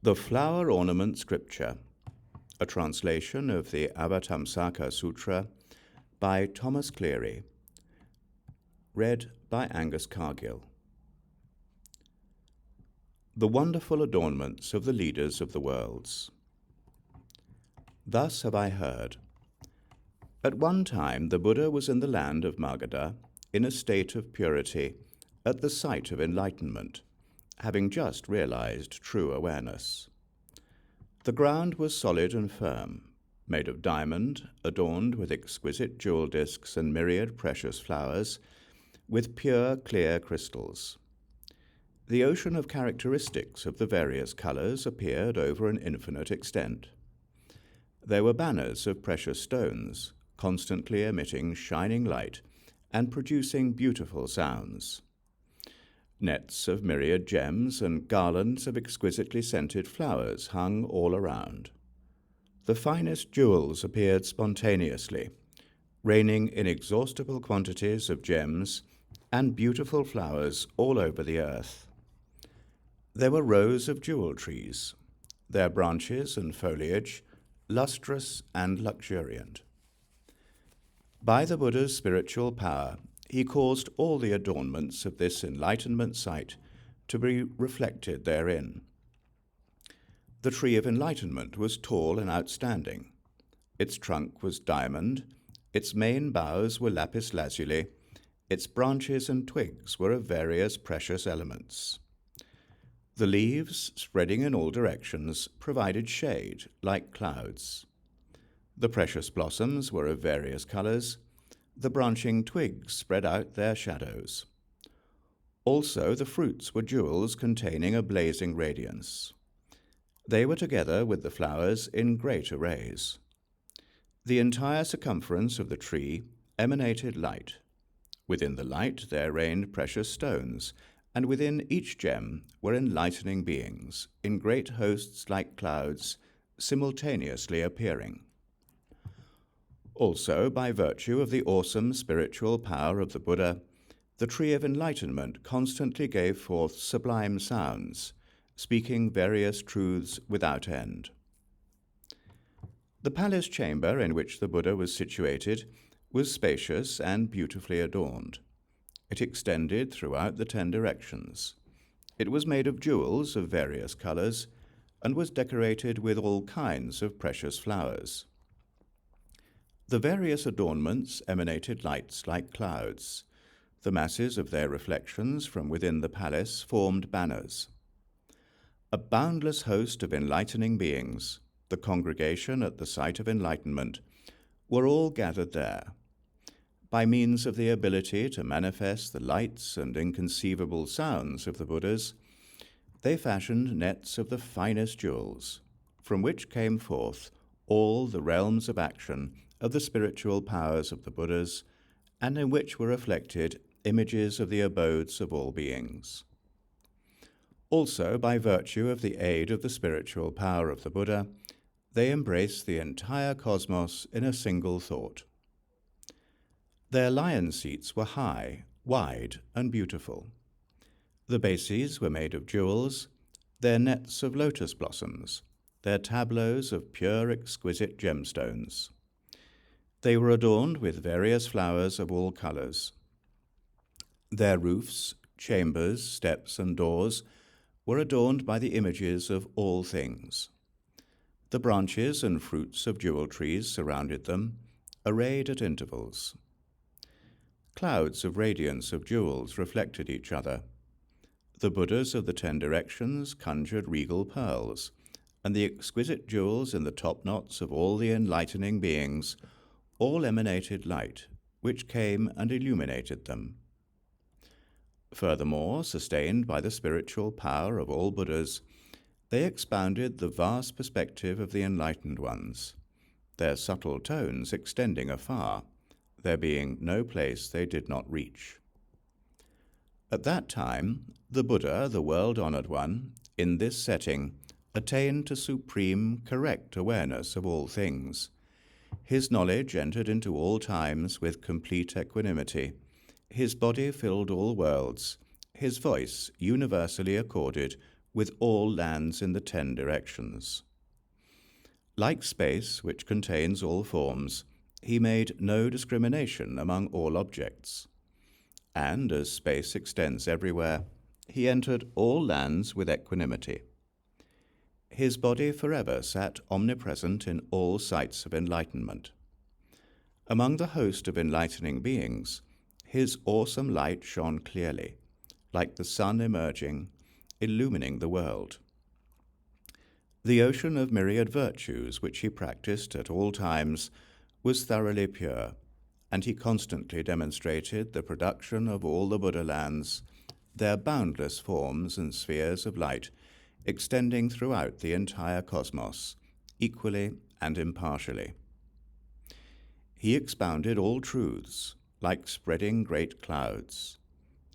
The Flower Ornament Scripture, a translation of the Avatamsaka Sutra by Thomas Cleary, read by Angus Cargill. The wonderful adornments of the leaders of the worlds. Thus have I heard. At one time the Buddha was in the land of Magadha in a state of purity at the site of enlightenment, having just realized true awareness. The ground was solid and firm, made of diamond, adorned with exquisite jewel discs and myriad precious flowers, with pure, clear crystals. The ocean of characteristics of the various colors appeared over an infinite extent. There were banners of precious stones, constantly emitting shining light and producing beautiful sounds. Nets of myriad gems and garlands of exquisitely scented flowers hung all around. The finest jewels appeared spontaneously, raining inexhaustible quantities of gems and beautiful flowers all over the earth. There were rows of jewel trees, their branches and foliage lustrous and luxuriant. By the Buddha's spiritual power, he caused all the adornments of this enlightenment site to be reflected therein. The tree of enlightenment was tall and outstanding. Its trunk was diamond, its main boughs were lapis lazuli, its branches and twigs were of various precious elements. The leaves, spreading in all directions, provided shade, like clouds. The precious blossoms were of various colors. The branching twigs spread out their shadows. Also the fruits were jewels containing a blazing radiance. They were together with the flowers in great arrays. The entire circumference of the tree emanated light. Within the light there reigned precious stones, and within each gem were enlightening beings, in great hosts like clouds, simultaneously appearing. Also, by virtue of the awesome spiritual power of the Buddha, the tree of enlightenment constantly gave forth sublime sounds, speaking various truths without end. The palace chamber in which the Buddha was situated was spacious and beautifully adorned. It extended throughout the 10 directions. It was made of jewels of various colors and was decorated with all kinds of precious flowers. The various adornments emanated lights like clouds. The masses of their reflections from within the palace formed banners. A boundless host of enlightening beings, the congregation at the site of enlightenment, were all gathered there. By means of the ability to manifest the lights and inconceivable sounds of the Buddhas, they fashioned nets of the finest jewels, from which came forth all the realms of action of the spiritual powers of the Buddhas, and in which were reflected images of the abodes of all beings. Also, by virtue of the aid of the spiritual power of the Buddha, they embraced the entire cosmos in a single thought. Their lion seats were high, wide, and beautiful. The bases were made of jewels, their nets of lotus blossoms, their tableaus of pure, exquisite gemstones. They were adorned with various flowers of all colors. Their roofs, chambers, steps, and doors were adorned by the images of all things. The branches and fruits of jewel trees surrounded them, arrayed at intervals. Clouds of radiance of jewels reflected each other. The Buddhas of the 10 directions conjured regal pearls, and the exquisite jewels in the top knots of all the enlightening beings all emanated light, which came and illuminated them. Furthermore, sustained by the spiritual power of all Buddhas, they expounded the vast perspective of the enlightened ones, their subtle tones extending afar, there being no place they did not reach. At that time, the Buddha, the world-honored one, in this setting, attained to supreme, correct awareness of all things. His knowledge entered into all times with complete equanimity. His body filled all worlds. His voice universally accorded with all lands in the 10 directions. Like space, which contains all forms, he made no discrimination among all objects. And as space extends everywhere, he entered all lands with equanimity. His body forever sat omnipresent in all sights of enlightenment. Among the host of enlightening beings, his awesome light shone clearly, like the sun emerging, illumining the world. The ocean of myriad virtues which he practiced at all times was thoroughly pure, and he constantly demonstrated the production of all the Buddha lands, their boundless forms and spheres of light, extending throughout the entire cosmos, equally and impartially. He expounded all truths, like spreading great clouds.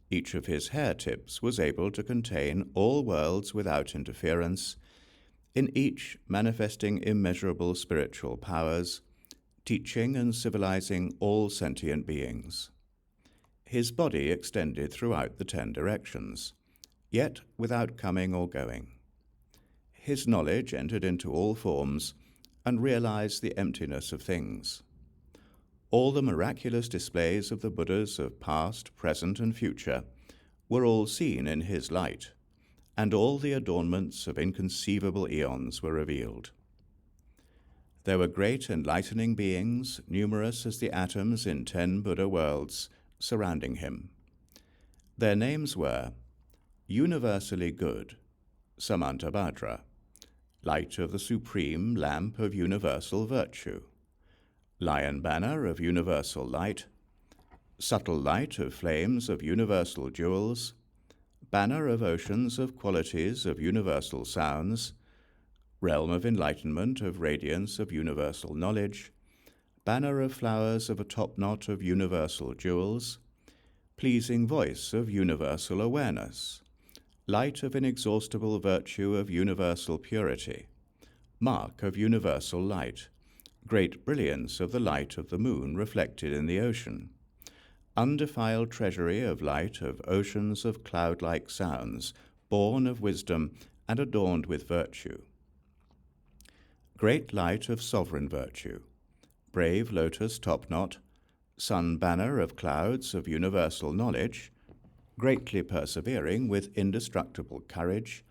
Each of his hair tips was able to contain all worlds without interference, in each manifesting immeasurable spiritual powers, teaching and civilizing all sentient beings. His body extended throughout the 10 directions, yet without coming or going. His knowledge entered into all forms and realized the emptiness of things. All the miraculous displays of the Buddhas of past, present, and future were all seen in his light, and all the adornments of inconceivable eons were revealed. There were great enlightening beings, numerous as the atoms in 10 Buddha worlds, surrounding him. Their names were Universally Good, Samantabhadra, Light of the Supreme Lamp of Universal Virtue, Lion Banner of Universal Light, Subtle Light of Flames of Universal Jewels, Banner of Oceans of Qualities of Universal Sounds, Realm of Enlightenment of Radiance of Universal Knowledge, Banner of Flowers of a Topknot of Universal Jewels, Pleasing Voice of Universal Awareness, Light of Inexhaustible Virtue of Universal Purity, Mark of Universal Light, Great Brilliance of the Light of the Moon reflected in the ocean, Undefiled Treasury of Light of Oceans of Cloud-like Sounds, born of wisdom and adorned with virtue, Great Light of Sovereign Virtue, Brave Lotus Topknot, Sun Banner of Clouds of Universal Knowledge, Greatly Persevering with Indestructible Courage,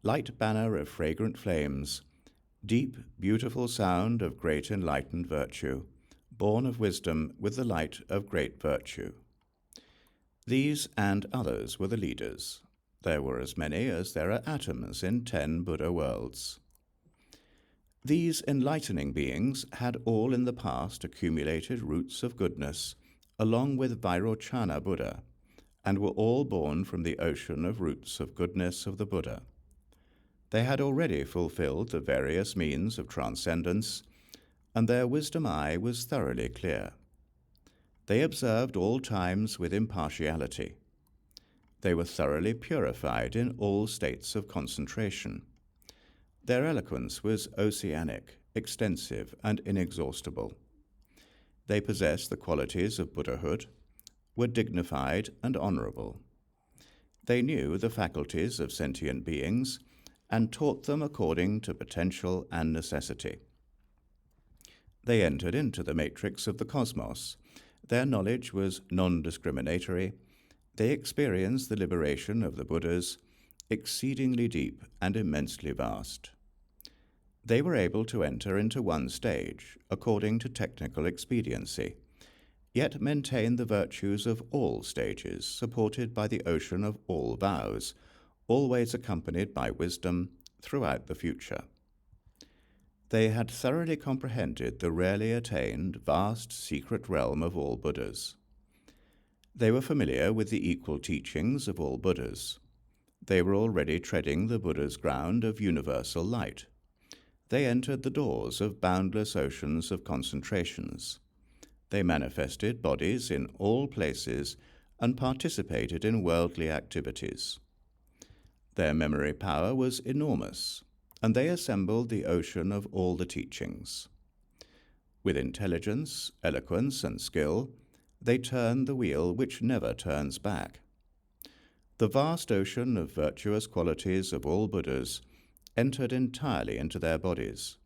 Light Banner of Fragrant Flames, Deep, Beautiful Sound of Great Enlightened Virtue, born of wisdom with the light of great virtue. These and others were the leaders. There were as many as there are atoms in 10 Buddha worlds. These enlightening beings had all in the past accumulated roots of goodness, along with Vairochana Buddha, and were all born from the ocean of roots of goodness of the Buddha. They had already fulfilled the various means of transcendence, and their wisdom eye was thoroughly clear. They observed all times with impartiality. They were thoroughly purified in all states of concentration. Their eloquence was oceanic, extensive, and inexhaustible. They possessed the qualities of Buddhahood, were dignified and honorable. They knew the faculties of sentient beings and taught them according to potential and necessity. They entered into the matrix of the cosmos. Their knowledge was non-discriminatory. They experienced the liberation of the Buddhas, exceedingly deep and immensely vast. They were able to enter into one stage, according to technical expediency, yet maintain the virtues of all stages, supported by the ocean of all vows, always accompanied by wisdom throughout the future. They had thoroughly comprehended the rarely attained, vast, secret realm of all Buddhas. They were familiar with the equal teachings of all Buddhas. They were already treading the Buddha's ground of universal light. They entered the doors of boundless oceans of concentrations. They manifested bodies in all places and participated in worldly activities. Their memory power was enormous, and they assembled the ocean of all the teachings. With intelligence, eloquence, and skill, they turned the wheel which never turns back. The vast ocean of virtuous qualities of all Buddhas entered entirely into their bodies.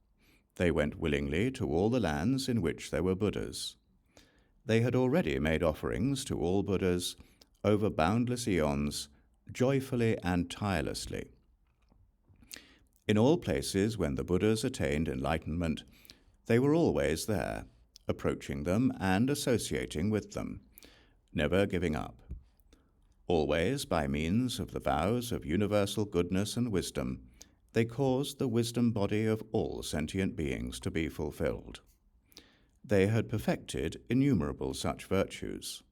They went willingly to all the lands in which there were Buddhas. They had already made offerings to all Buddhas over boundless eons, joyfully and tirelessly. In all places when the Buddhas attained enlightenment, they were always there, approaching them and associating with them, never giving up. Always, by means of the vows of universal goodness and wisdom, they caused the wisdom body of all sentient beings to be fulfilled. They had perfected innumerable such virtues.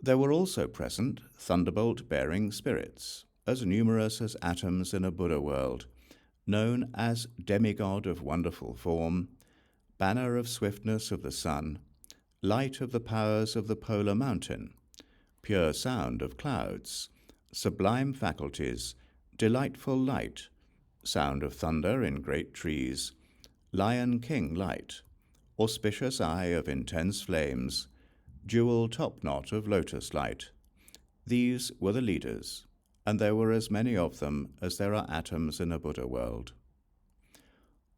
There were also present thunderbolt-bearing spirits, as numerous as atoms in a Buddha world, known as demigod of wonderful form, banner of swiftness of the sun, light of the powers of the polar mountain, pure sound of clouds, sublime faculties, delightful light, sound of thunder in great trees, lion king light, auspicious eye of intense flames, jewel topknot of lotus light. These were the leaders, and there were as many of them as there are atoms in a Buddha world.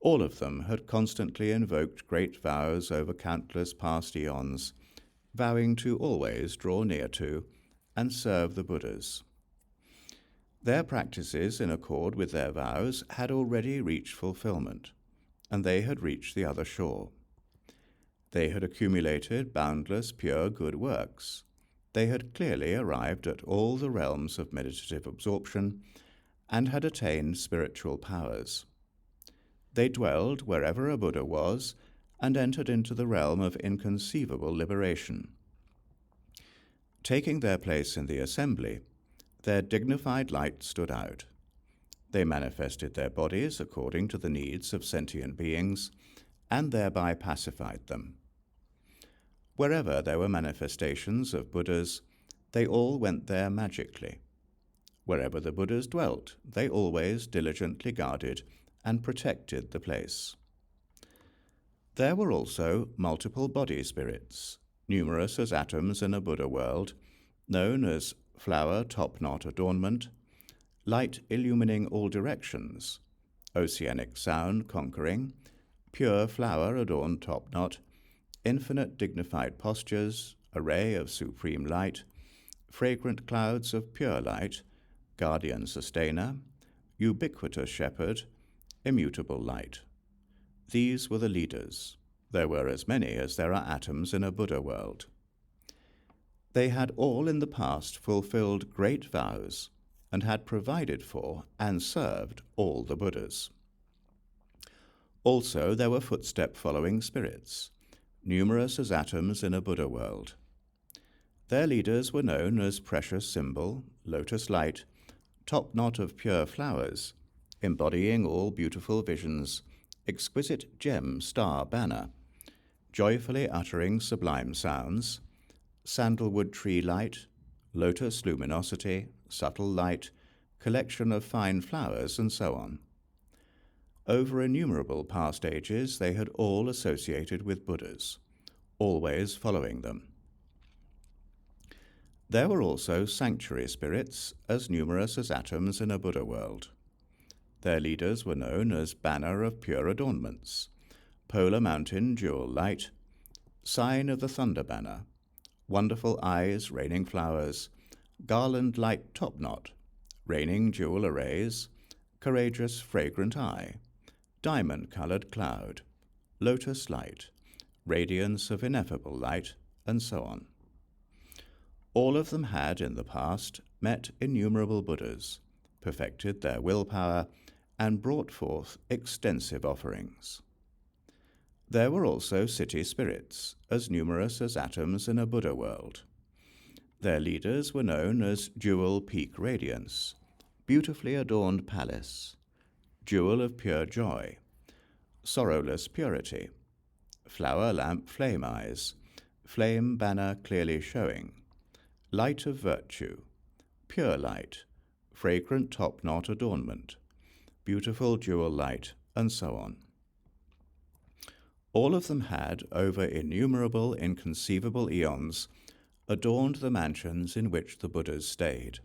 All of them had constantly invoked great vows over countless past eons, vowing to always draw near to and serve the Buddhas. Their practices in accord with their vows had already reached fulfillment, and they had reached the other shore. They had accumulated boundless pure good works. They had clearly arrived at all the realms of meditative absorption and had attained spiritual powers. They dwelled wherever a Buddha was and entered into the realm of inconceivable liberation. Taking their place in the assembly, their dignified light stood out. They manifested their bodies according to the needs of sentient beings and thereby pacified them. Wherever there were manifestations of Buddhas, they all went there magically. Wherever the Buddhas dwelt, they always diligently guarded and protected the place. There were also multiple body spirits, numerous as atoms in a Buddha world, known as flower topknot adornment, light illumining all directions, oceanic sound conquering, pure flower adorned topknot, infinite dignified postures, array of supreme light, fragrant clouds of pure light, guardian sustainer, ubiquitous shepherd, immutable light. These were the leaders. There were as many as there are atoms in a Buddha world. They had all in the past fulfilled great vows and had provided for and served all the Buddhas. Also there were footstep-following spirits, numerous as atoms in a Buddha world. Their leaders were known as precious symbol, lotus light, topknot of pure flowers, embodying all beautiful visions, exquisite gem star banner, joyfully uttering sublime sounds, sandalwood tree light, lotus luminosity, subtle light, collection of fine flowers, and so on. Over innumerable past ages they had all associated with Buddhas, always following them. There were also sanctuary spirits, as numerous as atoms in a Buddha world. Their leaders were known as banner of pure adornments, polar mountain jewel light, sign of the thunder banner, wonderful eyes raining flowers, garland light topknot, raining jewel arrays, courageous fragrant eye, diamond-colored cloud, lotus light, radiance of ineffable light, and so on. All of them had, in the past, met innumerable Buddhas, perfected their willpower, and brought forth extensive offerings. There were also city spirits, as numerous as atoms in a Buddha world. Their leaders were known as Jewel Peak Radiance, Beautifully Adorned Palace, Jewel of Pure Joy, Sorrowless Purity, Flower Lamp Flame Eyes, Flame Banner Clearly Showing, Light of Virtue, Pure Light, Fragrant Topknot Adornment, Beautiful Jewel Light, and so on. All of them had, over innumerable inconceivable eons, adorned the mansions in which the Buddhas stayed.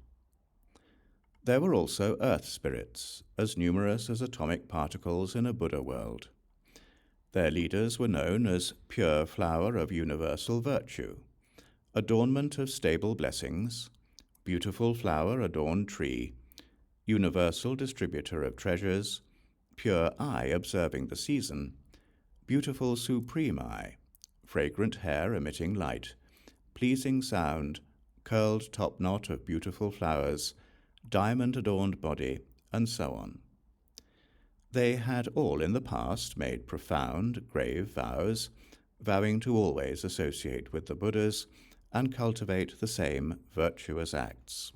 There were also earth spirits, as numerous as atomic particles in a Buddha world. Their leaders were known as pure flower of universal virtue, adornment of stable blessings, beautiful flower adorned tree, universal distributor of treasures, pure eye observing the season, beautiful supreme eye, fragrant hair emitting light, pleasing sound, curled top knot of beautiful flowers, diamond-adorned body, and so on. They had all in the past made profound, grave vows, vowing to always associate with the Buddhas and cultivate the same virtuous acts.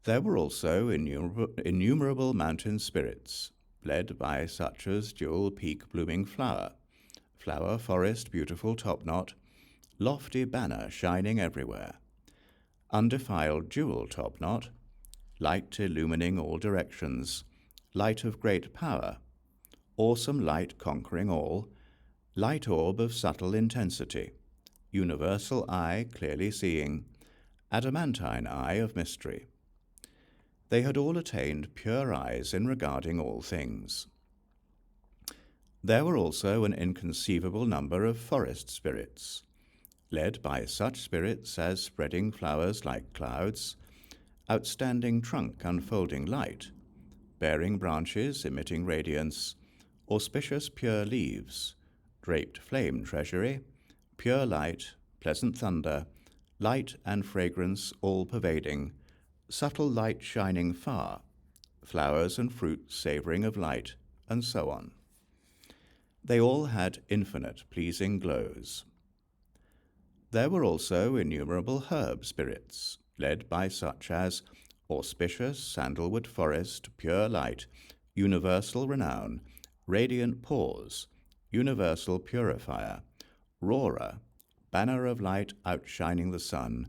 There were also innumerable mountain spirits, led by such as jewel peak blooming flower, flower forest beautiful topknot, lofty banner shining everywhere, undefiled jewel topknot, light illumining all directions, light of great power, awesome light conquering all, light orb of subtle intensity, universal eye clearly seeing, adamantine eye of mystery. They had all attained pure eyes in regarding all things. There were also an inconceivable number of forest spirits, led by such spirits as spreading flowers like clouds, outstanding trunk unfolding light, bearing branches emitting radiance, auspicious pure leaves, draped flame treasury, pure light, pleasant thunder, light and fragrance all-pervading, subtle light shining far, flowers and fruits savouring of light, and so on. They all had infinite pleasing glows. There were also innumerable herb spirits, led by such as auspicious sandalwood forest, pure light, universal renown, radiant pause, universal purifier, roarer, banner of light outshining the sun,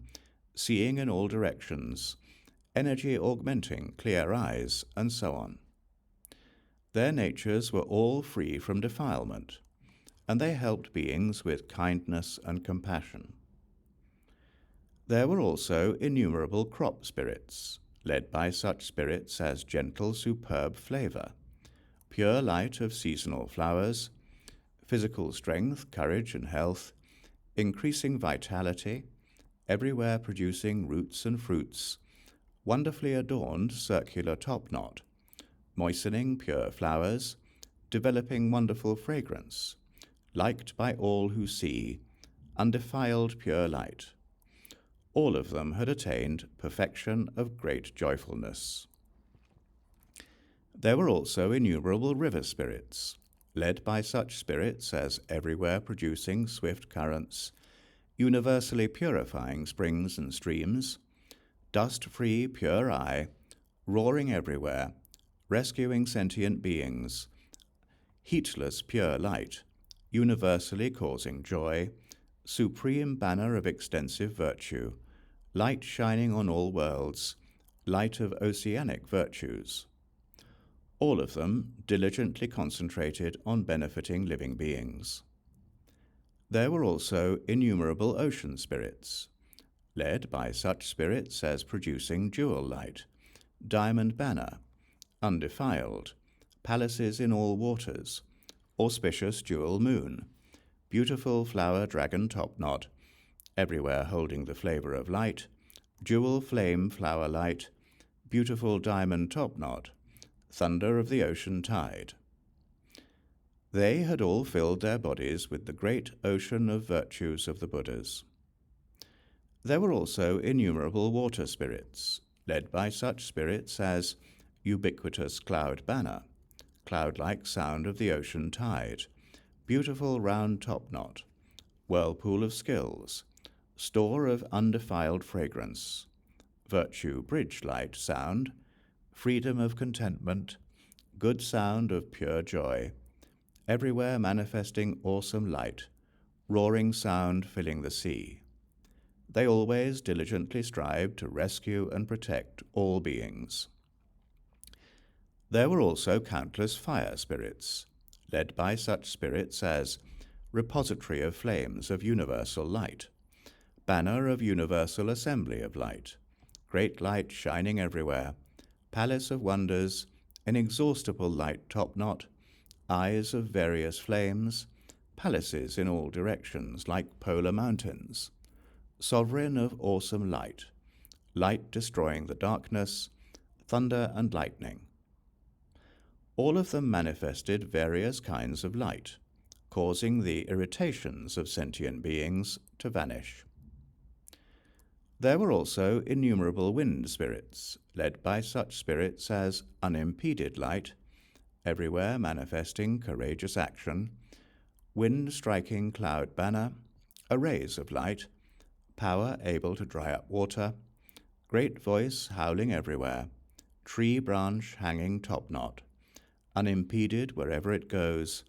seeing in all directions, energy augmenting clear eyes, and so on. Their natures were all free from defilement, and they helped beings with kindness and compassion. There were also innumerable crop spirits, led by such spirits as gentle, superb flavor, pure light of seasonal flowers, physical strength, courage, and health, increasing vitality, everywhere producing roots and fruits, wonderfully adorned circular topknot, moistening pure flowers, developing wonderful fragrance, liked by all who see, undefiled pure light. All of them had attained perfection of great joyfulness. There were also innumerable river spirits, led by such spirits as everywhere producing swift currents, universally purifying springs and streams, dust-free pure eye, roaring everywhere, rescuing sentient beings, heatless pure light, universally causing joy, supreme banner of extensive virtue, light shining on all worlds, light of oceanic virtues. All of them diligently concentrated on benefiting living beings. There were also innumerable ocean spirits, led by such spirits as producing jewel light, diamond banner, undefiled, palaces in all waters, auspicious jewel moon, beautiful flower dragon topknot, everywhere holding the flavor of light, jewel flame flower light, beautiful diamond topknot, thunder of the ocean tide. They had all filled their bodies with the great ocean of virtues of the Buddhas. There were also innumerable water spirits, led by such spirits as ubiquitous cloud banner, cloud-like sound of the ocean tide, beautiful round topknot, whirlpool of skills, store of undefiled fragrance, virtue bridge light sound, freedom of contentment, good sound of pure joy, everywhere manifesting awesome light, roaring sound filling the sea. They always diligently strive to rescue and protect all beings. There were also countless fire spirits, led by such spirits as repository of flames of universal light, banner of universal assembly of light, great light shining everywhere, palace of wonders, inexhaustible light top-knot, eyes of various flames, palaces in all directions like polar mountains, sovereign of awesome light, light destroying the darkness, thunder and lightning. All of them manifested various kinds of light, causing the irritations of sentient beings to vanish. There were also innumerable wind spirits, led by such spirits as unimpeded light, everywhere manifesting courageous action, wind striking cloud banner, arrays of light, power able to dry up water, great voice howling everywhere, tree branch hanging top-knot, unimpeded wherever it goes,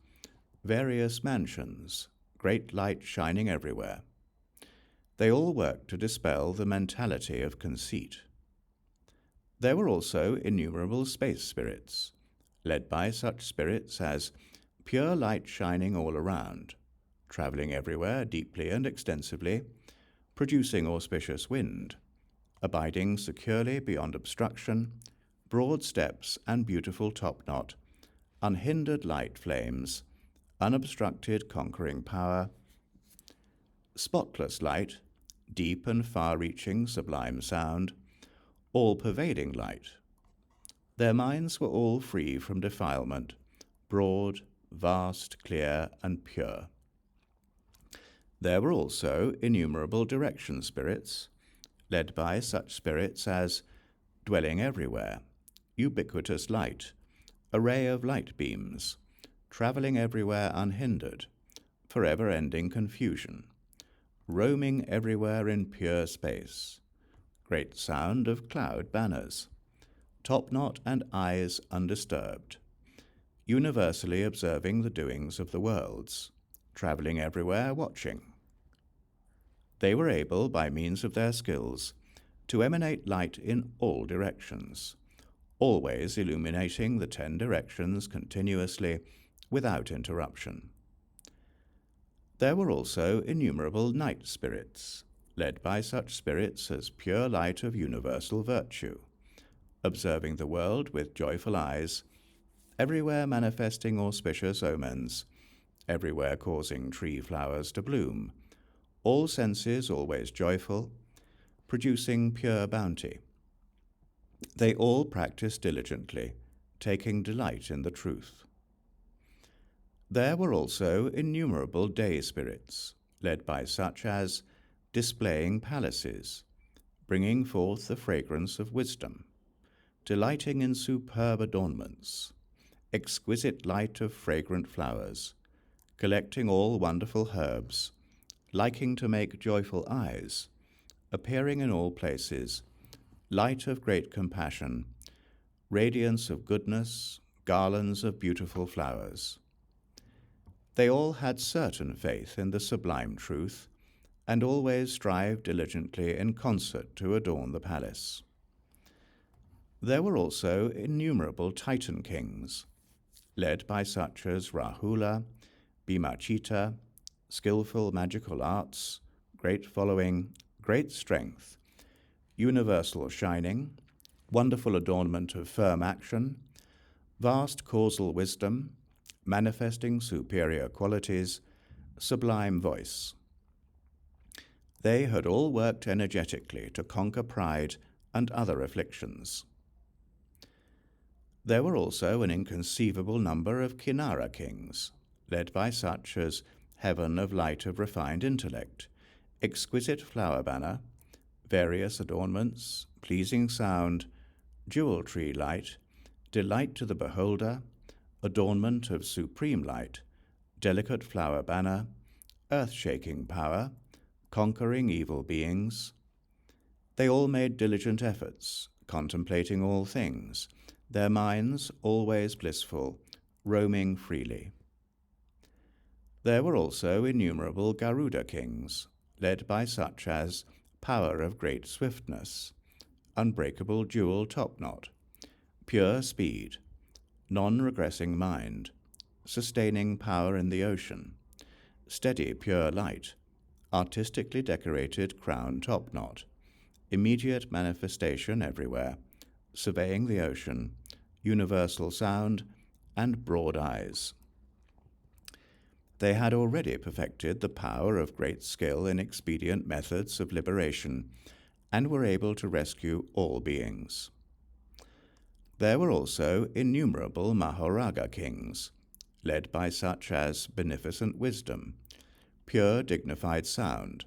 various mansions, great light shining everywhere. They all worked to dispel the mentality of conceit. There were also innumerable space spirits, led by such spirits as pure light shining all around, traveling everywhere deeply and extensively, producing auspicious wind, abiding securely beyond obstruction, broad steps and beautiful top-knot, unhindered light flames, unobstructed conquering power, spotless light, deep and far-reaching sublime sound, all-pervading light. Their minds were all free from defilement, broad, vast, clear, and pure. There were also innumerable direction spirits, led by such spirits as dwelling everywhere, ubiquitous light, array of light beams, traveling everywhere unhindered, forever-ending confusion, roaming everywhere in pure space, great sound of cloud banners, top-knot and eyes undisturbed, universally observing the doings of the worlds, traveling everywhere watching. They were able, by means of their skills, to emanate light in all directions, always illuminating the 10 directions continuously without interruption. There were also innumerable night spirits, led by such spirits as pure light of universal virtue, observing the world with joyful eyes, everywhere manifesting auspicious omens, everywhere causing tree flowers to bloom, all senses always joyful, producing pure bounty. They all practiced diligently, taking delight in the truth. There were also innumerable day spirits, led by such as displaying palaces, bringing forth the fragrance of wisdom, delighting in superb adornments, exquisite light of fragrant flowers, collecting all wonderful herbs, liking to make joyful eyes, appearing in all places, light of great compassion, radiance of goodness, garlands of beautiful flowers. They all had certain faith in the sublime truth, and always strived diligently in concert to adorn the palace. There were also innumerable Titan kings, led by such as Rahula, Bhimachita, skillful magical arts, great following, great strength, universal shining, wonderful adornment of firm action, vast causal wisdom, manifesting superior qualities, sublime voice. They had all worked energetically to conquer pride and other afflictions. There were also an inconceivable number of Kinara kings, led by such as heaven of light of refined intellect, exquisite flower banner, various adornments, pleasing sound, jewel tree light, delight to the beholder, adornment of supreme light, delicate flower banner, earth-shaking power, conquering evil beings. They all made diligent efforts, contemplating all things, their minds always blissful, roaming freely. There were also innumerable Garuda kings, led by such as power of great swiftness, unbreakable jewel top-knot, pure speed, non-regressing mind, sustaining power in the ocean, steady pure light, artistically decorated crown topknot, immediate manifestation everywhere, surveying the ocean, universal sound, and broad eyes. They had already perfected the power of great skill in expedient methods of liberation, and were able to rescue all beings. There were also innumerable Mahoraga kings, led by such as beneficent wisdom, pure dignified sound,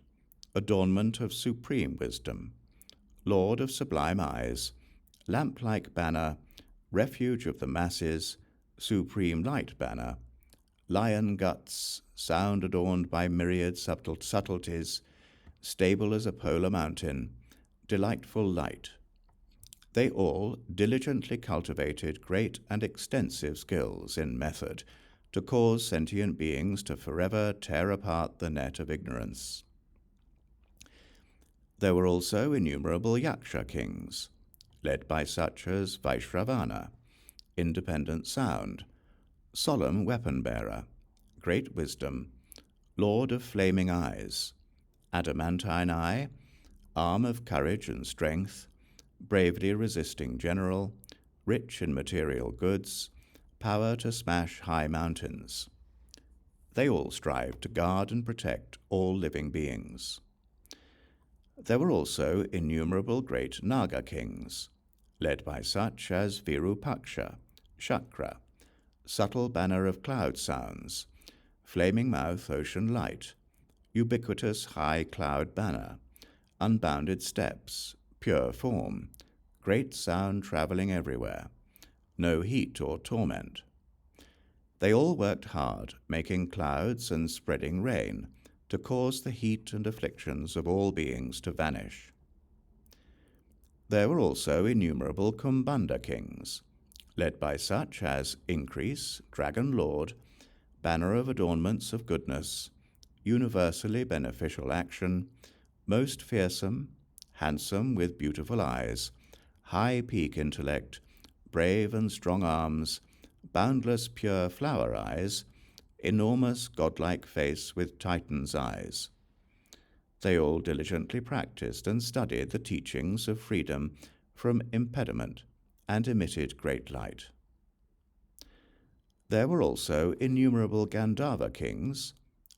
adornment of supreme wisdom, lord of sublime eyes, lamp-like banner, refuge of the masses, supreme light banner, lion guts, sound adorned by myriad subtleties, stable as a polar mountain, delightful light. They all diligently cultivated great and extensive skills in method to cause sentient beings to forever tear apart the net of ignorance. There were also innumerable Yaksha kings, led by such as Vaishravana, independent sound, solemn weapon-bearer, great wisdom, lord of flaming eyes, adamantine eye, arm of courage and strength, bravely resisting general, rich in material goods, power to smash high mountains. They all strived to guard and protect all living beings. There were also innumerable great Naga kings, led by such as Virupaksha, Shakra, subtle banner of cloud sounds, flaming mouth ocean light, ubiquitous high cloud banner, unbounded steps, pure form, great sound traveling everywhere, no heat or torment. They all worked hard, making clouds and spreading rain, to cause the heat and afflictions of all beings to vanish. There were also innumerable Kumbhanda kings, led by such as Increase, Dragon Lord, banner of adornments of goodness, universally beneficial action, most fearsome, handsome with beautiful eyes, high peak intellect, brave and strong arms, boundless pure flower eyes, enormous godlike face with Titan's eyes. They all diligently practiced and studied the teachings of freedom from impediment and emitted great light. There were also innumerable Gandharva kings,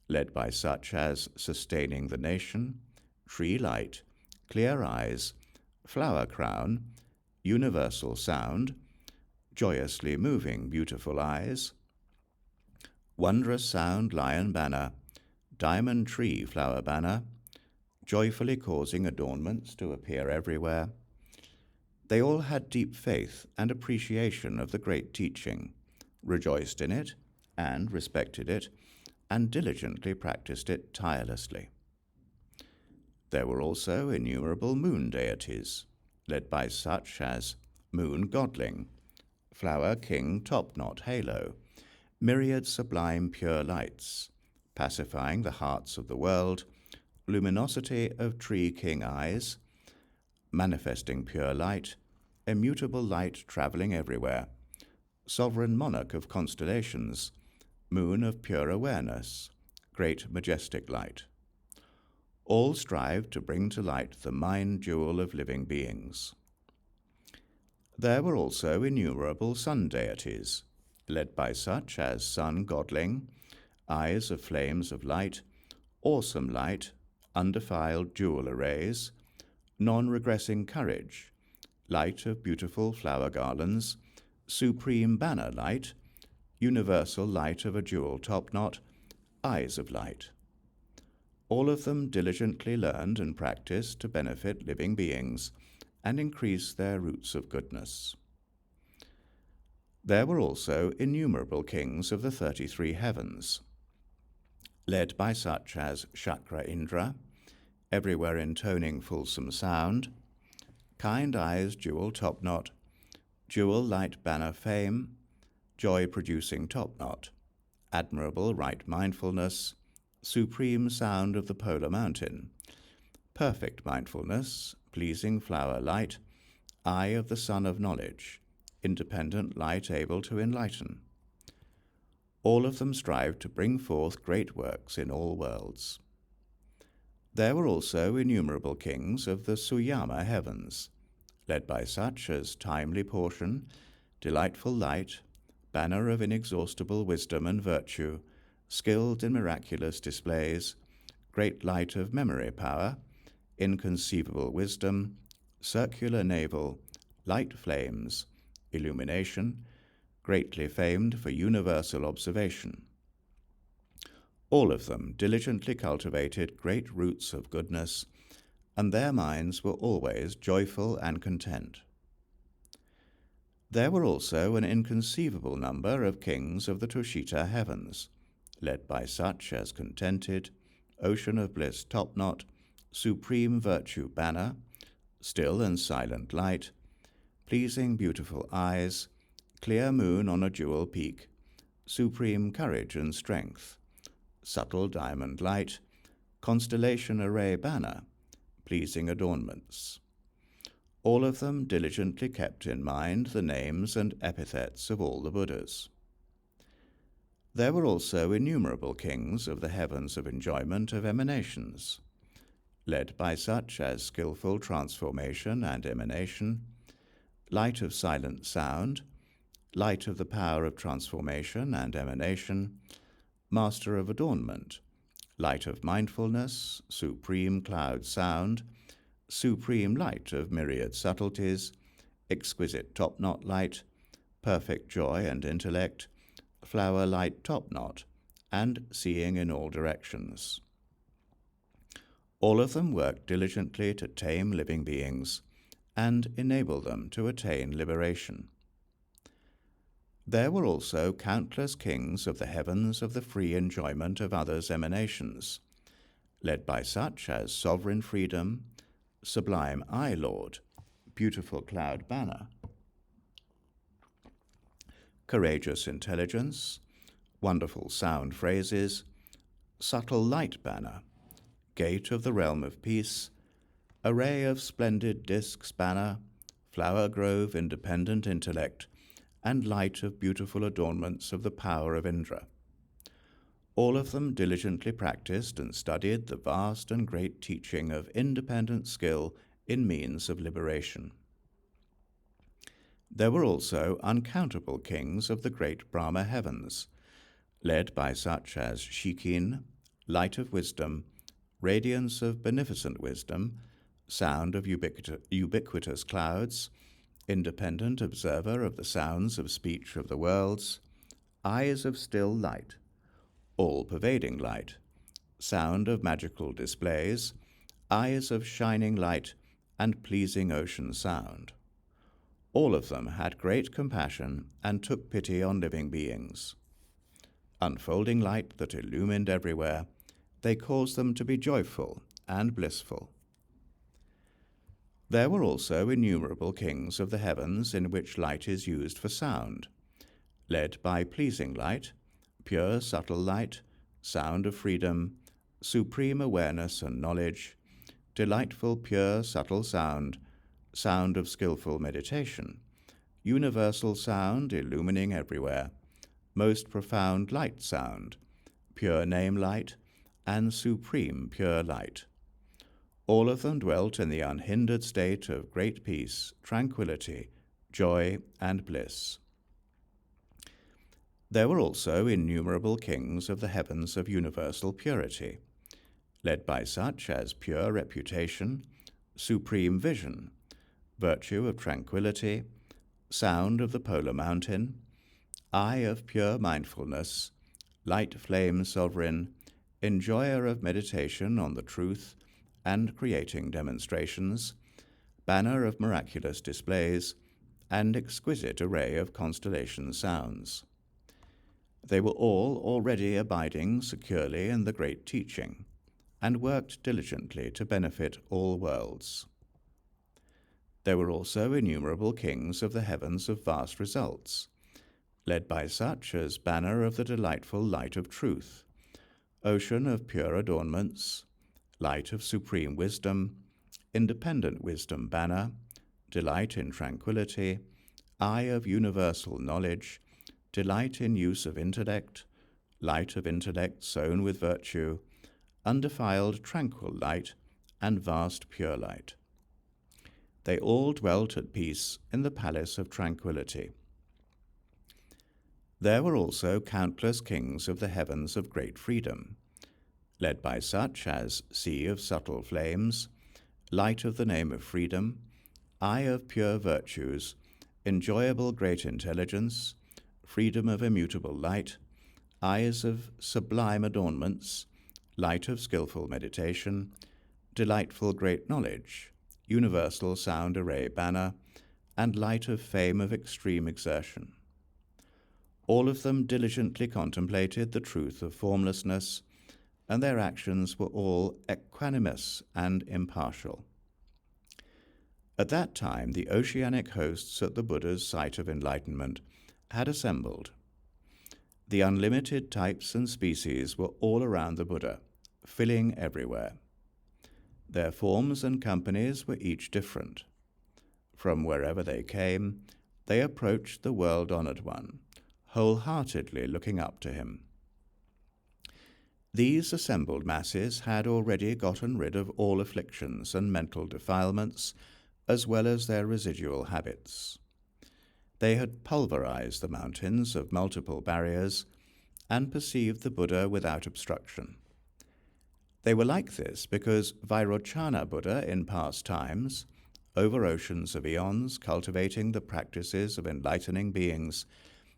led by such as Sustaining the Nation, Tree Light, Clear Eyes, Flower Crown, Universal Sound, Joyously Moving Beautiful Eyes, Wondrous Sound Lion Banner, Diamond Tree Flower Banner, joyfully causing adornments to appear everywhere. They all had deep faith and appreciation of the great teaching, rejoiced in it and respected it, and diligently practiced it tirelessly. There were also innumerable moon deities, led by such as Moon Godling, Flower King Topknot Halo, myriad sublime pure lights, pacifying the hearts of the world, luminosity of Tree King Eyes, manifesting pure light, immutable light traveling everywhere, sovereign monarch of constellations, moon of pure awareness, great majestic light. All strive to bring to light the mind jewel of living beings. There were also innumerable sun deities, led by such as Sun Godling, eyes of flames of light, awesome light, undefiled jewel arrays, non-regressing courage, light of beautiful flower garlands, supreme banner light, universal light of a jewel topknot, eyes of light. All of them diligently learned and practiced to benefit living beings and increase their roots of goodness. There were also innumerable kings of the 33 heavens, led by such as Chakra Indra, everywhere intoning fulsome sound, kind eyes jewel topknot, jewel light banner fame, joy-producing topknot, admirable right mindfulness, supreme sound of the polar mountain, perfect mindfulness, pleasing flower light, eye of the sun of knowledge, independent light able to enlighten. All of them strive to bring forth great works in all worlds. There were also innumerable kings of the Suyama heavens, led by such as timely portion, delightful light, banner of inexhaustible wisdom and virtue, skilled in miraculous displays, great light of memory power, inconceivable wisdom, circular navel, light flames, illumination, greatly famed for universal observation. All of them diligently cultivated great roots of goodness, and their minds were always joyful and content. There were also an inconceivable number of kings of the Tushita heavens, led by such as contented, ocean of bliss topknot, supreme virtue banner, still and silent light, pleasing beautiful eyes, clear moon on a jewel peak, supreme courage and strength, subtle diamond light, constellation array banner, pleasing adornments. All of them diligently kept in mind the names and epithets of all the Buddhas. There were also innumerable kings of the heavens of enjoyment of emanations, led by such as skillful transformation and emanation, light of silent sound, light of the power of transformation and emanation, master of adornment, light of mindfulness, supreme cloud sound, supreme light of myriad subtleties, exquisite top-knot light, perfect joy and intellect, flower light top-knot, and seeing in all directions. All of them worked diligently to tame living beings and enable them to attain liberation. There were also countless kings of the heavens of the free enjoyment of others' emanations, led by such as sovereign freedom, sublime eye lord, beautiful cloud banner, courageous intelligence, wonderful sound phrases, subtle light banner, gate of the realm of peace, array of splendid discs banner, flower grove independent intellect, and light of beautiful adornments of the power of Indra. All of them diligently practiced and studied the vast and great teaching of independent skill in means of liberation. There were also uncountable kings of the great Brahma heavens, led by such as Shikin, light of wisdom, radiance of beneficent wisdom, sound of ubiquitous clouds, independent observer of the sounds of speech of the worlds, eyes of still light, all-pervading light, sound of magical displays, eyes of shining light, and pleasing ocean sound. All of them had great compassion and took pity on living beings. Unfolding light that illumined everywhere, they caused them to be joyful and blissful. There were also innumerable kings of the heavens in which light is used for sound, led by pleasing light, pure subtle light, sound of freedom, supreme awareness and knowledge, delightful pure subtle sound, sound of skillful meditation, universal sound illumining everywhere, most profound light sound, pure name light, and supreme pure light. All of them dwelt in the unhindered state of great peace, tranquility, joy, and bliss. There were also innumerable kings of the heavens of universal purity, led by such as pure reputation, supreme vision, virtue of tranquility, sound of the polar mountain, eye of pure mindfulness, light flame sovereign, enjoyer of meditation on the truth and creating demonstrations, banner of miraculous displays, and exquisite array of constellation sounds. They were all already abiding securely in the great teaching, and worked diligently to benefit all worlds. There were also innumerable kings of the heavens of vast results, led by such as banner of the delightful light of truth, ocean of pure adornments, light of supreme wisdom, independent wisdom banner, delight in tranquility, eye of universal knowledge, delight in use of intellect, light of intellect sown with virtue, undefiled tranquil light, and vast pure light. They all dwelt at peace in the palace of tranquility. There were also countless kings of the heavens of great freedom, led by such as Sea of Subtle Flames, Light of the Name of Freedom, Eye of Pure Virtues, Enjoyable Great Intelligence, Freedom of Immutable Light, Eyes of Sublime Adornments, Light of Skillful Meditation, Delightful Great Knowledge, Universal Sound Array Banner, and Light of Fame of Extreme Exertion. All of them diligently contemplated the truth of formlessness, and their actions were all equanimous and impartial. At that time, the oceanic hosts at the Buddha's site of enlightenment had assembled. The unlimited types and species were all around the Buddha, filling everywhere. Their forms and companies were each different. From wherever they came, they approached the world-honored one, wholeheartedly looking up to him. These assembled masses had already gotten rid of all afflictions and mental defilements, as well as their residual habits. They had pulverized the mountains of multiple barriers and perceived the Buddha without obstruction. They were like this because Vairochana Buddha in past times, over oceans of eons cultivating the practices of enlightening beings,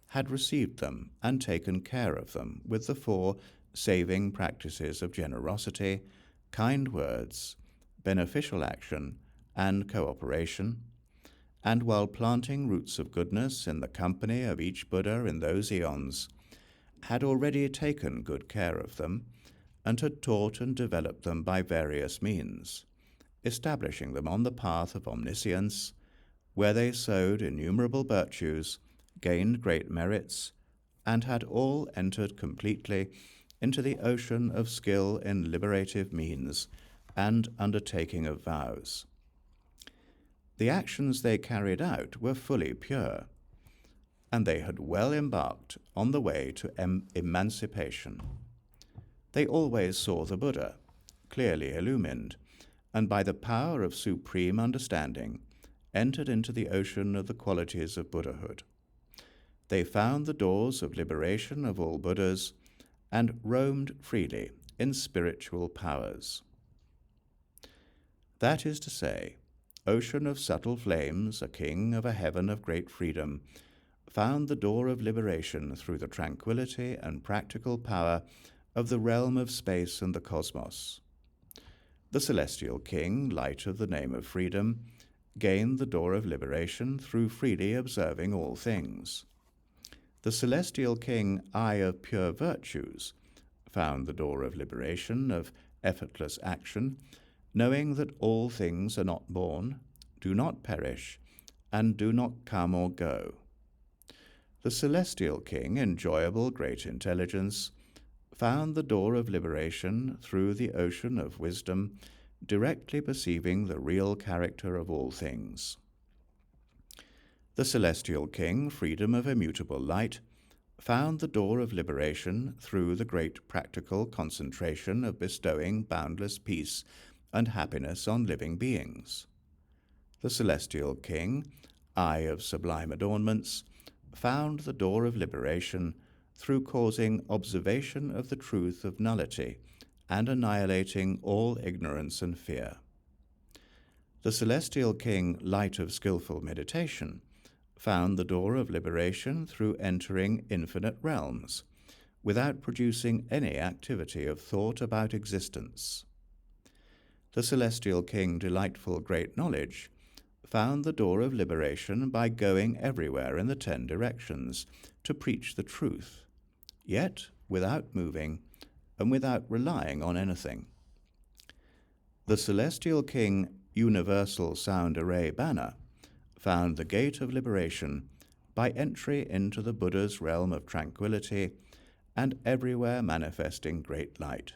had received them and taken care of them with the 4 saving practices of generosity, kind words, beneficial action, and cooperation, and while planting roots of goodness in the company of each Buddha in those eons, had already taken good care of them, and had taught and developed them by various means, establishing them on the path of omniscience, where they sowed innumerable virtues, gained great merits, and had all entered completely into the ocean of skill in liberative means and undertaking of vows. The actions they carried out were fully pure, and they had well embarked on the way to emancipation. They always saw the Buddha, clearly illumined, and by the power of supreme understanding, entered into the ocean of the qualities of Buddhahood. They found the doors of liberation of all Buddhas and roamed freely in spiritual powers. That is to say, Ocean of Subtle Flames, a king of a heaven of great freedom, found the door of liberation through the tranquility and practical power of the realm of space and the cosmos. The celestial king, Light of the Name of Freedom, gained the door of liberation through freely observing all things. The celestial king, Eye of Pure Virtues, found the door of liberation of effortless action, knowing that all things are not born, do not perish, and do not come or go. The celestial king, Enjoyable Great Intelligence, found the door of liberation through the ocean of wisdom, directly perceiving the real character of all things. The celestial king, Freedom of Immutable Light, found the door of liberation through the great practical concentration of bestowing boundless peace and happiness on living beings. The celestial king, Eye of Sublime Adornments, found the door of liberation through causing observation of the truth of nullity and annihilating all ignorance and fear. The celestial king, Light of Skillful Meditation, found the door of liberation through entering infinite realms, without producing any activity of thought about existence. The celestial king, Delightful Great Knowledge, found the door of liberation by going everywhere in the 10 directions to preach the truth, yet without moving and without relying on anything. The celestial king, Universal Sound Array Banner, found the gate of liberation by entry into the Buddha's realm of tranquility and everywhere manifesting great light.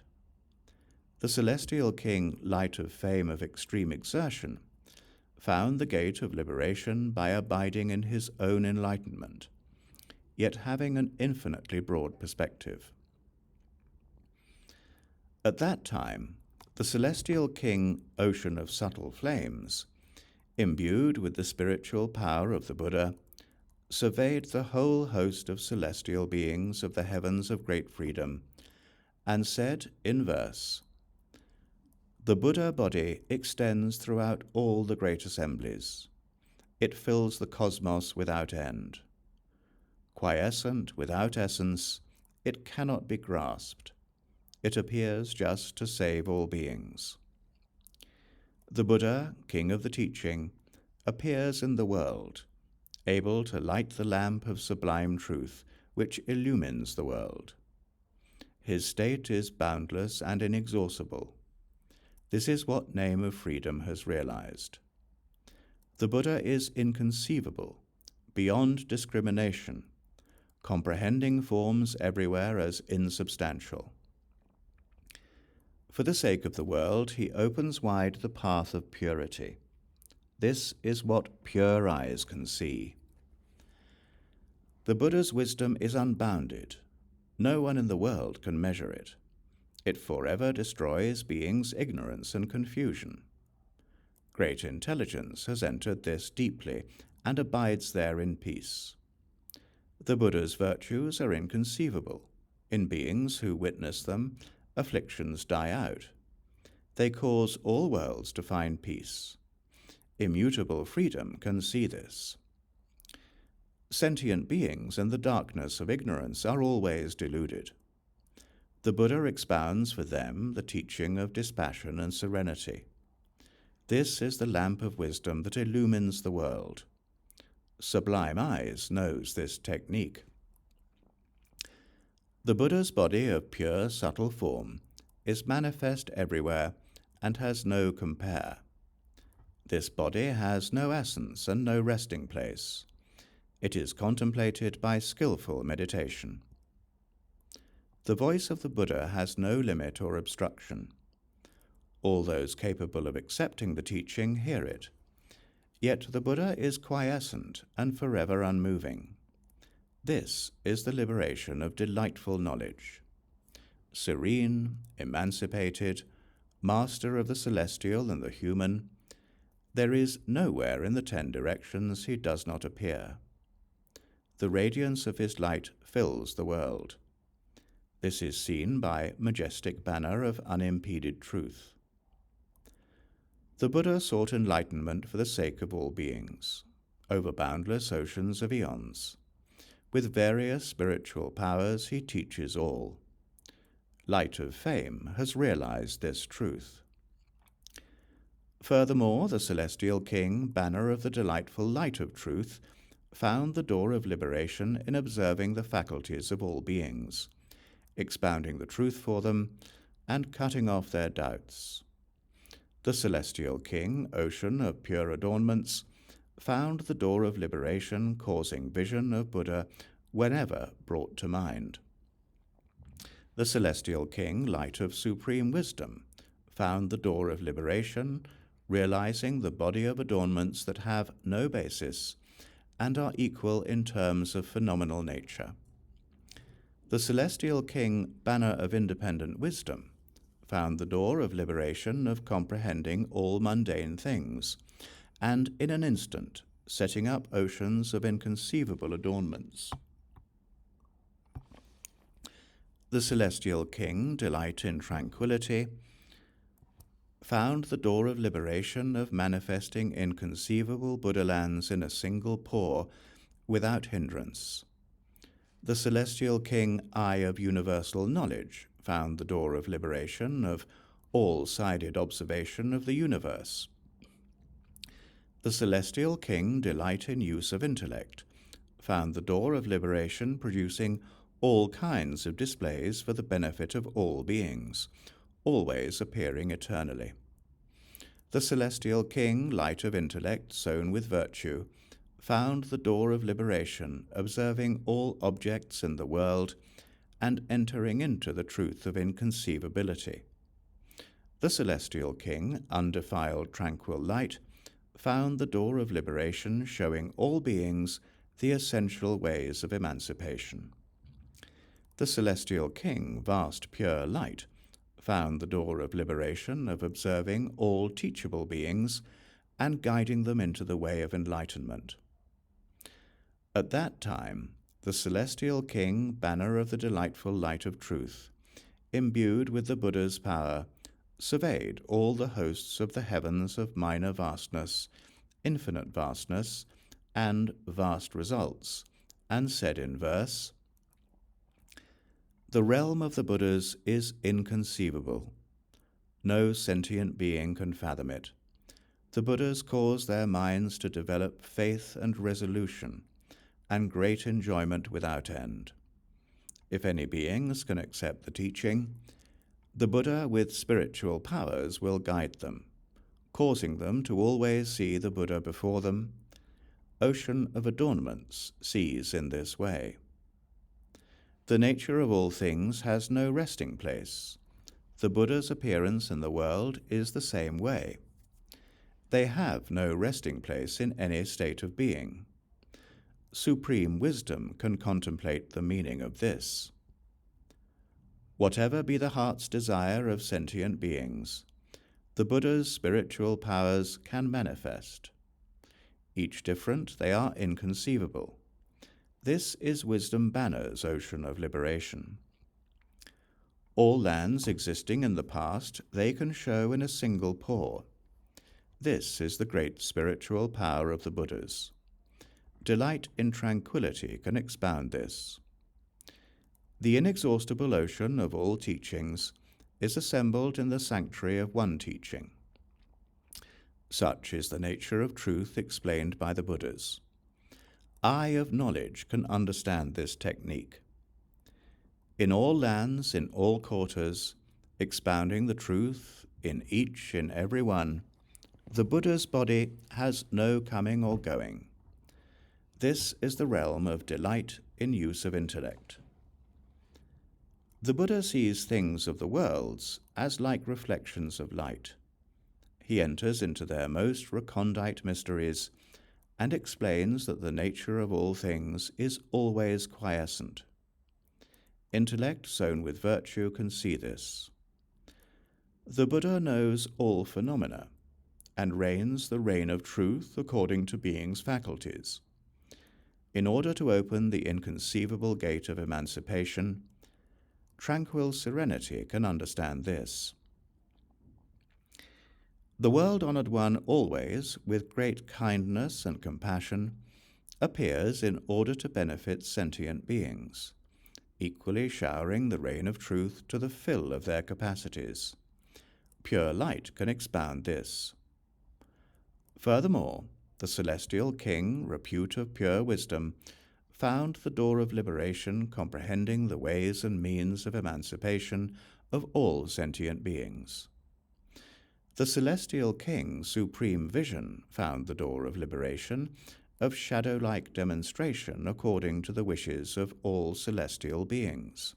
The celestial king, Light of Fame of Extreme Exertion, found the gate of liberation by abiding in his own enlightenment, yet having an infinitely broad perspective. At that time, the celestial king, Ocean of Subtle Flames, imbued with the spiritual power of the Buddha, surveyed the whole host of celestial beings of the heavens of great freedom, and said in verse, "The Buddha body extends throughout all the great assemblies. It fills the cosmos without end. Quiescent without essence, it cannot be grasped. It appears just to save all beings. The Buddha, king of the teaching, appears in the world, able to light the lamp of sublime truth which illumines the world. His state is boundless and inexhaustible. This is what name of freedom has realized. The Buddha is inconceivable, beyond discrimination, comprehending forms everywhere as insubstantial. For the sake of the world, he opens wide the path of purity. This is what pure eyes can see. The Buddha's wisdom is unbounded. No one in the world can measure it. It forever destroys beings' ignorance and confusion. Great intelligence has entered this deeply and abides there in peace. The Buddha's virtues are inconceivable. In beings who witness them, afflictions die out. They cause all worlds to find peace. Immutable freedom can see this. Sentient beings in the darkness of ignorance are always deluded. The Buddha expounds for them the teaching of dispassion and serenity. This is the lamp of wisdom that illumines the world. Sublime Eyes knows this technique. The Buddha's body of pure, subtle form is manifest everywhere and has no compare. This body has no essence and no resting place. It is contemplated by skillful meditation. The voice of the Buddha has no limit or obstruction. All those capable of accepting the teaching hear it. Yet the Buddha is quiescent and forever unmoving. This is the liberation of delightful knowledge. Serene, emancipated, master of the celestial and the human, there is nowhere in the 10 directions he does not appear. The radiance of his light fills the world. This is seen by majestic banner of unimpeded truth. The Buddha sought enlightenment for the sake of all beings, over boundless oceans of eons. With various spiritual powers he teaches all. Light of Fame has realized this truth. Furthermore, the celestial king, banner of the delightful light of truth, found the door of liberation in observing the faculties of all beings, expounding the truth for them, and cutting off their doubts. The celestial king, ocean of pure adornments, found the door of liberation causing vision of Buddha whenever brought to mind. The celestial king, light of supreme wisdom, found the door of liberation, realizing the body of adornments that have no basis and are equal in terms of phenomenal nature. The celestial king, banner of independent wisdom, found the door of liberation of comprehending all mundane things, and in an instant setting up oceans of inconceivable adornments. The celestial king, delight in tranquility, found the door of liberation of manifesting inconceivable Buddha lands in a single pore without hindrance. The celestial king, eye of universal knowledge, found the door of liberation of all-sided observation of the universe. The celestial king, delight in use of intellect, found the door of liberation producing all kinds of displays for the benefit of all beings, always appearing eternally. The celestial king, light of intellect sown with virtue, found the door of liberation, observing all objects in the world and entering into the truth of inconceivability. The celestial king, undefiled tranquil light, found the door of liberation showing all beings the essential ways of emancipation. The celestial king, vast pure light, found the door of liberation of observing all teachable beings and guiding them into the way of enlightenment. At that time, the celestial king, banner of the delightful light of truth, imbued with the Buddha's power, surveyed all the hosts of the heavens of minor vastness, infinite vastness, and vast results, and said in verse, "The realm of the Buddhas is inconceivable. No sentient being can fathom it. The Buddhas cause their minds to develop faith and resolution, and great enjoyment without end. If any beings can accept the teaching, the Buddha with spiritual powers will guide them, causing them to always see the Buddha before them. Ocean of adornments sees in this way. The nature of all things has no resting place. The Buddha's appearance in the world is the same way. They have no resting place in any state of being. Supreme wisdom can contemplate the meaning of this. Whatever be the heart's desire of sentient beings, the Buddha's spiritual powers can manifest. Each different, they are inconceivable. This is Wisdom Banner's ocean of liberation. All lands existing in the past they can show in a single pore. This is the great spiritual power of the Buddhas. Delight in tranquility can expound this. The inexhaustible ocean of all teachings is assembled in the sanctuary of one teaching. Such is the nature of truth explained by the Buddhas. Eye of knowledge can understand this technique. In all lands, in all quarters, expounding the truth in each, in every one, the Buddha's body has no coming or going. This is the realm of delight in use of intellect. The Buddha sees things of the worlds as like reflections of light. He enters into their most recondite mysteries and explains that the nature of all things is always quiescent. Intellect sown with virtue can see this. The Buddha knows all phenomena and reigns the reign of truth according to being's faculties. In order to open the inconceivable gate of emancipation, tranquil serenity can understand this. The world-honored one always, with great kindness and compassion, appears in order to benefit sentient beings, equally showering the rain of truth to the fill of their capacities. Pure light can expound this. Furthermore, the celestial king, repute of pure wisdom, found the door of liberation comprehending the ways and means of emancipation of all sentient beings. The celestial king, supreme vision, found the door of liberation of shadow-like demonstration according to the wishes of all celestial beings.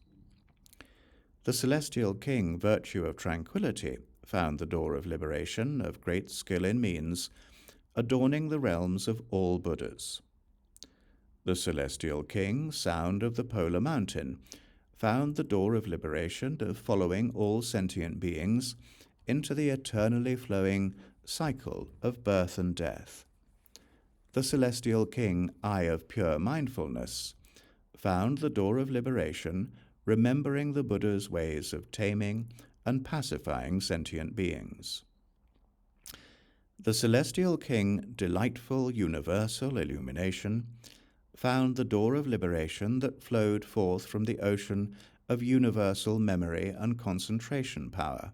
The celestial king, virtue of tranquility, found the door of liberation of great skill in means, adorning the realms of all Buddhas. The celestial king, sound of the polar mountain, found the door of liberation of following all sentient beings into the eternally flowing cycle of birth and death. The celestial king, eye of pure mindfulness, found the door of liberation, remembering the Buddha's ways of taming and pacifying sentient beings. The celestial king, delightful universal illumination, found the door of liberation that flowed forth from the ocean of universal memory and concentration power.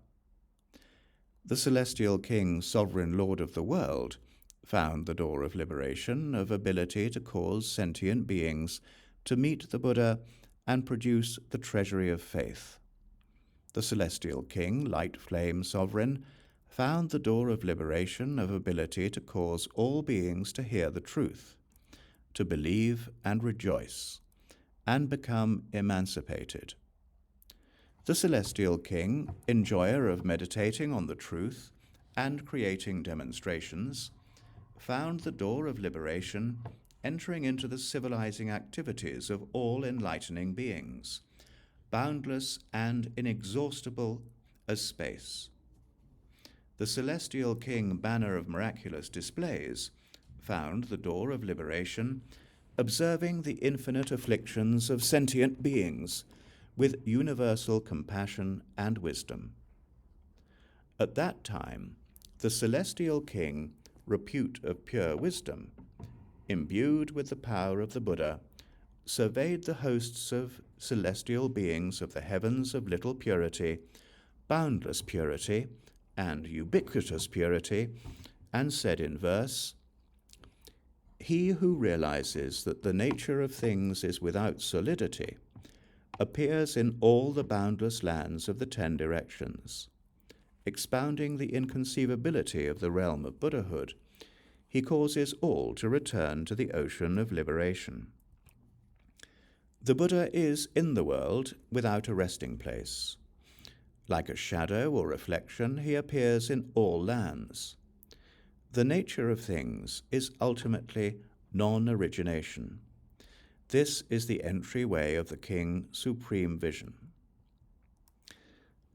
The celestial king, sovereign lord of the world, found the door of liberation of ability to cause sentient beings to meet the Buddha and produce the treasury of faith. The celestial king, light flame sovereign, found the door of liberation of ability to cause all beings to hear the truth, to believe and rejoice, and become emancipated. The celestial king, enjoyer of meditating on the truth and creating demonstrations, found the door of liberation entering into the civilizing activities of all enlightening beings, boundless and inexhaustible as space. The celestial king banner of miraculous displays found the door of liberation, observing the infinite afflictions of sentient beings with universal compassion and wisdom. At that time, the celestial king, repute of pure wisdom, imbued with the power of the Buddha, surveyed the hosts of celestial beings of the heavens of little purity, boundless purity, and ubiquitous purity, and said in verse, "He who realizes that the nature of things is without solidity appears in all the boundless lands of the 10 directions. Expounding the inconceivability of the realm of Buddhahood, he causes all to return to the ocean of liberation. The Buddha is in the world without a resting place. Like a shadow or reflection, he appears in all lands. The nature of things is ultimately non-origination. This is the entryway of the King Supreme Vision.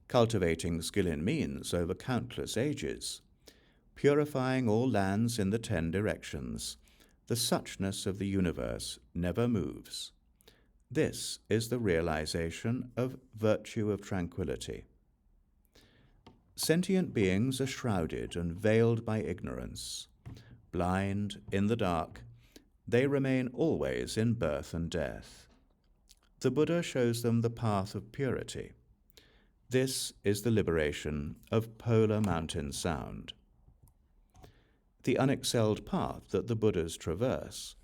Cultivating skill in means over countless ages, purifying all lands in the 10 directions, the suchness of the universe never moves. This is the realization of virtue of tranquility. Sentient beings are shrouded and veiled by ignorance. Blind, in the dark, they remain always in birth and death. The Buddha shows them the path of purity. This is the liberation of polar mountain sound. The unexcelled path that the Buddhas traverse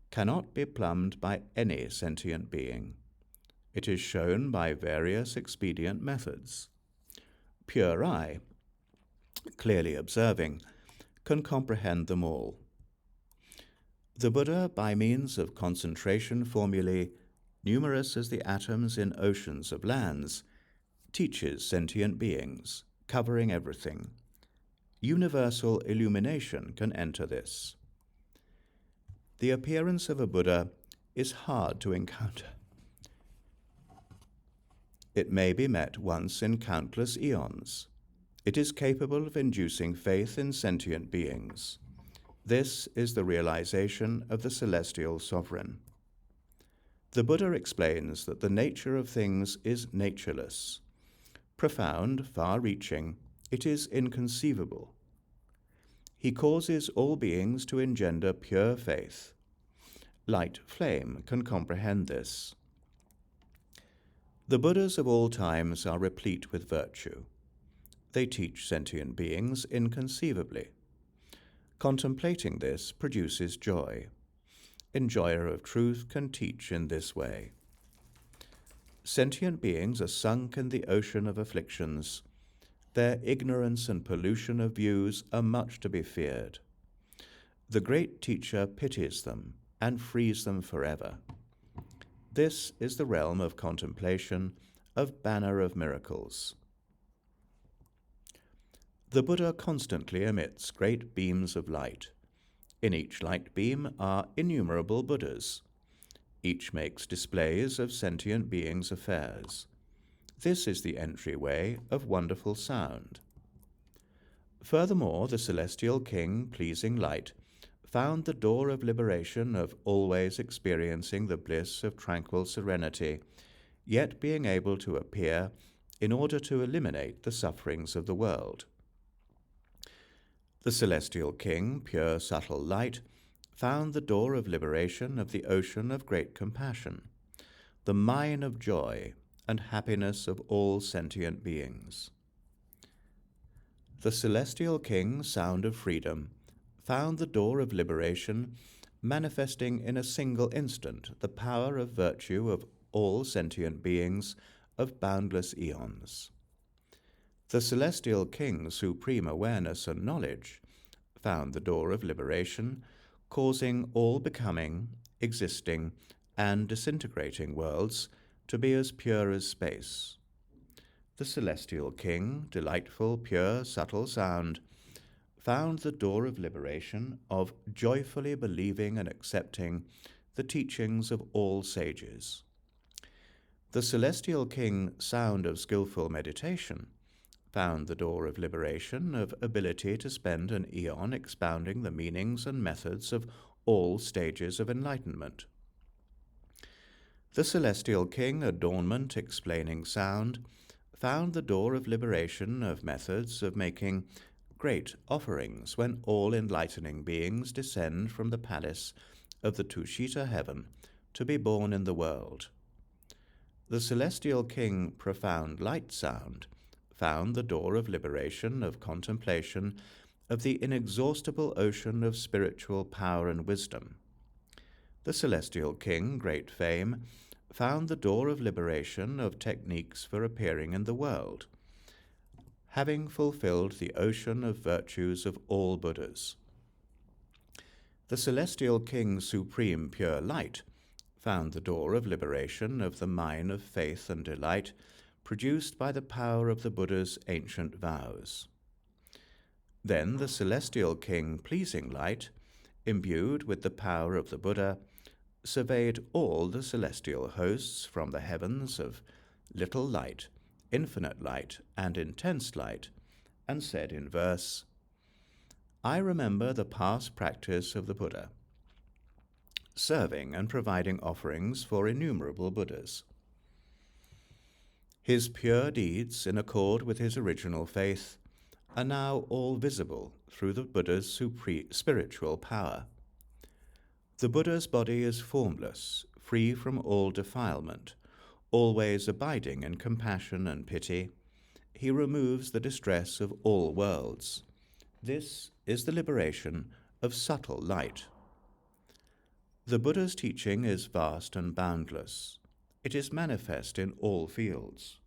cannot be plumbed by any sentient being. It is shown by various expedient methods. Pure eye, clearly observing, can comprehend them all. The Buddha, by means of concentration formulae, numerous as the atoms in oceans of lands, teaches sentient beings, covering everything. Universal illumination can enter this. The appearance of a Buddha is hard to encounter. It may be met once in countless eons. It is capable of inducing faith in sentient beings. This is the realization of the celestial sovereign. The Buddha explains that the nature of things is natureless. Profound, far-reaching, it is inconceivable. He causes all beings to engender pure faith. Light flame can comprehend this. The Buddhas of all times are replete with virtue. They teach sentient beings inconceivably. Contemplating this produces joy. Enjoyer of truth can teach in this way. Sentient beings are sunk in the ocean of afflictions. Their ignorance and pollution of views are much to be feared. The great teacher pities them and frees them forever. This is the realm of contemplation, of banner of miracles. The Buddha constantly emits great beams of light. In each light beam are innumerable Buddhas. Each makes displays of sentient beings' affairs. This is the entryway of wonderful sound. Furthermore, the celestial king, pleasing light, found the door of liberation of always experiencing the bliss of tranquil serenity, yet being able to appear in order to eliminate the sufferings of the world. The celestial king, pure subtle light, found the door of liberation of the ocean of great compassion, the mine of joy and happiness of all sentient beings. The celestial king, sound of freedom, found the door of liberation, manifesting in a single instant the power of virtue of all sentient beings of boundless eons. The celestial king's supreme awareness and knowledge found the door of liberation, causing all becoming, existing, and disintegrating worlds to be as pure as space. The celestial king, delightful, pure, subtle sound, found the door of liberation of joyfully believing and accepting the teachings of all sages. The celestial king, sound of skillful meditation, found the door of liberation of ability to spend an eon expounding the meanings and methods of all stages of enlightenment. The celestial king, adornment explaining sound, found the door of liberation of methods of making great offerings when all enlightening beings descend from the palace of the Tushita heaven to be born in the world. The celestial king, profound light sound, found the door of liberation of contemplation of the inexhaustible ocean of spiritual power and wisdom. The celestial king, great fame, found the door of liberation of techniques for appearing in the world, having fulfilled the ocean of virtues of all Buddhas. The celestial king, supreme pure light, found the door of liberation of the mine of faith and delight produced by the power of the Buddha's ancient vows. Then the celestial king, pleasing light, imbued with the power of the Buddha, surveyed all the celestial hosts from the heavens of little light, infinite light, and intense light, and said in verse, I remember the past practice of the Buddha, serving and providing offerings for innumerable Buddhas. His pure deeds, in accord with his original faith, are now all visible through the Buddha's spiritual power. The Buddha's body is formless, free from all defilement, always abiding in compassion and pity. He removes the distress of all worlds. This is the liberation of subtle light. The Buddha's teaching is vast and boundless. It is manifest in all fields,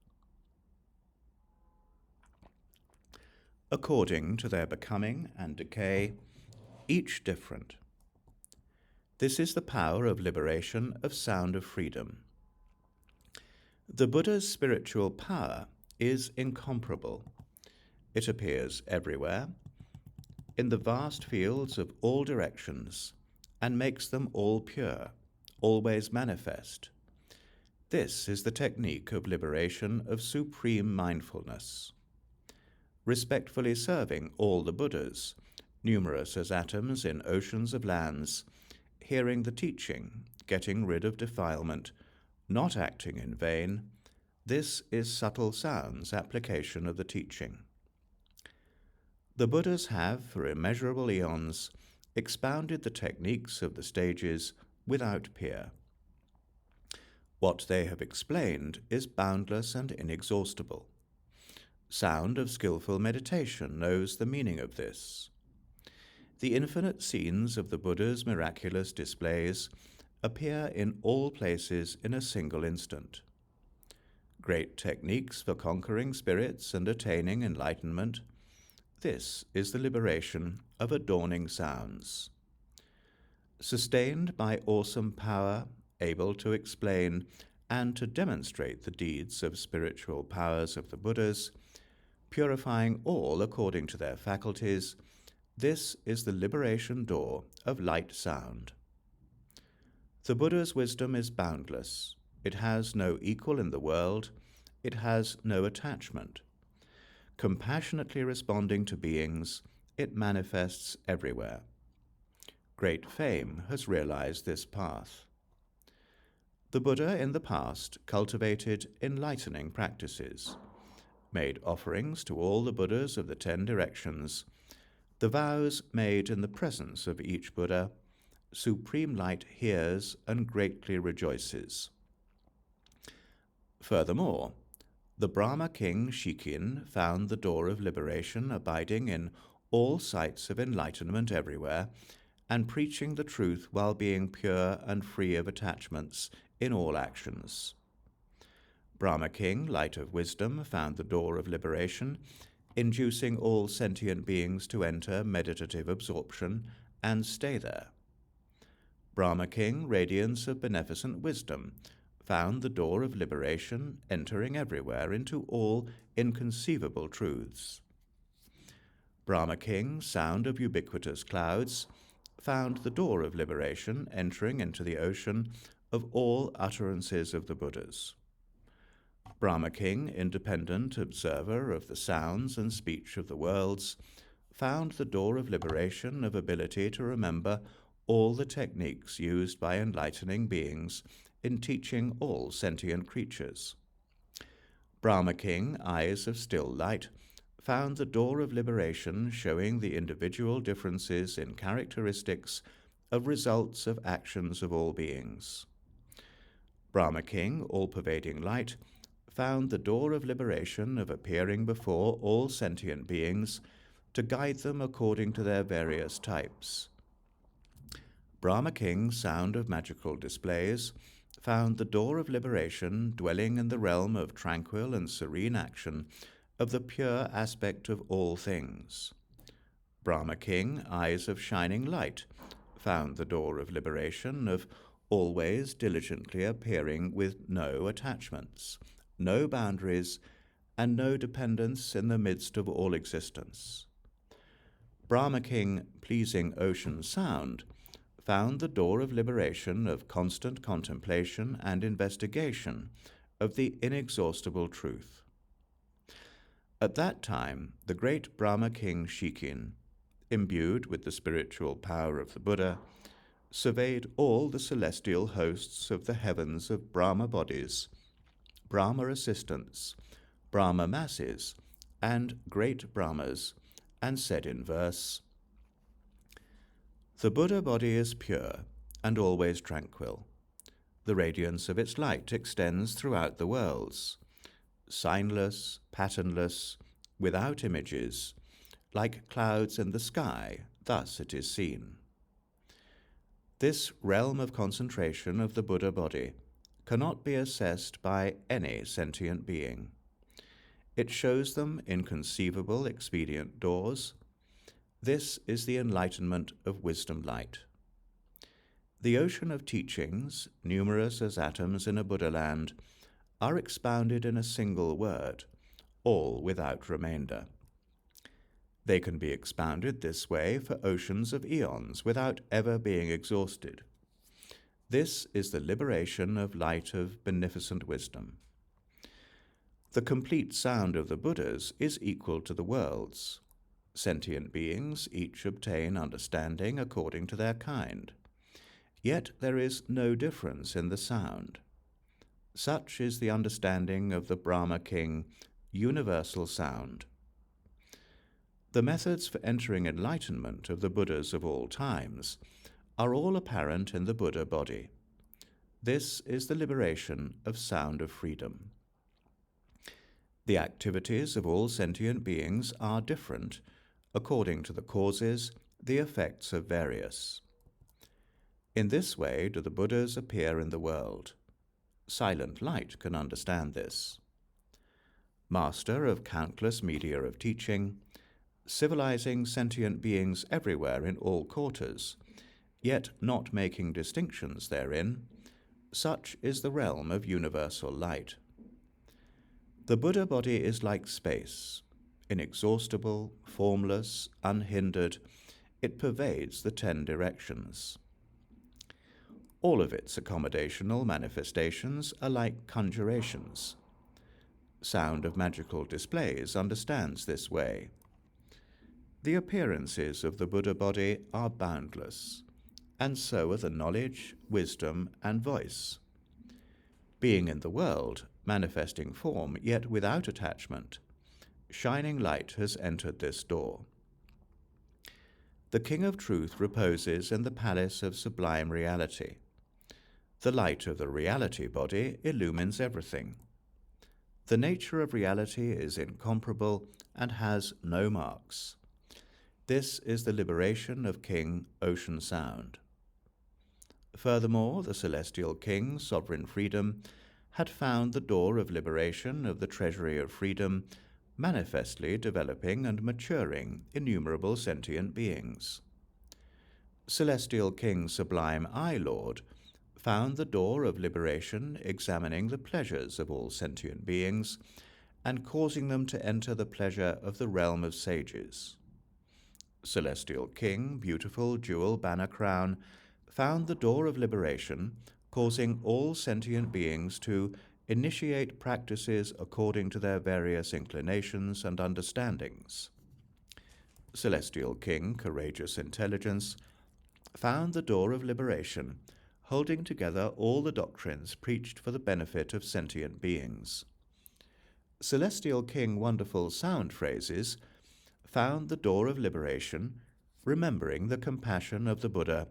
according to their becoming and decay, each different. This is the power of liberation of sound of freedom. The Buddha's spiritual power is incomparable. It appears everywhere, in the vast fields of all directions, and makes them all pure, always manifest. This is the technique of liberation of supreme mindfulness. Respectfully serving all the Buddhas, numerous as atoms in oceans of lands, hearing the teaching, getting rid of defilement, not acting in vain, this is subtle sound's application of the teaching. The Buddhas have, for immeasurable eons, expounded the techniques of the stages without peer. What they have explained is boundless and inexhaustible. Sound of skillful meditation knows the meaning of this. The infinite scenes of the Buddha's miraculous displays appear in all places in a single instant. Great techniques for conquering spirits and attaining enlightenment, this is the liberation of adorning sounds. Sustained by awesome power, able to explain and to demonstrate the deeds of spiritual powers of the Buddhas, purifying all according to their faculties, this is the liberation door of light sound. The Buddha's wisdom is boundless. It has no equal in the world. It has no attachment. Compassionately responding to beings, it manifests everywhere. Great fame has realized this path. The Buddha in the past cultivated enlightening practices, made offerings to all the Buddhas of the 10 directions, the vows made in the presence of each Buddha, supreme light hears and greatly rejoices. Furthermore, the Brahma king Shikin found the door of liberation abiding in all sights of enlightenment everywhere, and preaching the truth while being pure and free of attachments in all actions. Brahma king, light of wisdom, found the door of liberation, inducing all sentient beings to enter meditative absorption and stay there. Brahma king, radiance of beneficent wisdom, found the door of liberation, entering everywhere into all inconceivable truths. Brahma king, sound of ubiquitous clouds, found the door of liberation, entering into the ocean of all utterances of the Buddhas. Brahma King, independent observer of the sounds and speech of the worlds, found the door of liberation of ability to remember all the techniques used by enlightening beings in teaching all sentient creatures. Brahma King, eyes of still light, found the door of liberation showing the individual differences in characteristics of results of actions of all beings. Brahma King, all-pervading light, found the door of liberation of appearing before all sentient beings to guide them according to their various types. Brahma King, sound of magical displays, found the door of liberation dwelling in the realm of tranquil and serene action of the pure aspect of all things. Brahma King, eyes of shining light, found the door of liberation of always diligently appearing with no attachments, no boundaries, and no dependence in the midst of all existence. Brahma King, pleasing ocean sound, found the door of liberation of constant contemplation and investigation of the inexhaustible truth. At that time, the great Brahma King Shikin, imbued with the spiritual power of the Buddha, surveyed all the celestial hosts of the heavens of Brahma bodies, Brahma assistants, Brahma masses, and great Brahmas, and said in verse, "The Buddha body is pure and always tranquil. The radiance of its light extends throughout the worlds, signless, patternless, without images, like clouds in the sky, thus it is seen." This realm of concentration of the Buddha body cannot be assessed by any sentient being. It shows them inconceivable expedient doors. This is the enlightenment of wisdom light. The ocean of teachings, numerous as atoms in a Buddha land, are expounded in a single word, all without remainder. They can be expounded this way for oceans of eons without ever being exhausted. This is the liberation of light of beneficent wisdom. The complete sound of the Buddhas is equal to the worlds. Sentient beings each obtain understanding according to their kind. Yet there is no difference in the sound. Such is the understanding of the Brahma King, universal sound. The methods for entering enlightenment of the Buddhas of all times are all apparent in the Buddha body. This is the liberation of sound of freedom. The activities of all sentient beings are different, according to the causes, the effects of various. In this way do the Buddhas appear in the world. Silent light can understand this. Master of countless media of teaching, civilizing sentient beings everywhere in all quarters, yet not making distinctions therein, such is the realm of universal light. The Buddha body is like space, inexhaustible, formless, unhindered. It pervades the 10 directions. All of its accommodational manifestations are like conjurations. Sound of magical displays understands this way. The appearances of the Buddha body are boundless, and so are the knowledge, wisdom, and voice. Being in the world, manifesting form, yet without attachment, shining light has entered this door. The King of Truth reposes in the palace of sublime reality. The light of the reality body illumines everything. The nature of reality is incomparable and has no marks. This is the liberation of King Ocean Sound. Furthermore, the celestial king, Sovereign Freedom, had found the door of liberation of the treasury of freedom, manifestly developing and maturing innumerable sentient beings. Celestial King Sublime Eye Lord found the door of liberation examining the pleasures of all sentient beings and causing them to enter the pleasure of the realm of sages. Celestial King, Beautiful Jewel Banner Crown, found the door of liberation, causing all sentient beings to initiate practices according to their various inclinations and understandings. Celestial King, Courageous Intelligence, found the door of liberation, holding together all the doctrines preached for the benefit of sentient beings. Celestial King, Wonderful Sound Phrases, found the door of liberation, remembering the compassion of the Buddha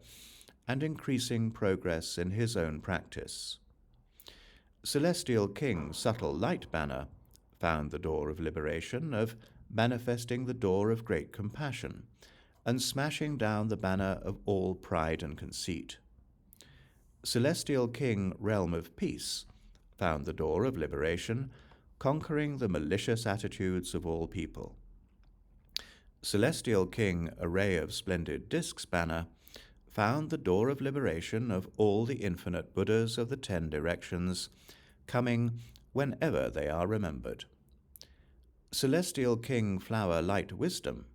and increasing progress in his own practice. Celestial King, Subtle Light Banner, found the door of liberation of manifesting the door of great compassion and smashing down the banner of all pride and conceit. Celestial King, Realm of Peace, found the door of liberation, conquering the malicious attitudes of all people. Celestial King, Array of Splendid Discs Banner, found the door of liberation of all the infinite Buddhas of the 10 directions, coming whenever they are remembered. Celestial King, Flower Light Wisdom,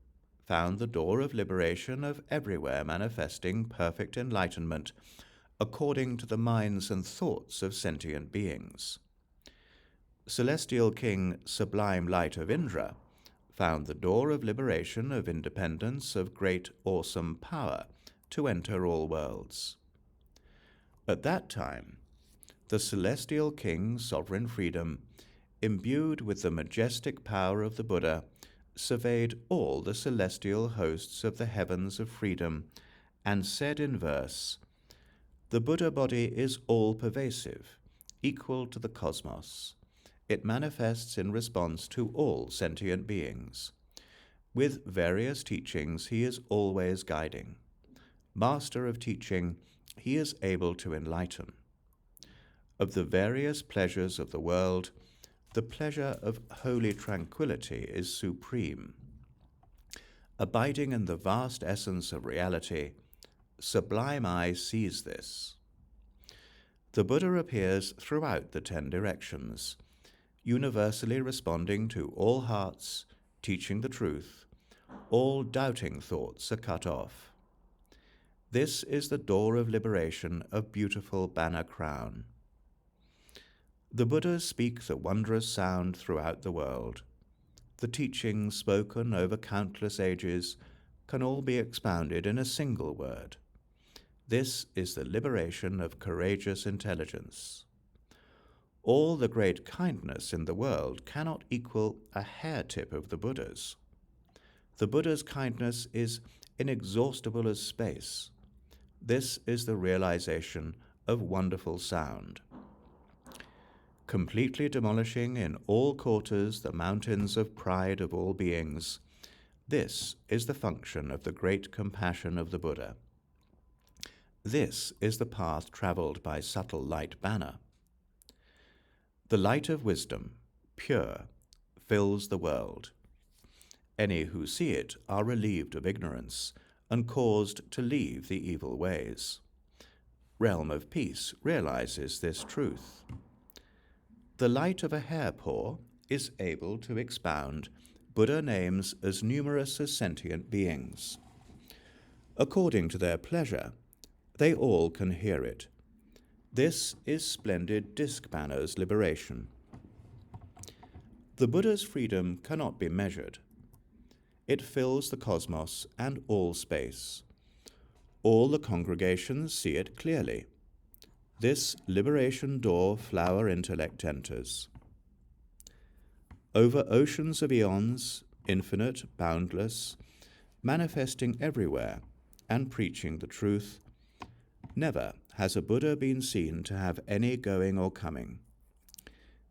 found the door of liberation of everywhere manifesting perfect enlightenment according to the minds and thoughts of sentient beings. Celestial King, Sublime Light of Indra, found the door of liberation of independence of great awesome power to enter all worlds. At that time, the Celestial King, Sovereign Freedom, imbued with the majestic power of the Buddha, surveyed all the celestial hosts of the heavens of freedom and said in verse, "The Buddha body is all-pervasive, equal to the cosmos. It manifests in response to all sentient beings. With various teachings he is always guiding. Master of teaching, he is able to enlighten. Of the various pleasures of the world, the pleasure of holy tranquility is supreme. Abiding in the vast essence of reality, sublime eye sees this. The Buddha appears throughout the 10 directions, universally responding to all hearts, teaching the truth. All doubting thoughts are cut off. This is the door of liberation of beautiful banner crown. The Buddhas speak the wondrous sound throughout the world. The teachings spoken over countless ages can all be expounded in a single word. This is the liberation of courageous intelligence. All the great kindness in the world cannot equal a hair tip of the Buddha's. The Buddha's kindness is inexhaustible as space. This is the realization of wonderful sound. Completely demolishing in all quarters the mountains of pride of all beings, this is the function of the great compassion of the Buddha. This is the path traveled by Subtle Light Banner. The light of wisdom, pure, fills the world. Any who see it are relieved of ignorance and caused to leave the evil ways. Realm of Peace realizes this truth. The light of a hair paw is able to expound Buddha names as numerous as sentient beings. According to their pleasure, they all can hear it. This is Splendid Disc Banner's liberation. The Buddha's freedom cannot be measured. It fills the cosmos and all space. All the congregations see it clearly. This liberation door flower intellect enters. Over oceans of eons, infinite, boundless, manifesting everywhere and preaching the truth, never has a Buddha been seen to have any going or coming.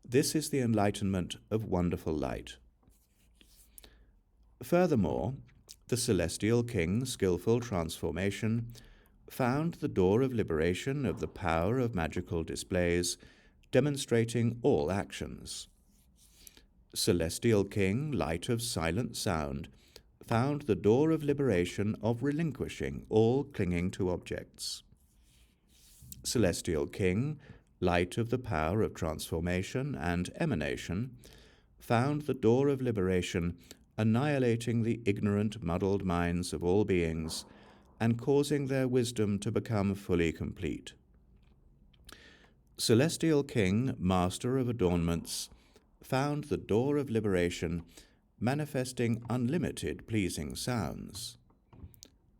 This is the enlightenment of wonderful light. Furthermore, the Celestial King, Skillful Transformation, found the door of liberation of the power of magical displays, demonstrating all actions. Celestial King, Light of Silent Sound, found the door of liberation of relinquishing all clinging to objects. Celestial King, Light of the power of transformation and emanation, found the door of liberation, annihilating the ignorant, muddled minds of all beings, and causing their wisdom to become fully complete. Celestial King, Master of Adornments, found the door of liberation manifesting unlimited pleasing sounds.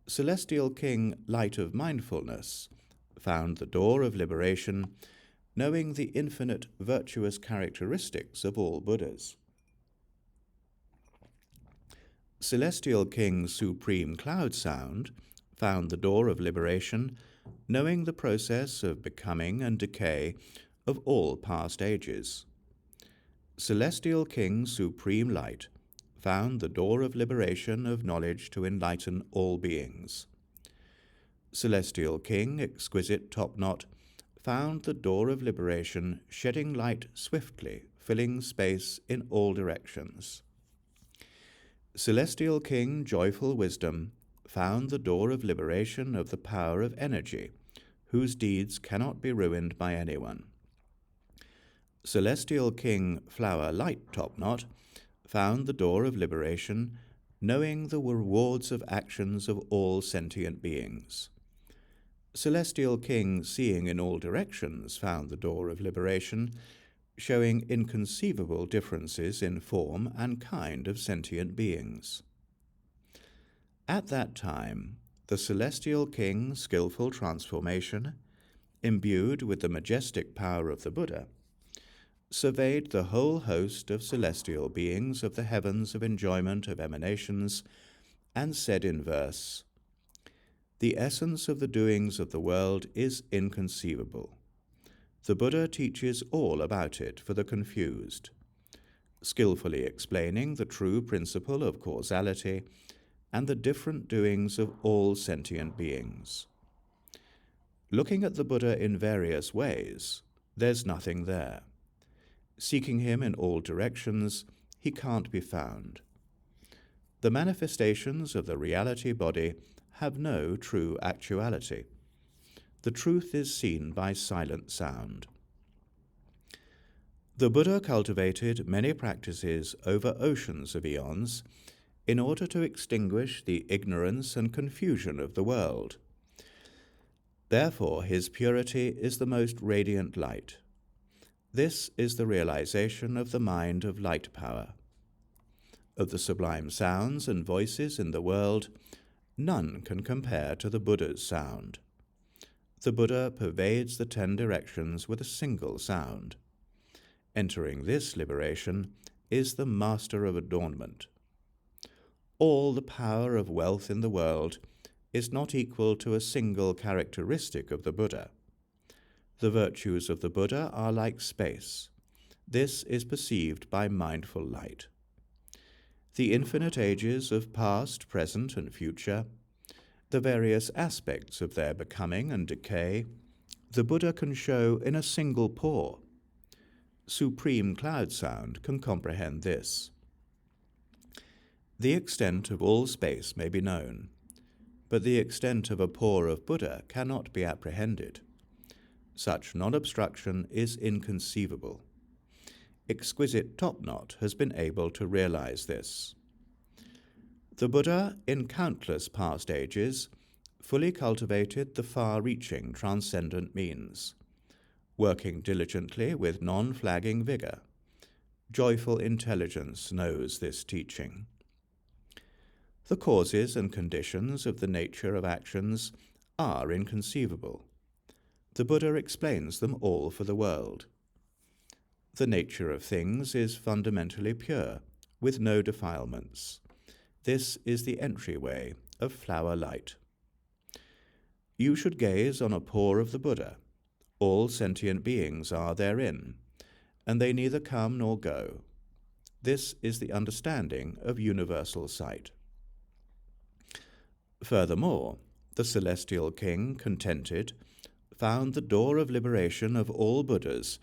Celestial King, Light of Mindfulness, found the door of liberation knowing the infinite virtuous characteristics of all Buddhas. Celestial King, Supreme Cloud Sound, found the door of liberation knowing the process of becoming and decay of all past ages. Celestial King, Supreme Light, found the door of liberation of knowledge to enlighten all beings. Celestial King, Exquisite Top-Knot, found the door of liberation shedding light swiftly, filling space in all directions. Celestial King, Joyful Wisdom, found the door of liberation of the power of energy, whose deeds cannot be ruined by anyone. Celestial King, Flower Light Top-Knot, found the door of liberation, knowing the rewards of actions of all sentient beings. Celestial King, Seeing in All Directions, found the door of liberation, showing inconceivable differences in form and kind of sentient beings. At that time, the Celestial King, Skillful Transformation, imbued with the majestic power of the Buddha, surveyed the whole host of celestial beings of the heavens of enjoyment of emanations, and said in verse, "The essence of the doings of the world is inconceivable. The Buddha teaches all about it for the confused, skillfully explaining the true principle of causality and the different doings of all sentient beings. Looking at the Buddha in various ways, there's nothing there. Seeking him in all directions, he can't be found. The manifestations of the reality body have no true actuality. The truth is seen by silent sound." The Buddha cultivated many practices over oceans of eons in order to extinguish the ignorance and confusion of the world. Therefore, his purity is the most radiant light. This is the realization of the mind of light power. Of the sublime sounds and voices in the world, none can compare to the Buddha's sound. The Buddha pervades the 10 directions with a single sound. Entering this liberation is the master of adornment. All the power of wealth in the world is not equal to a single characteristic of the Buddha. The virtues of the Buddha are like space. This is perceived by mindful light. The infinite ages of past, present, and future, the various aspects of their becoming and decay, the Buddha can show in a single pore. Supreme Cloud Sound can comprehend this. The extent of all space may be known, but the extent of a pore of Buddha cannot be apprehended. Such non-obstruction is inconceivable. Exquisite Top-Knot has been able to realize this. The Buddha, in countless past ages, fully cultivated the far-reaching transcendent means, working diligently with non-flagging vigor. Joyful intelligence knows this teaching. The causes and conditions of the nature of actions are inconceivable. The Buddha explains them all for the world. The nature of things is fundamentally pure, with no defilements. This is the entryway of flower light. You should gaze on a pore of the Buddha. All sentient beings are therein, and they neither come nor go. This is the understanding of universal sight. Furthermore, the Celestial King, contented, found the door of liberation of all Buddhas,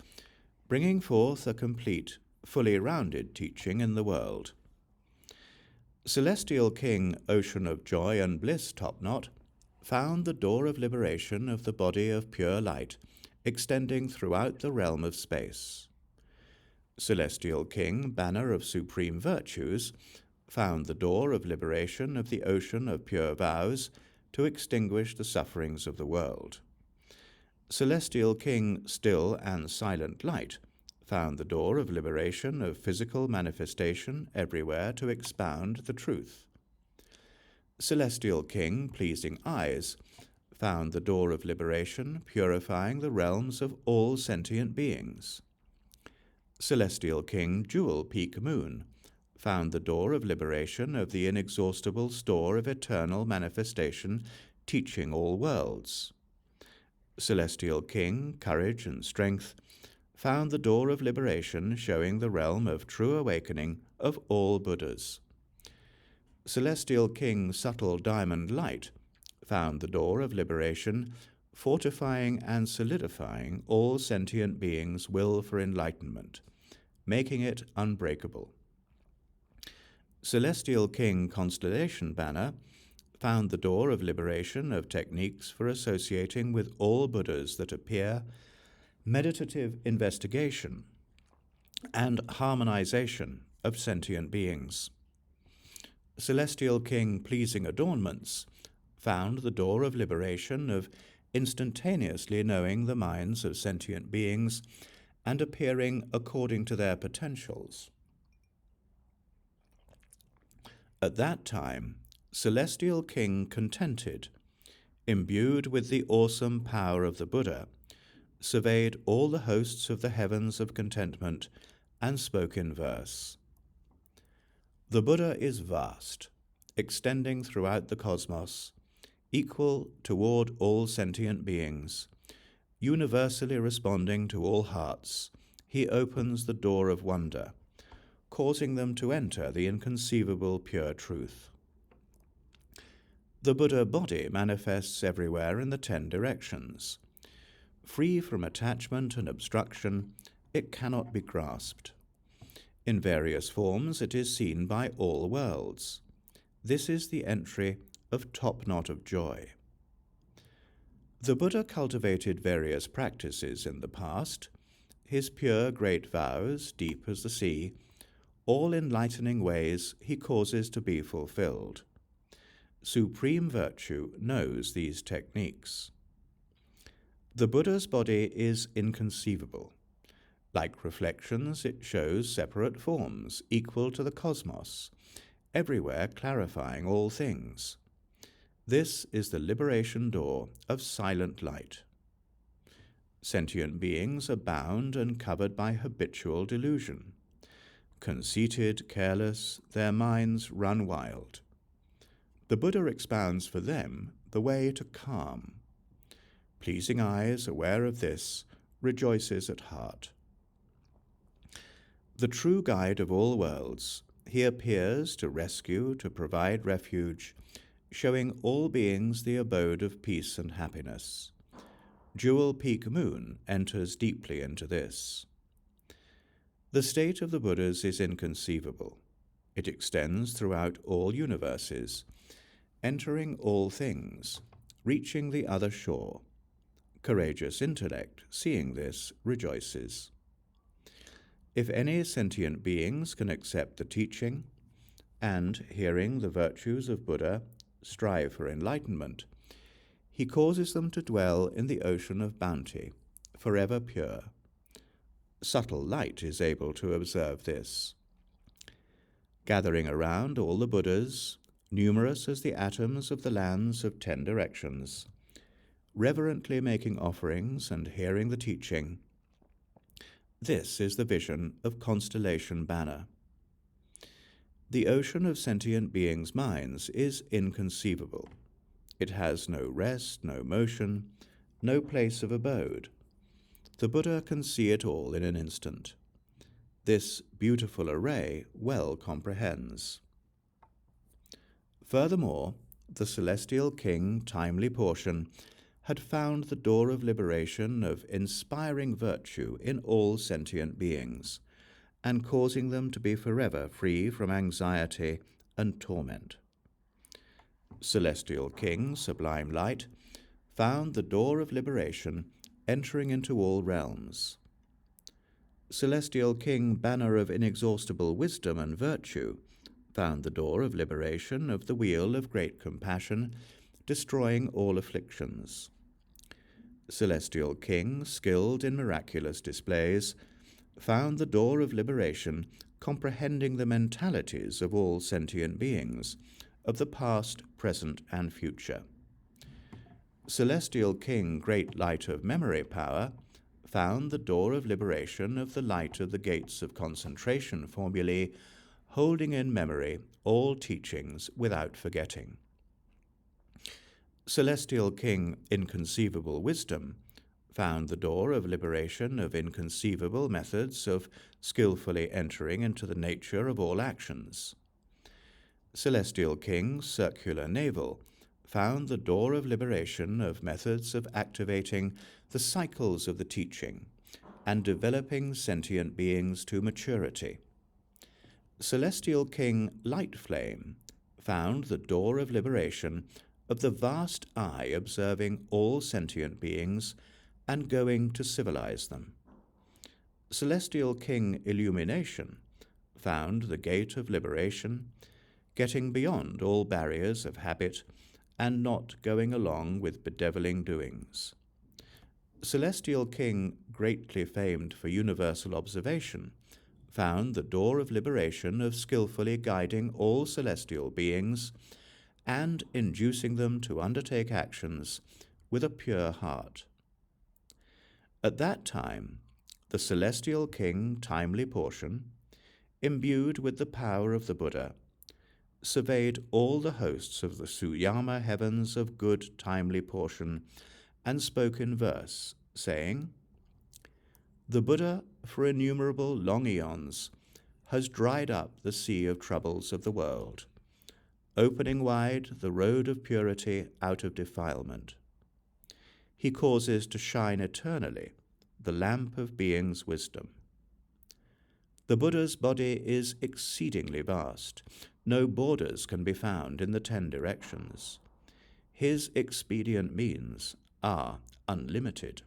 bringing forth a complete, fully rounded teaching in the world. Celestial King, Ocean of Joy and Bliss Top-Knot, found the door of liberation of the body of pure light, extending throughout the realm of space. Celestial King, Banner of Supreme Virtues, found the door of liberation of the ocean of pure vows to extinguish the sufferings of the world. Celestial King Still and Silent Light found the door of liberation of physical manifestation everywhere to expound the truth. Celestial King Pleasing Eyes found the door of liberation purifying the realms of all sentient beings. Celestial King Jewel Peak Moon found the door of liberation of the inexhaustible store of eternal manifestation teaching all worlds. Celestial King Courage and Strength found the door of liberation showing the realm of true awakening of all Buddhas. Celestial King Subtle Diamond Light found the door of liberation fortifying and solidifying all sentient beings' will for enlightenment, making it unbreakable. Celestial King Constellation Banner found the door of liberation of techniques for associating with all Buddhas that appear, meditative investigation, and harmonization of sentient beings. Celestial King Pleasing Adornments found the door of liberation of instantaneously knowing the minds of sentient beings and appearing according to their potentials. At that time, Celestial King Contented, imbued with the awesome power of the Buddha, surveyed all the hosts of the heavens of contentment and spoke in verse. The Buddha is vast, extending throughout the cosmos, equal toward all sentient beings, universally responding to all hearts. He opens the door of wonder, causing them to enter the inconceivable pure truth. The Buddha body manifests everywhere in the 10 directions. Free from attachment and obstruction, it cannot be grasped. In various forms, it is seen by all worlds. This is the entry of top knot of joy. The Buddha cultivated various practices in the past, his pure great vows, deep as the sea, all enlightening ways he causes to be fulfilled. Supreme virtue knows these techniques. The Buddha's body is inconceivable. Like reflections, it shows separate forms equal to the cosmos, everywhere clarifying all things. This is the liberation door of silent light. Sentient beings are bound and covered by habitual delusion. Conceited, careless, their minds run wild. The Buddha expounds for them the way to calm. Pleasing Eyes, aware of this, rejoices at heart. The true guide of all worlds, he appears to rescue, to provide refuge, showing all beings the abode of peace and happiness. Jewel Peak Moon enters deeply into this. The state of the Buddhas is inconceivable. It extends throughout all universes, entering all things, reaching the other shore. Courageous intellect, seeing this, rejoices. If any sentient beings can accept the teaching, and, hearing the virtues of Buddha, strive for enlightenment, he causes them to dwell in the ocean of bounty, forever pure. Subtle light is able to observe this. Gathering around all the Buddhas, numerous as the atoms of the lands of 10 directions, reverently making offerings and hearing the teaching, this is the vision of Constellation Banner. The ocean of sentient beings' minds is inconceivable. It has no rest, no motion, no place of abode. The Buddha can see it all in an instant. This beautiful array well comprehends. Furthermore, the Celestial King, Timely Portion, had found the door of liberation of inspiring virtue in all sentient beings, and causing them to be forever free from anxiety and torment. Celestial King, Sublime Light, found the door of liberation entering into all realms. Celestial King, Banner of Inexhaustible Wisdom and Virtue, found the door of liberation of the Wheel of Great Compassion, destroying all afflictions. Celestial King, skilled in miraculous displays, found the door of liberation comprehending the mentalities of all sentient beings, of the past, present, and future. Celestial King, great light of memory power, found the door of liberation of the light of the gates of concentration formulae, holding in memory all teachings without forgetting. Celestial King, inconceivable wisdom, found the door of liberation of inconceivable methods of skillfully entering into the nature of all actions. Celestial King, circular navel, found the door of liberation of methods of activating the cycles of the teaching and developing sentient beings to maturity. Celestial King, light flame, found the door of liberation of the vast eye observing all sentient beings and going to civilize them. Celestial King, illumination, found the gate of liberation, getting beyond all barriers of habit and not going along with bedeviling doings. Celestial King, greatly famed for universal observation, found the door of liberation of skillfully guiding all celestial beings and inducing them to undertake actions with a pure heart. At that time, the Celestial King, timely portion, imbued with the power of the Buddha, surveyed all the hosts of the Suyama heavens of good timely portion and spoke in verse, saying, "The Buddha, for innumerable long eons, has dried up the sea of troubles of the world, opening wide the road of purity out of defilement. He causes to shine eternally the lamp of being's wisdom. The Buddha's body is exceedingly vast. No borders can be found in the 10 directions. His expedient means are unlimited.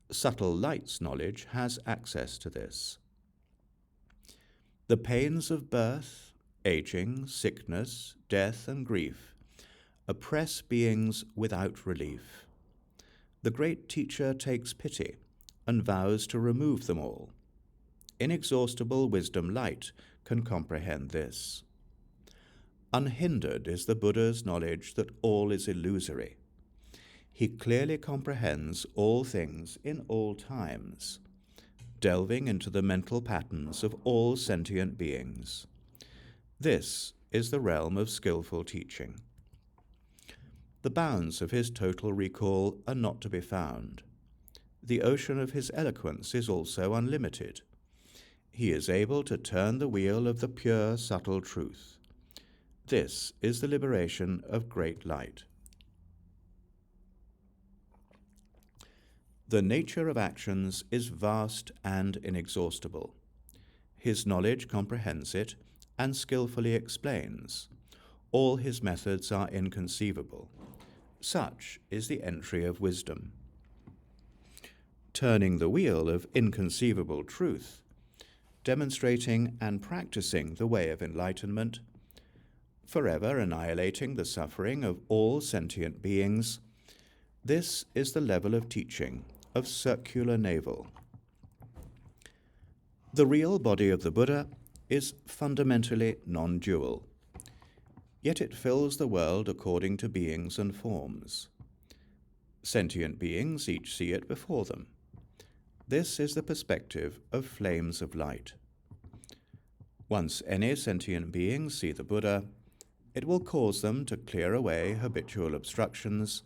Subtle light's knowledge has access to this. The pains of birth, aging, sickness, death, and grief oppress beings without relief. The great teacher takes pity and vows to remove them all. Inexhaustible wisdom light can comprehend this. Unhindered is the Buddha's knowledge that all is illusory. He clearly comprehends all things in all times, delving into the mental patterns of all sentient beings. This is the realm of skillful teaching. The bounds of his total recall are not to be found. The ocean of his eloquence is also unlimited. He is able to turn the wheel of the pure, subtle truth. This is the liberation of great light. The nature of actions is vast and inexhaustible. His knowledge comprehends it and skillfully explains. All his methods are inconceivable. Such is the entry of wisdom. Turning the wheel of inconceivable truth, demonstrating and practicing the way of enlightenment, forever annihilating the suffering of all sentient beings, this is the level of teaching of circular navel. The real body of the Buddha is fundamentally non-dual, yet it fills the world according to beings and forms. Sentient beings each see it before them. This is the perspective of flames of light. Once any sentient beings see the Buddha, it will cause them to clear away habitual obstructions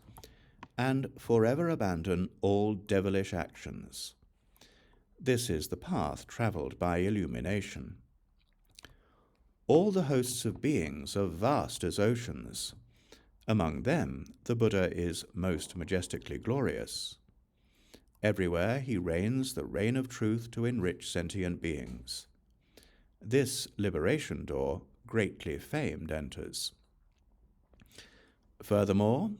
and forever abandon all devilish actions. This is the path traveled by illumination. All the hosts of beings are vast as oceans. Among them, the Buddha is most majestically glorious. Everywhere he reigns the reign of truth to enrich sentient beings. This liberation door, greatly famed, enters. Furthermore,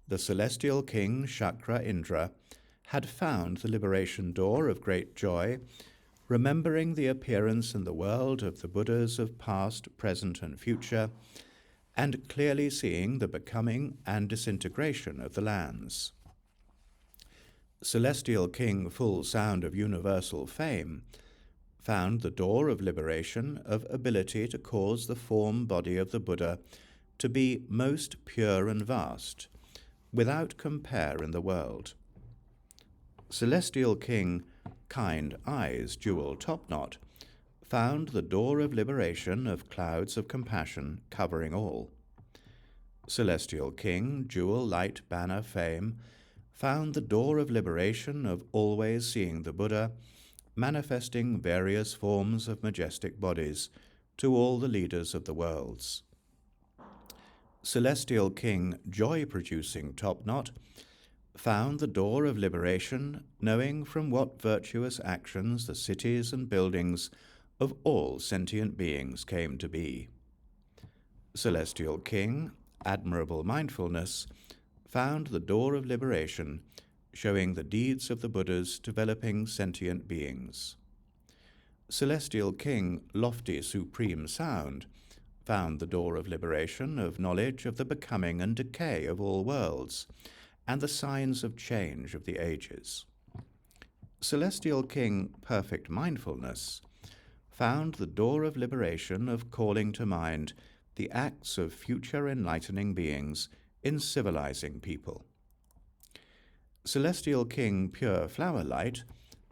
the celestial king Shakra Indra had found the liberation door of great joy, remembering the appearance in the world of the Buddhas of past, present, and future, and clearly seeing the becoming and disintegration of the lands. Celestial King Full Sound of Universal Fame found the door of liberation of ability to cause the form body of the Buddha to be most pure and vast, without compare in the world. Celestial King Kind Eyes Jewel Topknot found the door of liberation of clouds of compassion covering all. Celestial King Jewel Light Banner Fame found the door of liberation of always seeing the Buddha manifesting various forms of majestic bodies to all the leaders of the worlds. Celestial King Joy-Producing Topknot found the door of liberation, knowing from what virtuous actions the cities and buildings of all sentient beings came to be. Celestial King Admirable Mindfulness found the door of liberation, showing the deeds of the Buddhas developing sentient beings. Celestial King Lofty Supreme Sound found the door of liberation of knowledge of the becoming and decay of all worlds, and the signs of change of the ages. Celestial King Perfect Mindfulness found the door of liberation of calling to mind the acts of future enlightening beings in civilizing people. Celestial King Pure Flower Light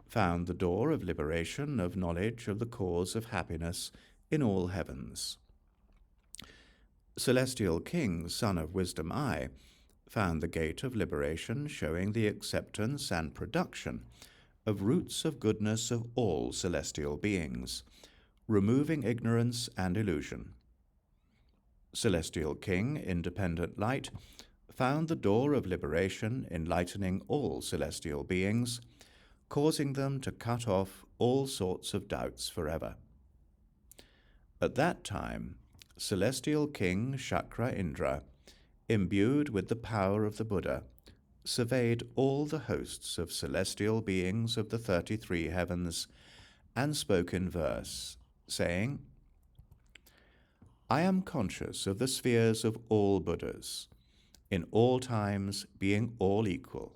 found the door of liberation of knowledge of the cause of happiness in all heavens. Celestial King Son of Wisdom Eye found the gate of liberation, showing the acceptance and production of roots of goodness of all celestial beings, removing ignorance and illusion. Celestial King Independent Light found the door of liberation, enlightening all celestial beings, causing them to cut off all sorts of doubts forever. At that time, Celestial King Chakra Indra, imbued with the power of the Buddha, surveyed all the hosts of celestial beings of the 33 heavens and spoke in verse, saying, I am conscious of the spheres of all Buddhas, in all times being all equal,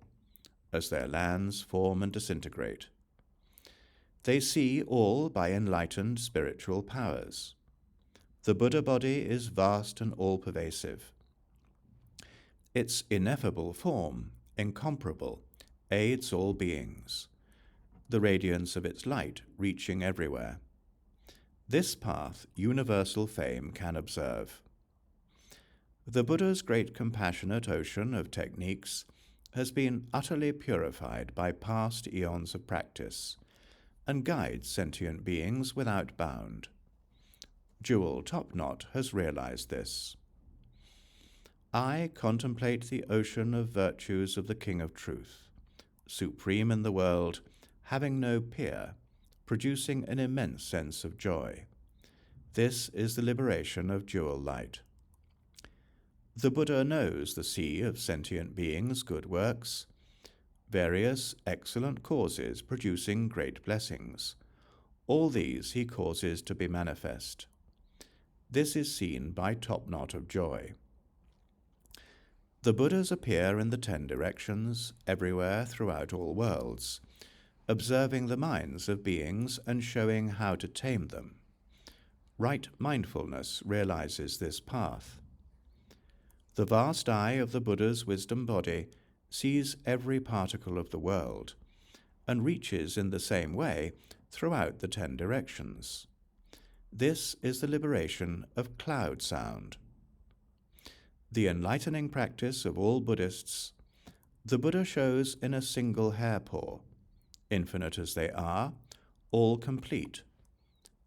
as their lands form and disintegrate. They see all by enlightened spiritual powers. The Buddha body is vast and all-pervasive. Its ineffable form, incomparable, aids all beings, the radiance of its light reaching everywhere. This path universal fame can observe. The Buddha's great compassionate ocean of techniques has been utterly purified by past eons of practice and guides sentient beings without bound. Jewel Topknot has realized this. I contemplate the ocean of virtues of the King of Truth, supreme in the world, having no peer, producing an immense sense of joy. This is the liberation of jewel light. The Buddha knows the sea of sentient beings' good works, various excellent causes producing great blessings. All these he causes to be manifest. This is seen by Topknot of Joy. The Buddhas appear in the 10 directions, everywhere throughout all worlds, observing the minds of beings and showing how to tame them. Right mindfulness realizes this path. The vast eye of the Buddha's wisdom body sees every particle of the world and reaches in the same way throughout the 10 directions. This is the liberation of cloud sound. The enlightening practice of all Buddhists, the Buddha shows in a single hair paw, infinite as they are, all complete.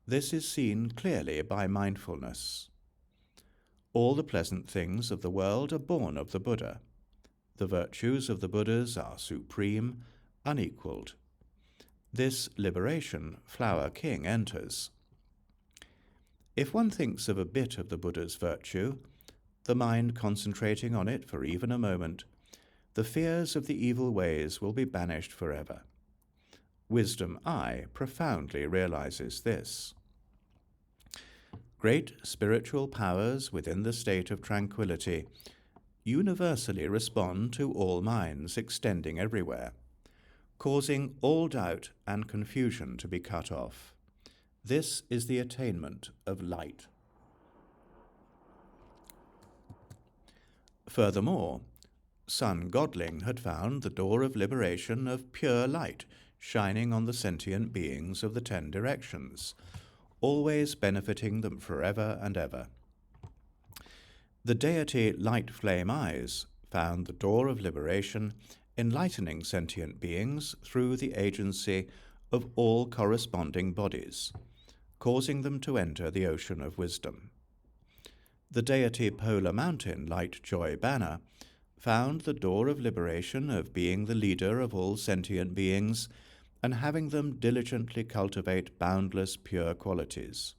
This is seen clearly by mindfulness. All the pleasant things of the world are born of the Buddha. The virtues of the Buddhas are supreme, unequaled. This liberation Flower King enters. If one thinks of a bit of the Buddha's virtue, the mind concentrating on it for even a moment, the fears of the evil ways will be banished forever. Wisdom Eye profoundly realizes this. Great spiritual powers within the state of tranquility universally respond to all minds extending everywhere, causing all doubt and confusion to be cut off. This is the attainment of light. Furthermore, Sun Godling had found the door of liberation of pure light shining on the sentient beings of the 10 directions, always benefiting them forever and ever. The deity Light Flame Eyes found the door of liberation, enlightening sentient beings through the agency of all corresponding bodies, causing them to enter the ocean of wisdom. The deity Polar Mountain Light Joy Banner found the door of liberation of being the leader of all sentient beings and having them diligently cultivate boundless pure qualities.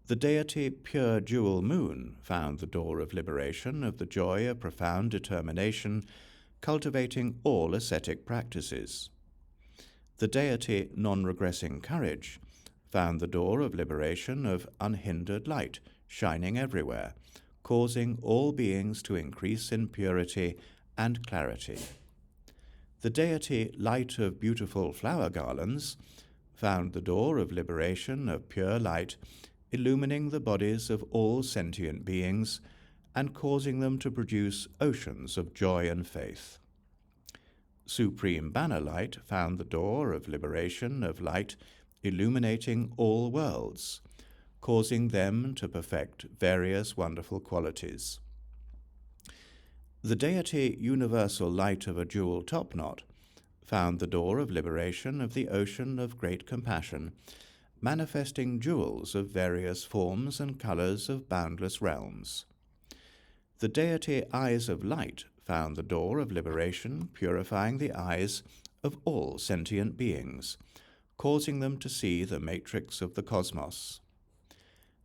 The deity Pure Jewel Moon found the door of liberation of the joy of profound determination, cultivating all ascetic practices. The deity Non-Regressing Courage found the door of liberation of unhindered light shining everywhere, causing all beings to increase in purity and clarity. The deity Light of Beautiful Flower Garlands found the door of liberation of pure light, illumining the bodies of all sentient beings and causing them to produce oceans of joy and faith. Supreme Banner Light found the door of liberation of light, illuminating all worlds, causing them to perfect various wonderful qualities. The deity Universal Light of a Jewel Topknot found the door of liberation of the ocean of great compassion, manifesting jewels of various forms and colors of boundless realms. The deity Eyes of Light found the door of liberation, purifying the eyes of all sentient beings, causing them to see the matrix of the cosmos.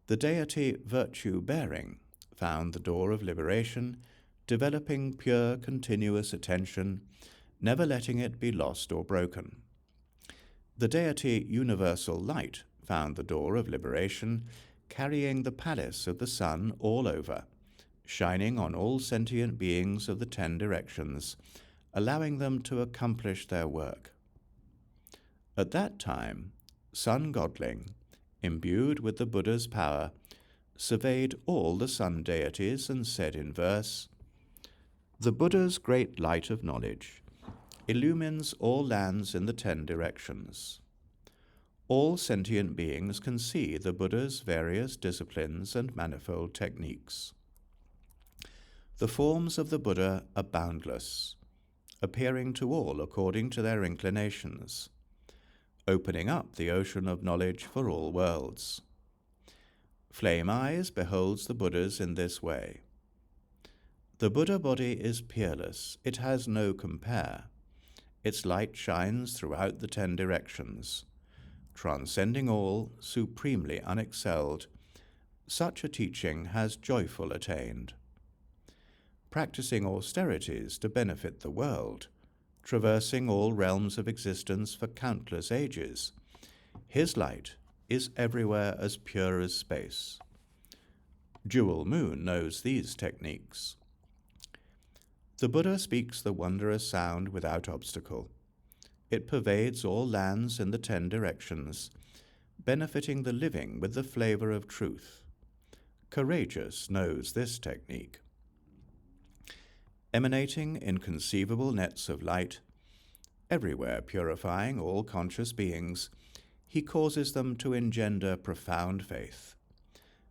The deity Virtue Bearing found the door of liberation, developing pure continuous attention, never letting it be lost or broken. The deity Universal Light found the door of liberation, carrying the palace of the sun all over, shining on all sentient beings of the 10 directions, allowing them to accomplish their work. At that time, Sun Godling, imbued with the Buddha's power, surveyed all the sun deities and said in verse, "The Buddha's great light of knowledge illumines all lands in the 10 directions. All sentient beings can see the Buddha's various disciplines and manifold techniques. The forms of the Buddha are boundless, appearing to all according to their inclinations, opening up the ocean of knowledge for all worlds. Flame Eyes beholds the Buddhas in this way. The Buddha body is peerless, it has no compare. Its light shines throughout the 10 directions, transcending all, supremely unexcelled. Such a teaching has joyful attained. Practicing austerities to benefit the world, traversing all realms of existence for countless ages, his light is everywhere as pure as space. Jewel Moon knows these techniques. The Buddha speaks the wondrous sound without obstacle. It pervades all lands in the 10 directions, benefiting the living with the flavor of truth. Courageous knows this technique. Emanating inconceivable nets of light, everywhere purifying all conscious beings, he causes them to engender profound faith.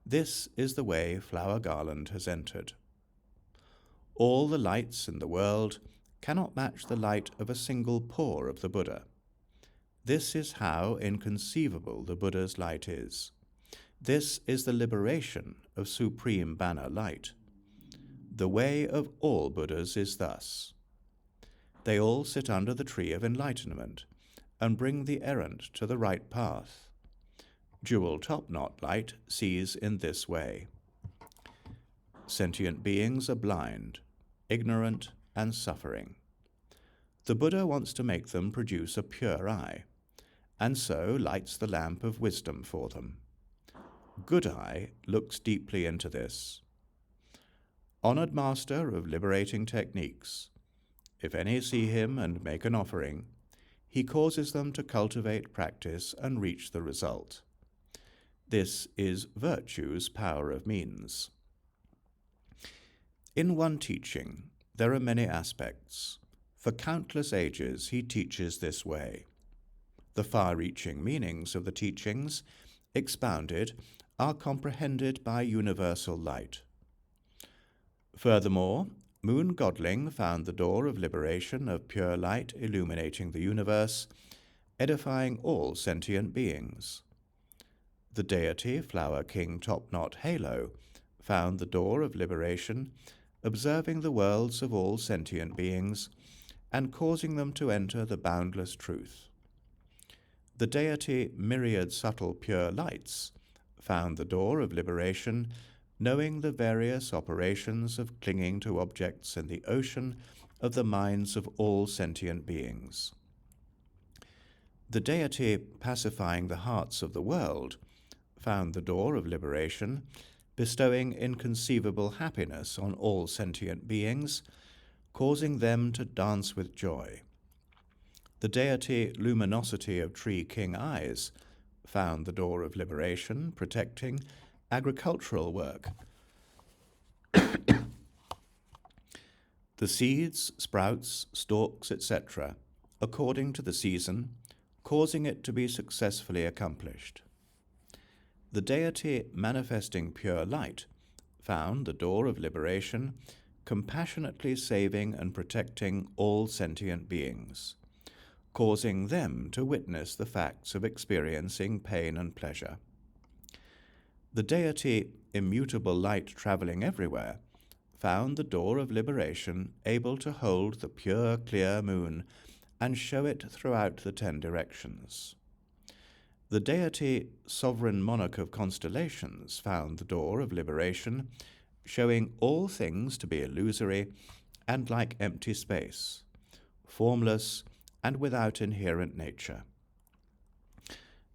This is the way Flower Garland has entered. All the lights in the world cannot match the light of a single pore of the Buddha. This is how inconceivable the Buddha's light is. This is the liberation of Supreme Banner Light. The way of all Buddhas is thus. They all sit under the tree of enlightenment and bring the errant to the right path. Jewel Topknot Light sees in this way. Sentient beings are blind, ignorant, and suffering. The Buddha wants to make them produce a pure eye, and so lights the lamp of wisdom for them. Good Eye looks deeply into this. Honored master of liberating techniques, if any see him and make an offering, he causes them to cultivate practice and reach the result. This is virtue's power of means. In one teaching, there are many aspects. For countless ages, he teaches this way. The far-reaching meanings of the teachings, expounded, are comprehended by universal light. Furthermore, Moon Godling found the door of liberation of pure light illuminating the universe, edifying all sentient beings. The deity Flower King Topknot Halo found the door of liberation, observing the worlds of all sentient beings and causing them to enter the boundless truth. The deity Myriad Subtle Pure Lights found the door of liberation, knowing the various operations of clinging to objects in the ocean of the minds of all sentient beings. The deity pacifying the hearts of the world found the door of liberation, bestowing inconceivable happiness on all sentient beings, causing them to dance with joy. The deity Luminosity of Tree King Eyes found the door of liberation, protecting agricultural work. The seeds, sprouts, stalks, etc., according to the season, causing it to be successfully accomplished. The deity manifesting pure light found the door of liberation, compassionately saving and protecting all sentient beings, causing them to witness the facts of experiencing pain and pleasure. The deity immutable light traveling everywhere found the door of liberation, able to hold the pure, clear moon and show it throughout the 10 directions. The deity sovereign monarch of constellations found the door of liberation, showing all things to be illusory and like empty space, formless and without inherent nature.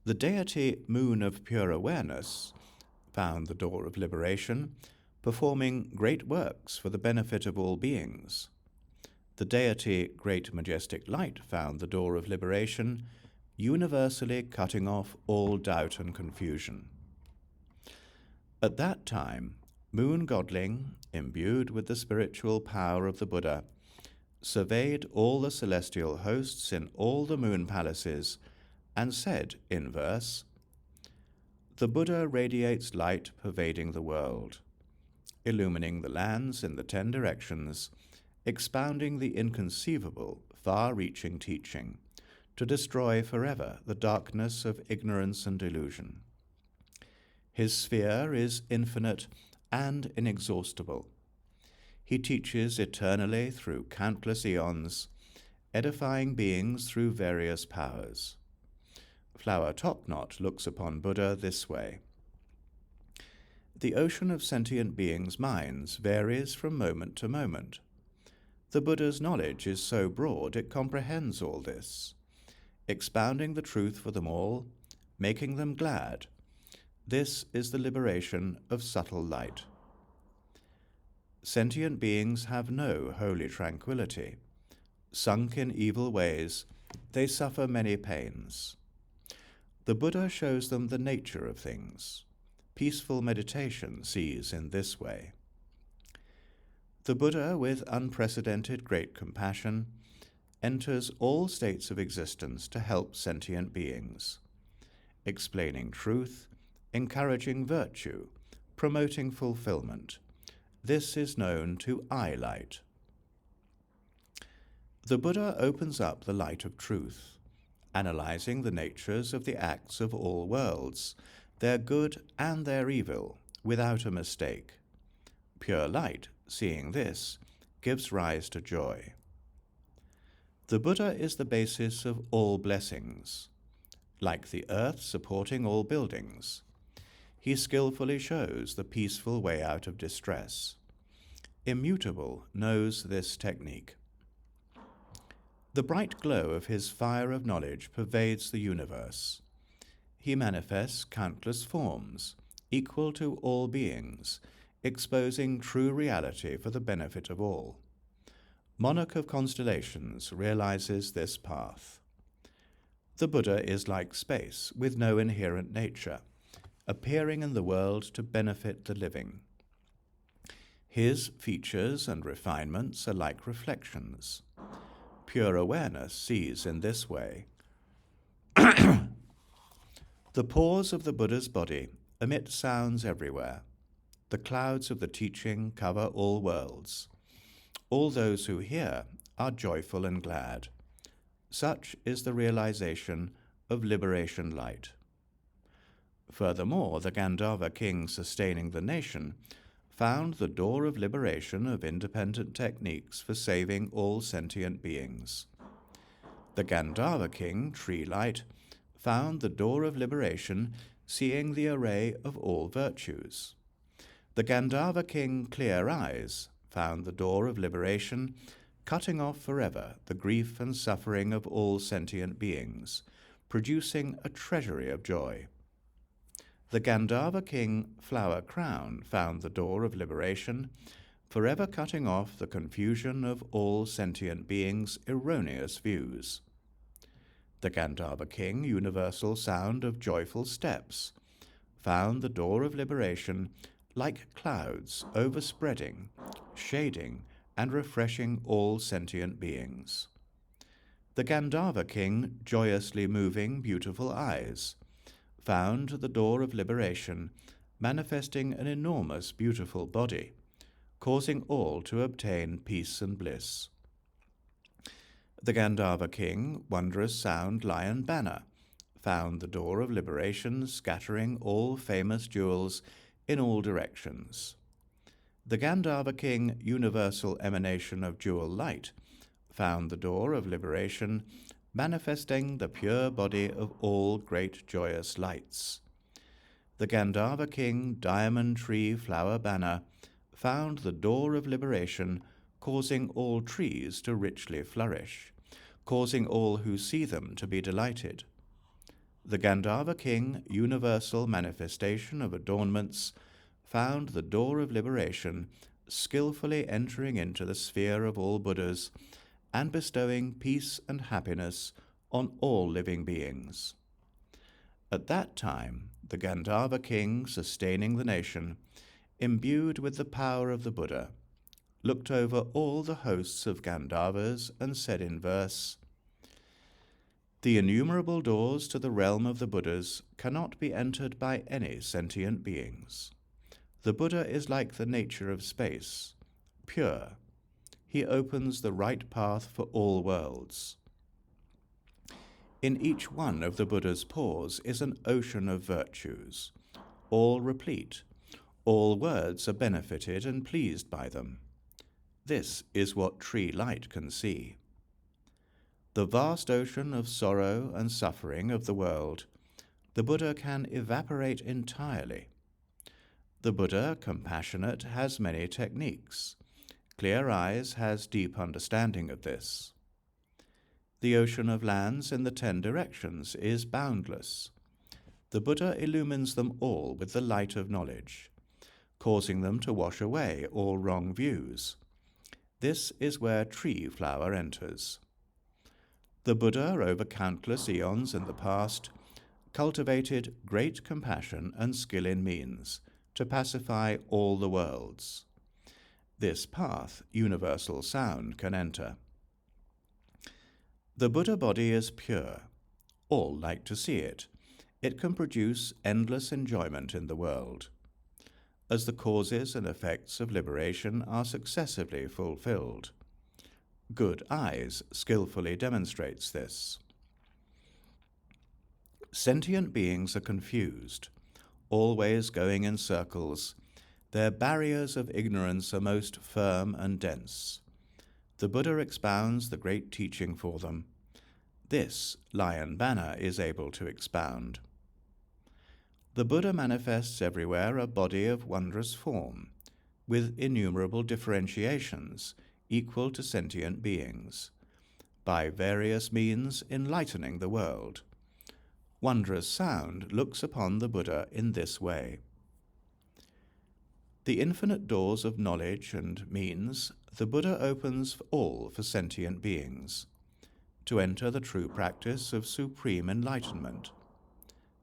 The deity moon of pure awareness found the door of liberation, performing great works for the benefit of all beings. The deity Great Majestic Light found the door of liberation, universally cutting off all doubt and confusion. At that time, Moon Godling, imbued with the spiritual power of the Buddha, surveyed all the celestial hosts in all the moon palaces and said in verse, "The Buddha radiates light pervading the world, illumining the lands in the 10 directions, expounding the inconceivable, far-reaching teaching, to destroy forever the darkness of ignorance and delusion. His sphere is infinite and inexhaustible. He teaches eternally through countless eons, edifying beings through various powers. Flower Topknot looks upon Buddha this way. The ocean of sentient beings' minds varies from moment to moment. The Buddha's knowledge is so broad it comprehends all this, expounding the truth for them all, making them glad. This is the liberation of subtle light. Sentient beings have no holy tranquility. Sunk in evil ways, they suffer many pains. The Buddha shows them the nature of things. Peaceful meditation sees in this way. The Buddha, with unprecedented great compassion, enters all states of existence to help sentient beings, explaining truth, encouraging virtue, promoting fulfillment. This is known to eye light. The Buddha opens up the light of truth, analyzing the natures of the acts of all worlds, their good and their evil, without a mistake. Pure light, seeing this, gives rise to joy. The Buddha is the basis of all blessings. Like the earth supporting all buildings, he skillfully shows the peaceful way out of distress. Immutable knows this technique. The bright glow of his fire of knowledge pervades the universe. He manifests countless forms, equal to all beings, exposing true reality for the benefit of all. Monarch of Constellations realizes this path. The Buddha is like space, with no inherent nature, appearing in the world to benefit the living. His features and refinements are like reflections. Pure awareness sees in this way. The pores of the Buddha's body emit sounds everywhere. The clouds of the teaching cover all worlds. All those who hear are joyful and glad. Such is the realization of liberation light. Furthermore, the Gandharva king sustaining the nation found the door of liberation of independent techniques for saving all sentient beings. The Gandharva king, Tree Light, found the door of liberation seeing the array of all virtues. The Gandharva king, Clear Eyes, found the door of liberation cutting off forever the grief and suffering of all sentient beings, producing a treasury of joy. The Gandharva king, Flower Crown, found the door of liberation, forever cutting off the confusion of all sentient beings' erroneous views. The Gandharva king, Universal Sound of Joyful Steps, found the door of liberation like clouds overspreading, shading, and refreshing all sentient beings. The Gandharva king, Joyously Moving Beautiful Eyes, found the door of liberation manifesting an enormous beautiful body, causing all to obtain peace and bliss. The Gandharva king, Wondrous Sound Lion Banner, found the door of liberation scattering all famous jewels in all directions. The Gandharva king, Universal Emanation of Jewel Light, found the door of liberation manifesting the pure body of all great joyous lights. The Gandharva king, Diamond Tree Flower Banner, found the door of liberation causing all trees to richly flourish, causing all who see them to be delighted. The Gandharva king, Universal Manifestation of Adornments, found the door of liberation skillfully entering into the sphere of all Buddhas and bestowing peace and happiness on all living beings. At that time, the Gandharva king, sustaining the nation, imbued with the power of the Buddha, looked over all the hosts of Gandharvas and said in verse, The innumerable doors to the realm of the Buddhas cannot be entered by any sentient beings. The Buddha is like the nature of space, pure. He opens the right path for all worlds. In each one of the Buddha's pores is an ocean of virtues, all replete. All words are benefited and pleased by them. This is what Tree Light can see. The vast ocean of sorrow and suffering of the world, the Buddha can evaporate entirely. The Buddha, compassionate, has many techniques. Clear Eyes has deep understanding of this. The ocean of lands in the 10 directions is boundless. The Buddha illumines them all with the light of knowledge, causing them to wash away all wrong views. This is where Tree Flower enters. The Buddha, over countless eons in the past, cultivated great compassion and skill in means to pacify all the worlds. This path Universal Sound can enter. The Buddha body is pure. All like to see it. It can produce endless enjoyment in the world. As the causes and effects of liberation are successively fulfilled. Good Eyes skillfully demonstrates this. Sentient beings are confused, always going in circles. Their barriers of ignorance are most firm and dense. The Buddha expounds the great teaching for them. This Lion Banner is able to expound. The Buddha manifests everywhere a body of wondrous form, with innumerable differentiations equal to sentient beings, by various means enlightening the world. Wondrous Sound looks upon the Buddha in this way. The infinite doors of knowledge and means the Buddha opens all for sentient beings. to enter the true practice of supreme enlightenment.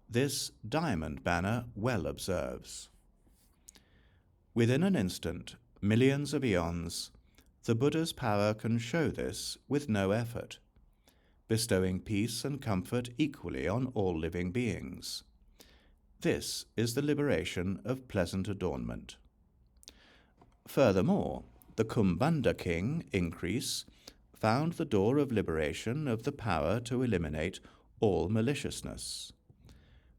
This diamond banner well observes. Within an instant, millions of eons, the Buddha's power can show this with no effort, bestowing peace and comfort equally on all living beings. This is the liberation of pleasant adornment. Furthermore, the Kumbhanda king, Increase, found the door of liberation of the power to eliminate all maliciousness.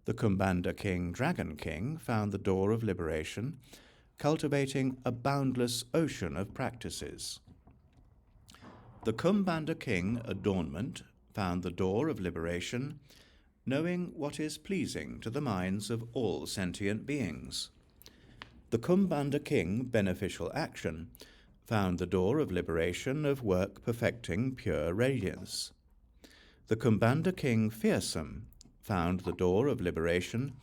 The Kumbhanda king, Dragon King, found the door of liberation, cultivating a boundless ocean of practices. The Kumbhanda king, Adornment, found the door of liberation, knowing what is pleasing to the minds of all sentient beings. The Kumbhanda king, Beneficial Action, found the door of liberation of work perfecting pure radiance. The Kumbhanda king, Fearsome, found the door of liberation,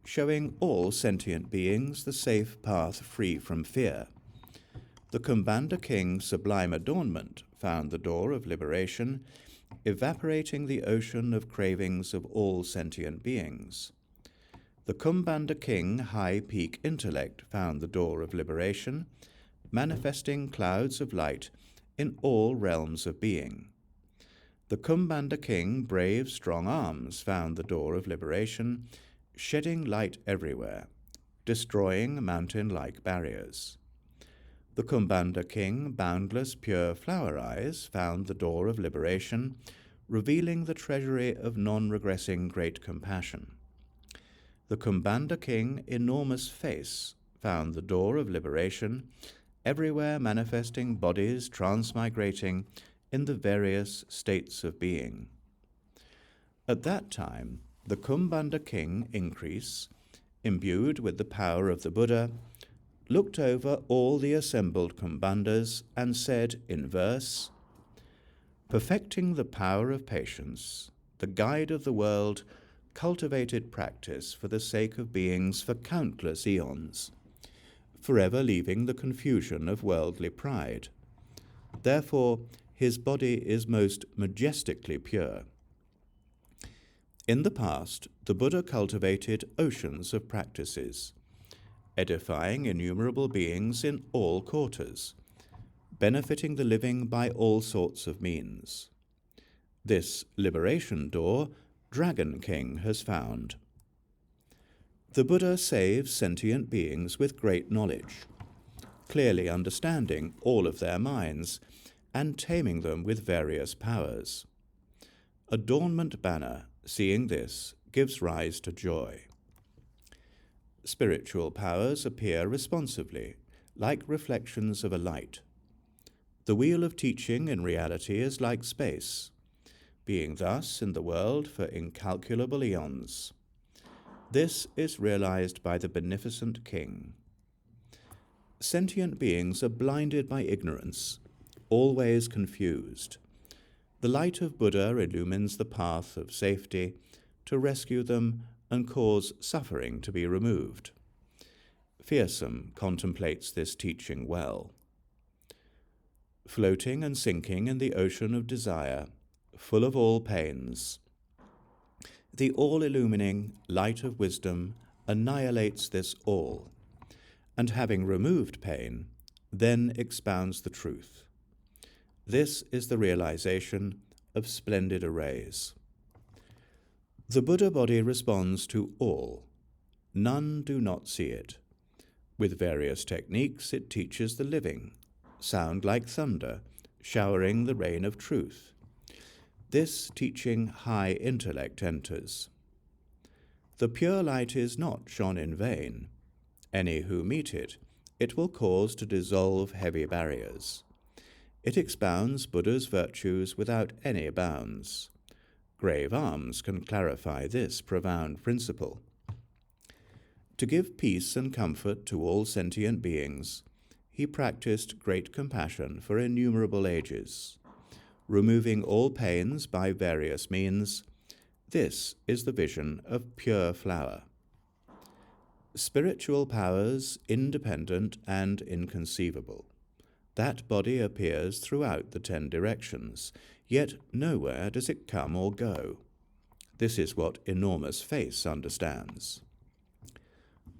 showing all sentient beings the safe path free from fear. The Kumbhanda king, Sublime Adornment, found the door of liberation, evaporating the ocean of cravings of all sentient beings. The Kumbhanda king, High Peak Intellect, found the door of liberation, manifesting clouds of light in all realms of being. The Kumbhanda king, Brave Strong Arms, found the door of liberation, shedding light everywhere, destroying mountain-like barriers. The Kumbhanda king, Boundless Pure Flower Eyes, found the door of liberation, revealing the treasury of non-regressing great compassion. The Kumbhanda king, Enormous Face, found the door of liberation, everywhere manifesting bodies transmigrating in the various states of being. At that time, the Kumbhanda king, Increase, imbued with the power of the Buddha, looked over all the assembled Kumbhandas and said in verse, "Perfecting the power of patience, the guide of the world cultivated practice for the sake of beings for countless eons, forever leaving the confusion of worldly pride. Therefore, his body is most majestically pure. In the past, the Buddha cultivated oceans of practices, edifying innumerable beings in all quarters, benefiting the living by all sorts of means. This liberation door Dragon King has found. The Buddha saves sentient beings with great knowledge, clearly understanding all of their minds and taming them with various powers. Adornment banner, seeing this, gives rise to joy. Spiritual powers appear responsively, like reflections of a light. The wheel of teaching in reality is like space, being thus in the world for incalculable eons. This is realized by the beneficent king. Sentient beings are blinded by ignorance, always confused. The light of Buddha illumines the path of safety to rescue them and cause suffering to be removed. Fearsome contemplates this teaching well. Floating and sinking in the ocean of desire, full of all pains, the all-illumining light of wisdom annihilates this all, and having removed pain, then expounds the truth. This is the realization of splendid arrays. The Buddha body responds to all. None do not see it. With various techniques it teaches the living, sound like thunder, showering the rain of truth. This teaching high intellect enters. The pure light is not shone in vain. Any who meet it, it will cause to dissolve heavy barriers. It expounds Buddha's virtues without any bounds. Grave alms can clarify this profound principle. To give peace and comfort to all sentient beings, he practiced great compassion for innumerable ages, removing all pains by various means. This is the vision of pure flower. Spiritual powers, independent and inconceivable. That body appears throughout the 10 directions, yet nowhere does it come or go. This is what enormous face understands.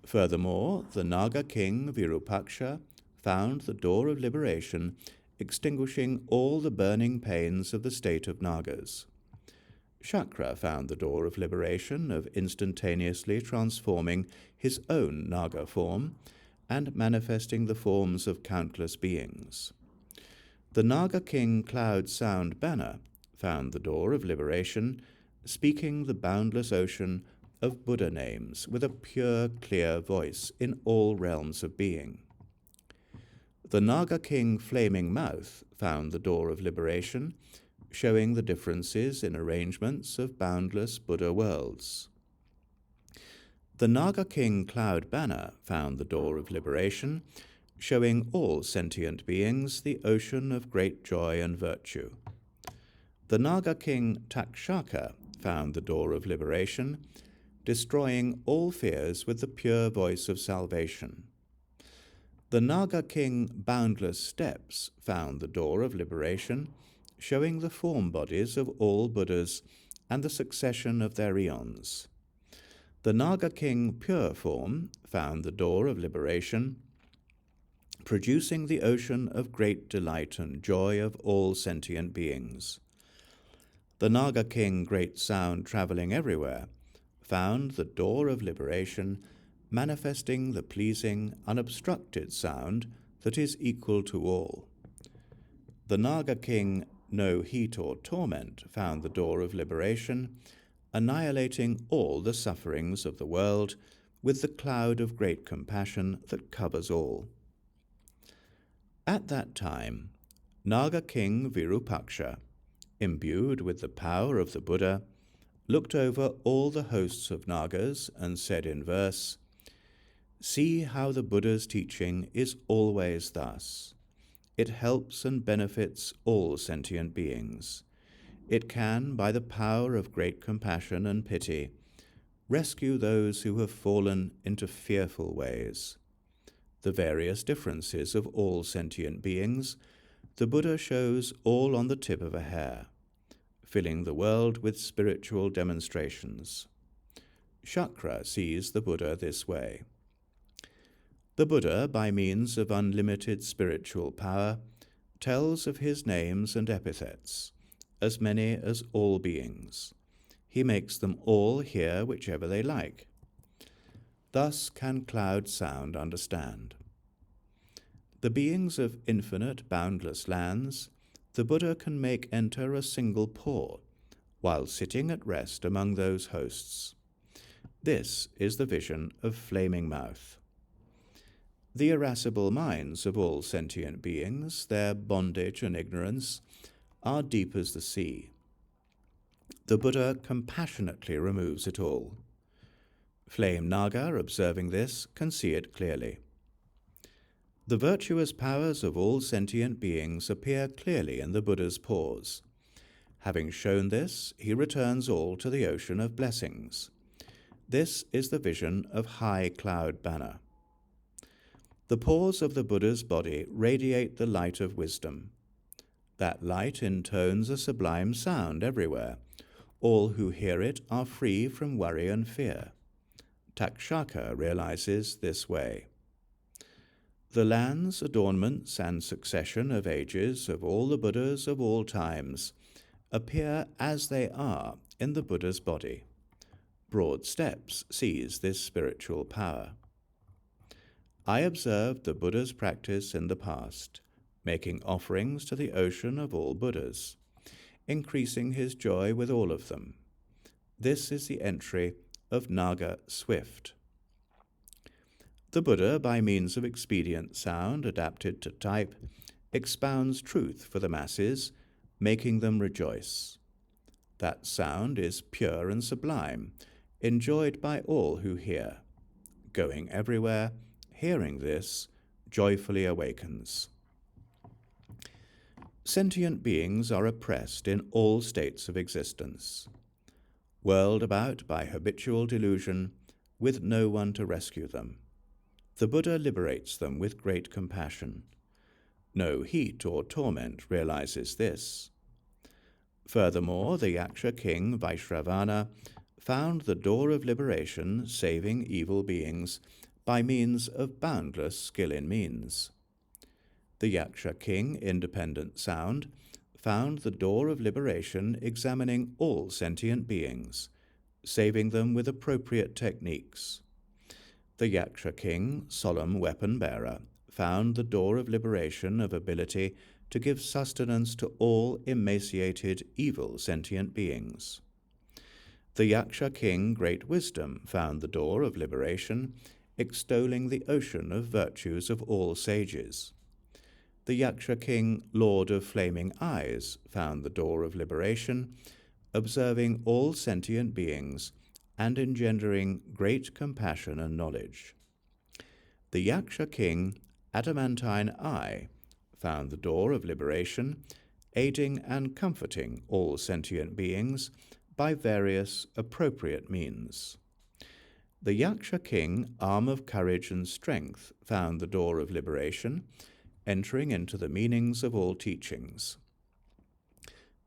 Furthermore, the Naga king Virupaksha found the door of liberation, extinguishing all the burning pains of the state of Nagas. Shakra found the door of liberation of instantaneously transforming his own Naga form and manifesting the forms of countless beings. The Naga king Cloud Sound Banner found the door of liberation, speaking the boundless ocean of Buddha names with a pure, clear voice in all realms of being. The Naga king Flaming Mouth found the door of liberation, showing the differences in arrangements of boundless Buddha worlds. The Naga king Cloud Banner found the door of liberation, showing all sentient beings the ocean of great joy and virtue. The Naga king Takshaka found the door of liberation, destroying all fears with the pure voice of salvation. The Naga king Boundless Steps found the door of liberation, showing the form bodies of all Buddhas and the succession of their eons. The Naga king Pure Form found the door of liberation, producing the ocean of great delight and joy of all sentient beings. The Naga king Great Sound Traveling Everywhere found the door of liberation, manifesting the pleasing, unobstructed sound that is equal to all. The Naga king No Heat or Torment found the door of liberation, annihilating all the sufferings of the world with the cloud of great compassion that covers all. At that time, Naga king Virupaksha, imbued with the power of the Buddha, looked over all the hosts of Nagas and said in verse, "See how the Buddha's teaching is always thus. It helps and benefits all sentient beings. It can, by the power of great compassion and pity, rescue those who have fallen into fearful ways. The various differences of all sentient beings, the Buddha shows all on the tip of a hair, filling the world with spiritual demonstrations. Shakra sees the Buddha this way. The Buddha, by means of unlimited spiritual power, tells of his names and epithets, as many as all beings. He makes them all hear whichever they like. Thus can Cloud Sound understand. The beings of infinite, boundless lands, the Buddha can make enter a single pore, while sitting at rest among those hosts. This is the vision of Flaming Mouth. The irascible minds of all sentient beings, their bondage and ignorance, are deep as the sea. The Buddha compassionately removes it all. Flame Naga, observing this, can see it clearly. The virtuous powers of all sentient beings appear clearly in the Buddha's pores. Having shown this, he returns all to the ocean of blessings. This is the vision of High Cloud Banner. The pores of the Buddha's body radiate the light of wisdom. That light intones a sublime sound everywhere. All who hear it are free from worry and fear. Takshaka realizes this way. The lands, adornments, and succession of ages of all the Buddhas of all times appear as they are in the Buddha's body. Broad Steps sees this spiritual power. I observed the Buddha's practice in the past, making offerings to the ocean of all Buddhas, increasing his joy with all of them. This is the entry of Naga Swift. The Buddha, by means of expedient sound adapted to type, expounds truth for the masses, making them rejoice. That sound is pure and sublime, enjoyed by all who hear. Going everywhere, hearing this, joyfully awakens. Sentient beings are oppressed in all states of existence. Whirled about by habitual delusion, with no one to rescue them. The Buddha liberates them with great compassion. No heat or torment realizes this. Furthermore, the Yaksha king Vaishravana found the door of liberation, saving evil beings by means of boundless skill in means. The Yaksha king Independent Sound found the door of liberation examining all sentient beings, saving them with appropriate techniques. The Yaksha king Solemn Weapon Bearer found the door of liberation of ability to give sustenance to all emaciated evil sentient beings. The Yaksha king Great Wisdom found the door of liberation, extolling the ocean of virtues of all sages. The Yaksha king Lord of Flaming Eyes found the door of liberation, observing all sentient beings and engendering great compassion and knowledge. The Yaksha king Adamantine Eye found the door of liberation, aiding and comforting all sentient beings by various appropriate means. The Yaksha king Arm of Courage and Strength found the door of liberation, entering into the meanings of all teachings.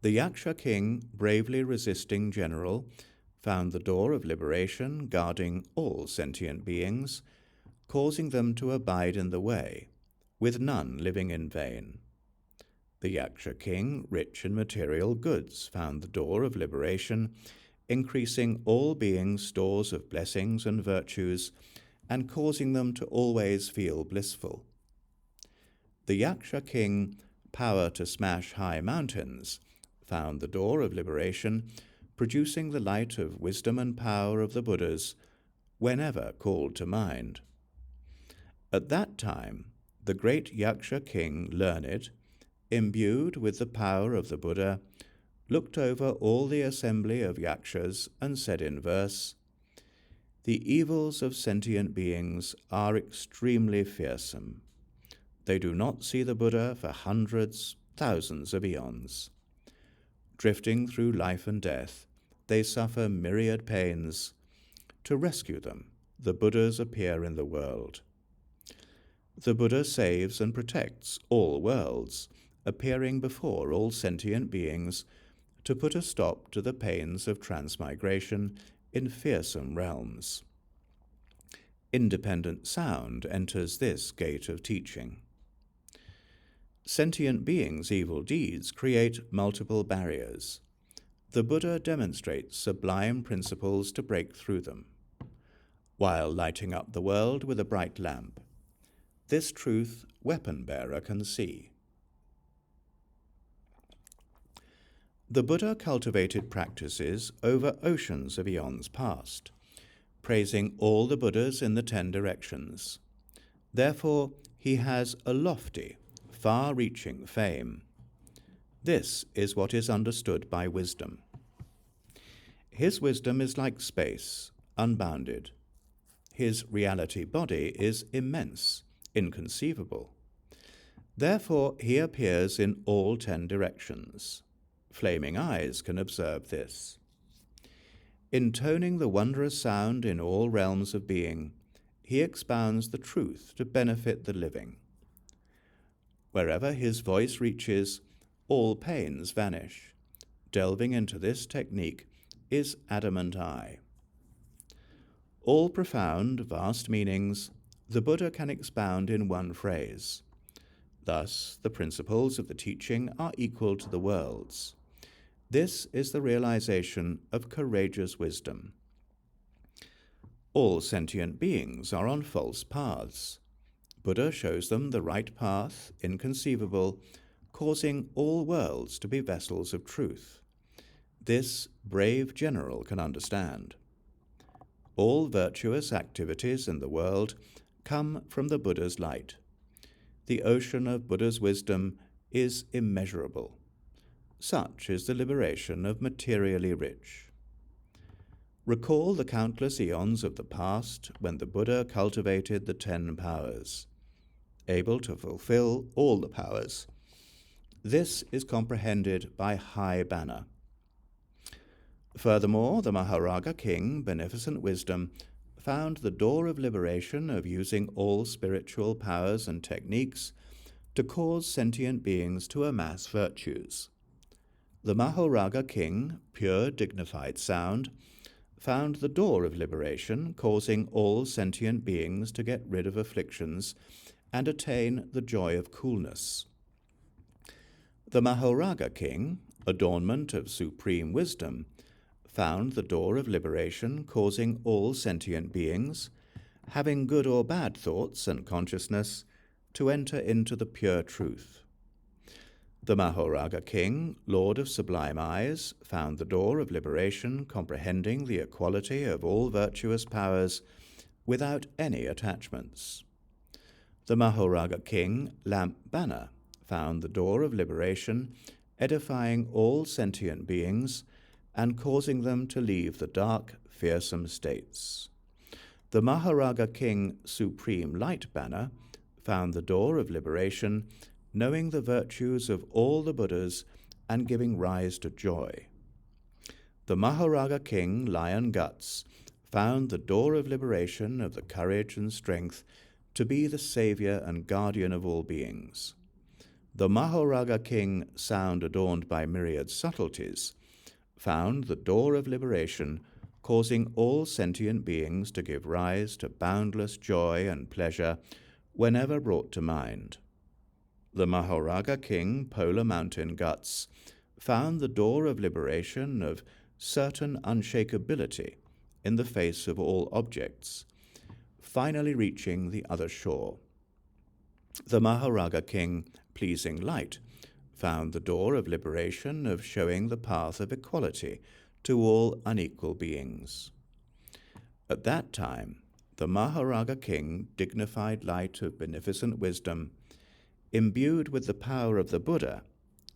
The Yaksha king Bravely Resisting General found the door of liberation, guarding all sentient beings, causing them to abide in the way, with none living in vain. The Yaksha king Rich in Material Goods found the door of liberation, increasing all beings' stores of blessings and virtues, and causing them to always feel blissful. The Yaksha king Power to Smash High Mountains found the door of liberation, producing the light of wisdom and power of the Buddhas whenever called to mind. At that time, the great Yaksha king Learned, imbued with the power of the Buddha, looked over all the assembly of yakshas and said in verse, "The evils of sentient beings are extremely fearsome. They do not see the Buddha for hundreds, thousands of eons. Drifting through life and death, they suffer myriad pains. To rescue them, the Buddhas appear in the world. The Buddha saves and protects all worlds, appearing before all sentient beings to put a stop to the pains of transmigration in fearsome realms. Independent Sound enters this gate of teaching. Sentient beings' evil deeds create multiple barriers. The Buddha demonstrates sublime principles to break through them, while lighting up the world with a bright lamp. This truth Weapon Bearer can see. The Buddha cultivated practices over oceans of eons past, praising all the Buddhas in the 10 directions. Therefore, he has a lofty, far-reaching fame. This is what is understood by wisdom. His wisdom is like space, unbounded. His reality body is immense, inconceivable. Therefore, he appears in all 10 directions. Flaming eyes can observe this. Intoning the wondrous sound in all realms of being, he expounds the truth to benefit the living. Wherever his voice reaches, all pains vanish. Delving into this technique is Adamant Eye. All profound, vast meanings the Buddha can expound in one phrase. Thus, the principles of the teaching are equal to the worlds. This is the realization of courageous wisdom. All sentient beings are on false paths. Buddha shows them the right path, inconceivable, causing all worlds to be vessels of truth. This brave general can understand. All virtuous activities in the world come from the Buddha's light. The ocean of Buddha's wisdom is immeasurable. Such is the liberation of materially rich. Recall the countless eons of the past when the Buddha cultivated the 10 powers, able to fulfill all the powers. This is comprehended by high banner. Furthermore, the Maharaja king, Beneficent Wisdom, found the door of liberation of using all spiritual powers and techniques to cause sentient beings to amass virtues. The Mahoraga king, pure, dignified sound, found the door of liberation, causing all sentient beings to get rid of afflictions and attain the joy of coolness. The Mahoraga king, adornment of supreme wisdom, found the door of liberation, causing all sentient beings, having good or bad thoughts and consciousness, to enter into the pure truth. The Mahoraga king, lord of sublime eyes, found the door of liberation, comprehending the equality of all virtuous powers without any attachments. The Mahoraga king, lamp banner, found the door of liberation, edifying all sentient beings and causing them to leave the dark, fearsome states. The Mahoraga king, supreme light banner, found the door of liberation, knowing the virtues of all the Buddhas and giving rise to joy. The Mahoraga king, lion guts, found the door of liberation of the courage and strength to be the savior and guardian of all beings. The Mahoraga king, sound adorned by myriad subtleties, found the door of liberation, causing all sentient beings to give rise to boundless joy and pleasure whenever brought to mind. The Mahoraga king, polar mountain guts, found the door of liberation of certain unshakability in the face of all objects, finally reaching the other shore. The Mahoraga king, pleasing light, found the door of liberation of showing the path of equality to all unequal beings. At that time, the Mahoraga king, dignified light of beneficent wisdom, imbued with the power of the Buddha,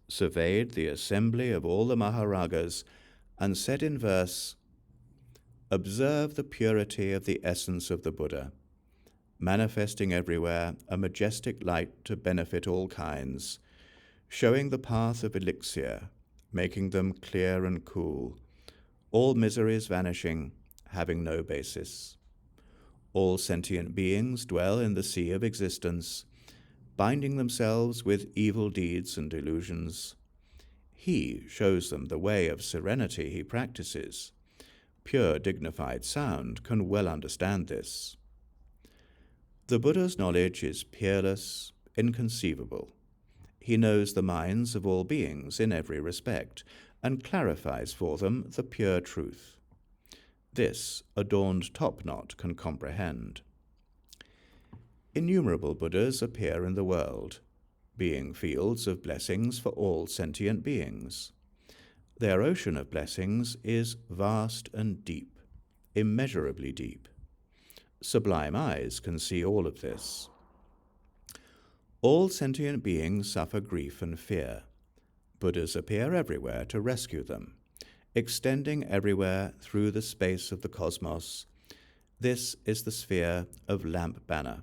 surveyed the assembly of all the Mahoragas and said in verse, "Observe the purity of the essence of the Buddha, manifesting everywhere a majestic light to benefit all kinds, showing the path of elixir, making them clear and cool, all miseries vanishing, having no basis. All sentient beings dwell in the sea of existence, binding themselves with evil deeds and delusions. He shows them the way of serenity he practices. Pure, dignified sound can well understand this. The Buddha's knowledge is peerless, inconceivable. He knows the minds of all beings in every respect, and clarifies for them the pure truth. This adorned top-knot can comprehend. Innumerable Buddhas appear in the world, being fields of blessings for all sentient beings. Their ocean of blessings is vast and deep, immeasurably deep. Sublime eyes can see all of this. All sentient beings suffer grief and fear. Buddhas appear everywhere to rescue them, extending everywhere through the space of the cosmos. This is the sphere of lamp banner.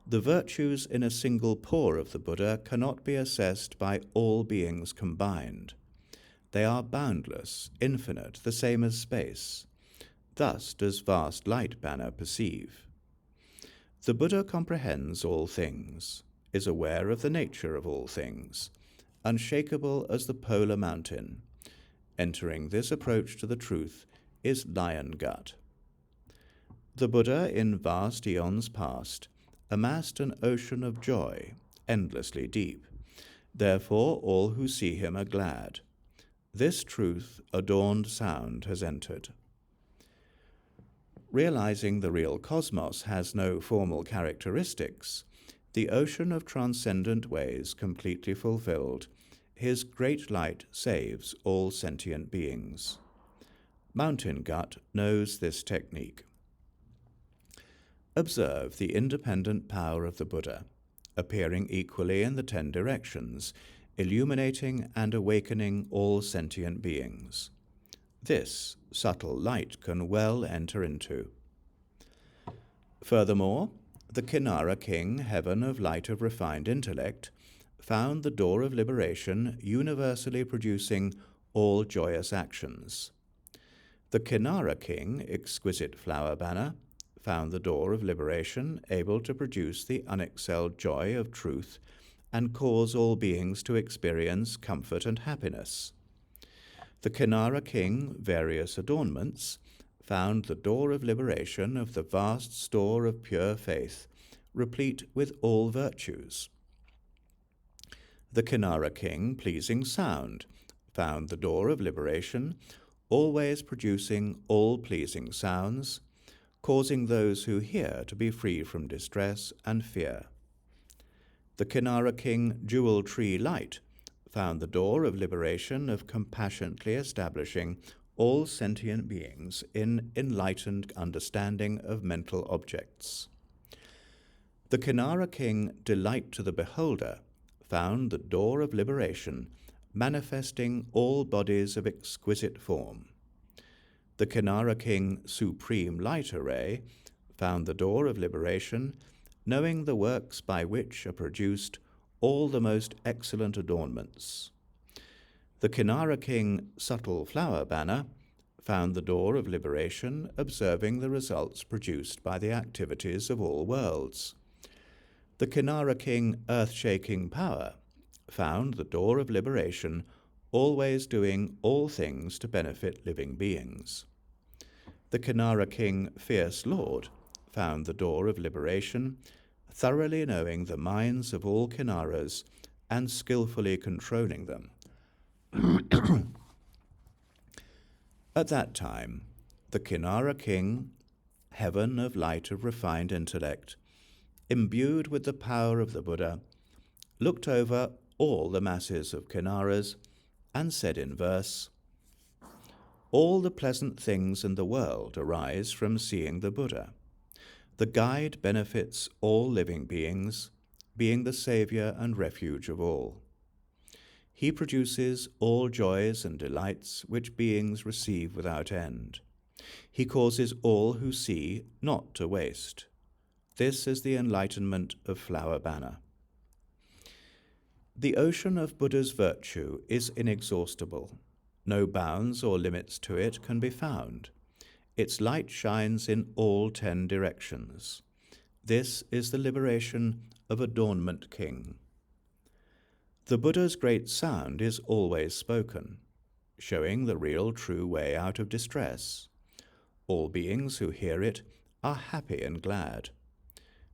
The virtues in a single pore of the Buddha cannot be assessed by all beings combined. They are boundless, infinite, the same as space. Thus does vast light banner perceive. The Buddha comprehends all things, is aware of the nature of all things, unshakable as the polar mountain. Entering this approach to the truth is lion gut. The Buddha, in vast eons past, amassed an ocean of joy, endlessly deep. Therefore all who see him are glad. This truth, adorned sound, has entered. Realizing the real cosmos has no formal characteristics, the ocean of transcendent ways completely fulfilled, his great light saves all sentient beings. Mountain Gut knows this technique. Observe the independent power of the Buddha, appearing equally in the 10 directions, illuminating and awakening all sentient beings. This subtle light can well enter into. Furthermore, the Kinara king, heaven of light of refined intellect, found the door of liberation universally producing all joyous actions. The Kinara king, exquisite flower banner, found the door of liberation able to produce the unexcelled joy of truth and cause all beings to experience comfort and happiness. The Kinara king, various adornments, found the door of liberation of the vast store of pure faith, replete with all virtues. The Kinara king, pleasing sound, found the door of liberation, always producing all pleasing sounds, causing those who hear to be free from distress and fear. The Kinara king, jewel tree light, found the door of liberation of compassionately establishing all sentient beings in enlightened understanding of mental objects. The Kinara king, delight to the beholder, found the door of liberation, manifesting all bodies of exquisite form. The Kinara king, supreme light array, found the door of liberation, knowing the works by which are produced all the most excellent adornments. The Kinara king, subtle flower banner, found the door of liberation, observing the results produced by the activities of all worlds. The Kinara king, earth-shaking power, found the door of liberation, always doing all things to benefit living beings. The Kinara king, fierce lord, found the door of liberation, thoroughly knowing the minds of all Kinaras and skillfully controlling them. At that time, the Kinara king, heaven of light of refined intellect, imbued with the power of the Buddha, looked over all the masses of Kinaras and said in verse, "All the pleasant things in the world arise from seeing the Buddha. The guide benefits all living beings, being the savior and refuge of all. He produces all joys and delights which beings receive without end. He causes all who see not to waste. This is the enlightenment of Flower Banner." The ocean of Buddha's virtue is inexhaustible. No bounds or limits to it can be found. Its light shines in all 10 directions. This is the liberation of Adornment King. The Buddha's great sound is always spoken, showing the real true way out of distress. All beings who hear it are happy and glad.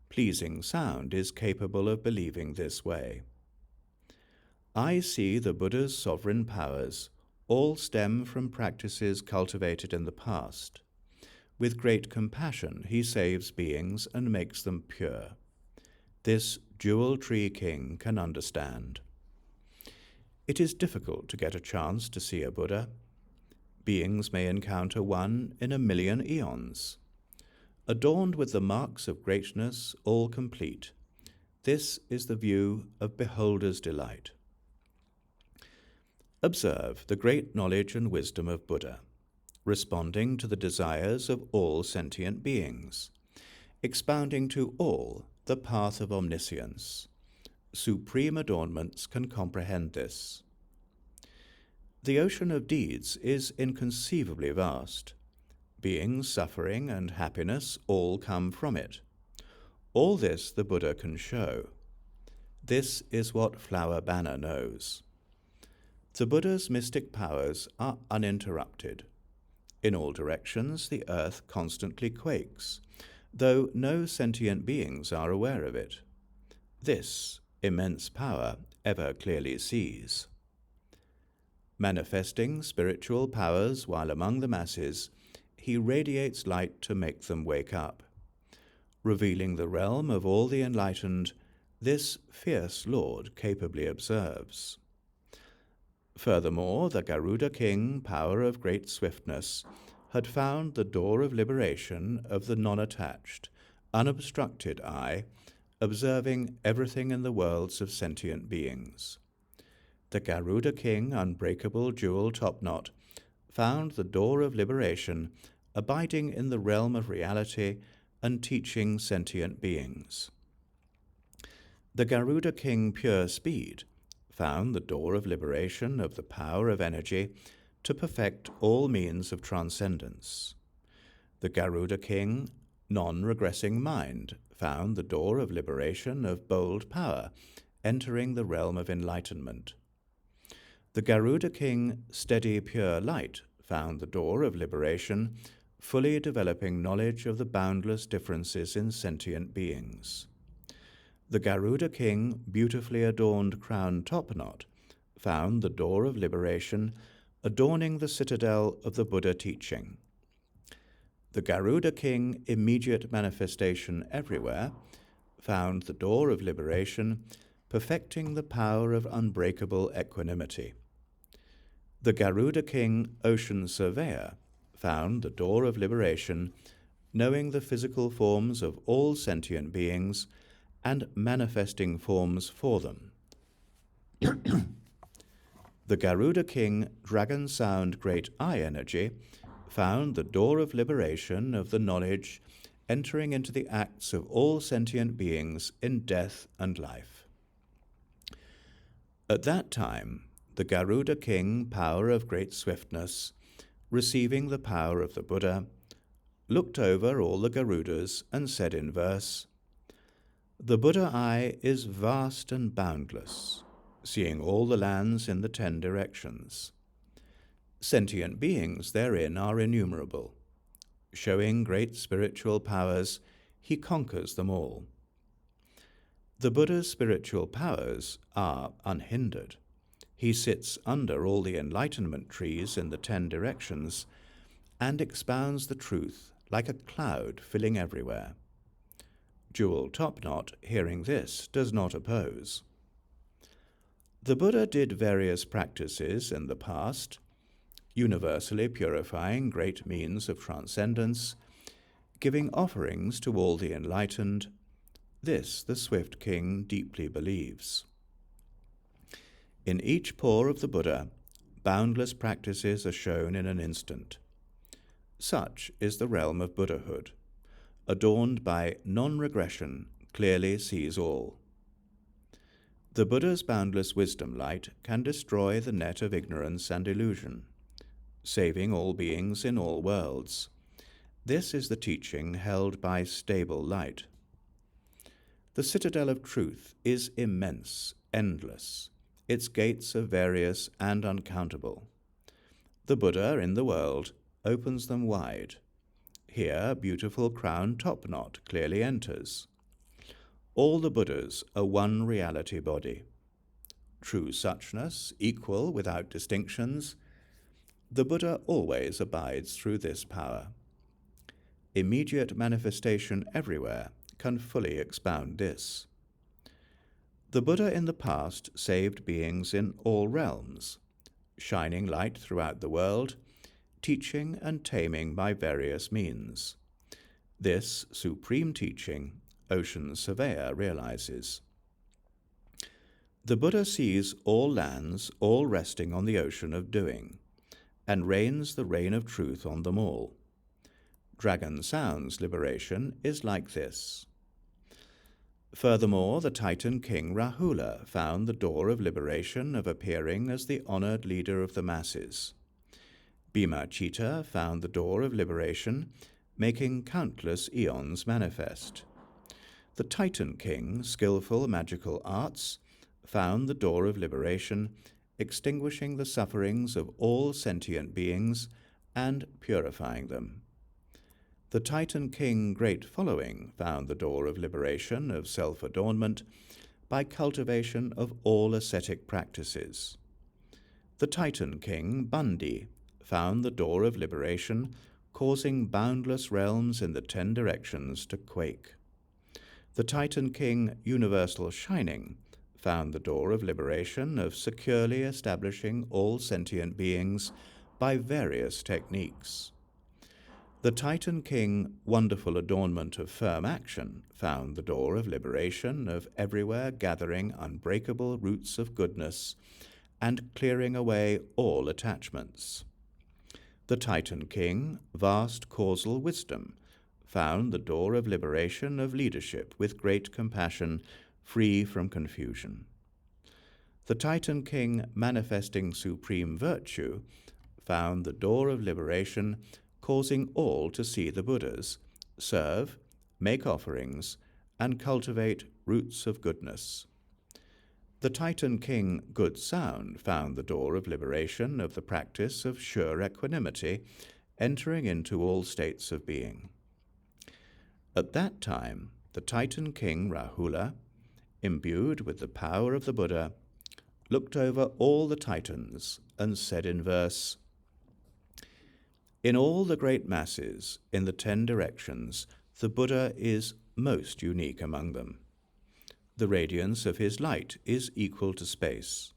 Pleasing sound is capable of believing this way. I see the Buddha's sovereign powers all stem from practices cultivated in the past. With great compassion, he saves beings and makes them pure. This jewel tree king can understand. It is difficult to get a chance to see a Buddha. Beings may encounter one in 1,000,000 eons. Adorned with the marks of greatness, all complete, this is the view of beholder's delight. Observe the great knowledge and wisdom of Buddha, responding to the desires of all sentient beings, expounding to all the path of omniscience. Supreme adornments can comprehend this. The ocean of deeds is inconceivably vast. Beings, suffering, and happiness all come from it. All this the Buddha can show. This is what Flower Banner knows. The Buddha's mystic powers are uninterrupted. In all directions, the earth constantly quakes, though no sentient beings are aware of it. This immense power ever clearly sees. Manifesting spiritual powers while among the masses, he radiates light to make them wake up. Revealing the realm of all the enlightened, this fierce lord capably observes. Furthermore, the Garuda king, power of great swiftness, had found the door of liberation of the non-attached, unobstructed eye, observing everything in the worlds of sentient beings. The Garuda king, unbreakable jewel topknot, found the door of liberation, abiding in the realm of reality and teaching sentient beings. The Garuda king, pure speed, found the door of liberation of the power of energy to perfect all means of transcendence. The Garuda king, non-regressing mind, found the door of liberation of bold power, entering the realm of enlightenment. The Garuda king, steady pure light, found the door of liberation, fully developing knowledge of the boundless differences in sentient beings. The Garuda king, beautifully adorned crown topknot, found the door of liberation, adorning the citadel of the Buddha teaching. The Garuda king, immediate manifestation everywhere, found the door of liberation, perfecting the power of unbreakable equanimity. The Garuda king, ocean surveyor, found the door of liberation, knowing the physical forms of all sentient beings and manifesting forms for them. The Garuda king, dragon sound great eye energy, found the door of liberation of the knowledge entering into the acts of all sentient beings in death and life. At that time, the Garuda king, power of great swiftness, receiving the power of the Buddha, looked over all the Garudas and said in verse, "The Buddha eye is vast and boundless, seeing all the lands in the 10 directions. Sentient beings therein are innumerable. Showing great spiritual powers, he conquers them all. The Buddha's spiritual powers are unhindered. He sits under all the enlightenment trees in the 10 directions and expounds the truth like a cloud filling everywhere. Jewel Topknot, hearing this, does not oppose. The Buddha did various practices in the past, universally purifying great means of transcendence, giving offerings to all the enlightened. This the swift king deeply believes. In each pore of the Buddha, boundless practices are shown in an instant. Such is the realm of Buddhahood, adorned by non-regression, clearly sees all. The Buddha's boundless wisdom light can destroy the net of ignorance and illusion, saving all beings in all worlds. This is the teaching held by stable light. The citadel of truth is immense, endless. Its gates are various and uncountable. The Buddha in the world opens them wide. Here beautiful crown topknot clearly enters. All the Buddhas are one reality body. True suchness, equal without distinctions. The Buddha always abides through this power. Immediate manifestation everywhere can fully expound this. The Buddha in the past saved beings in all realms, shining light throughout the world, teaching and taming by various means. This supreme teaching, Ocean Surveyor realizes. The Buddha sees all lands, all resting on the ocean of doing, and reigns the reign of truth on them all. Dragon Sound's liberation is like this. Furthermore, the Titan king Rahula found the door of liberation of appearing as the honored leader of the masses. Bhima Chita found the door of liberation, making countless eons manifest. The Titan king, skillful magical arts, found the door of liberation, extinguishing the sufferings of all sentient beings and purifying them. The Titan king, great following, found the door of liberation of self-adornment by cultivation of all ascetic practices. The Titan king, Bandi, found the door of liberation, causing boundless realms in the 10 directions to quake. The Titan king, universal shining, found the door of liberation of securely establishing all sentient beings by various techniques. The Titan king, wonderful adornment of firm action, found the door of liberation of everywhere gathering unbreakable roots of goodness and clearing away all attachments. The Titan king, vast causal wisdom, found the door of liberation of leadership with great compassion, free from confusion. The Titan king, manifesting supreme virtue, found the door of liberation, causing all to see the Buddhas, serve, make offerings, and cultivate roots of goodness. The Titan king Good Sound found the door of liberation of the practice of sure equanimity, entering into all states of being. At that time, the Titan king Rahula, imbued with the power of the Buddha, looked over all the Titans and said in verse, "In all the great masses, in the 10 directions, the Buddha is most unique among them. The radiance of his light is equal to space,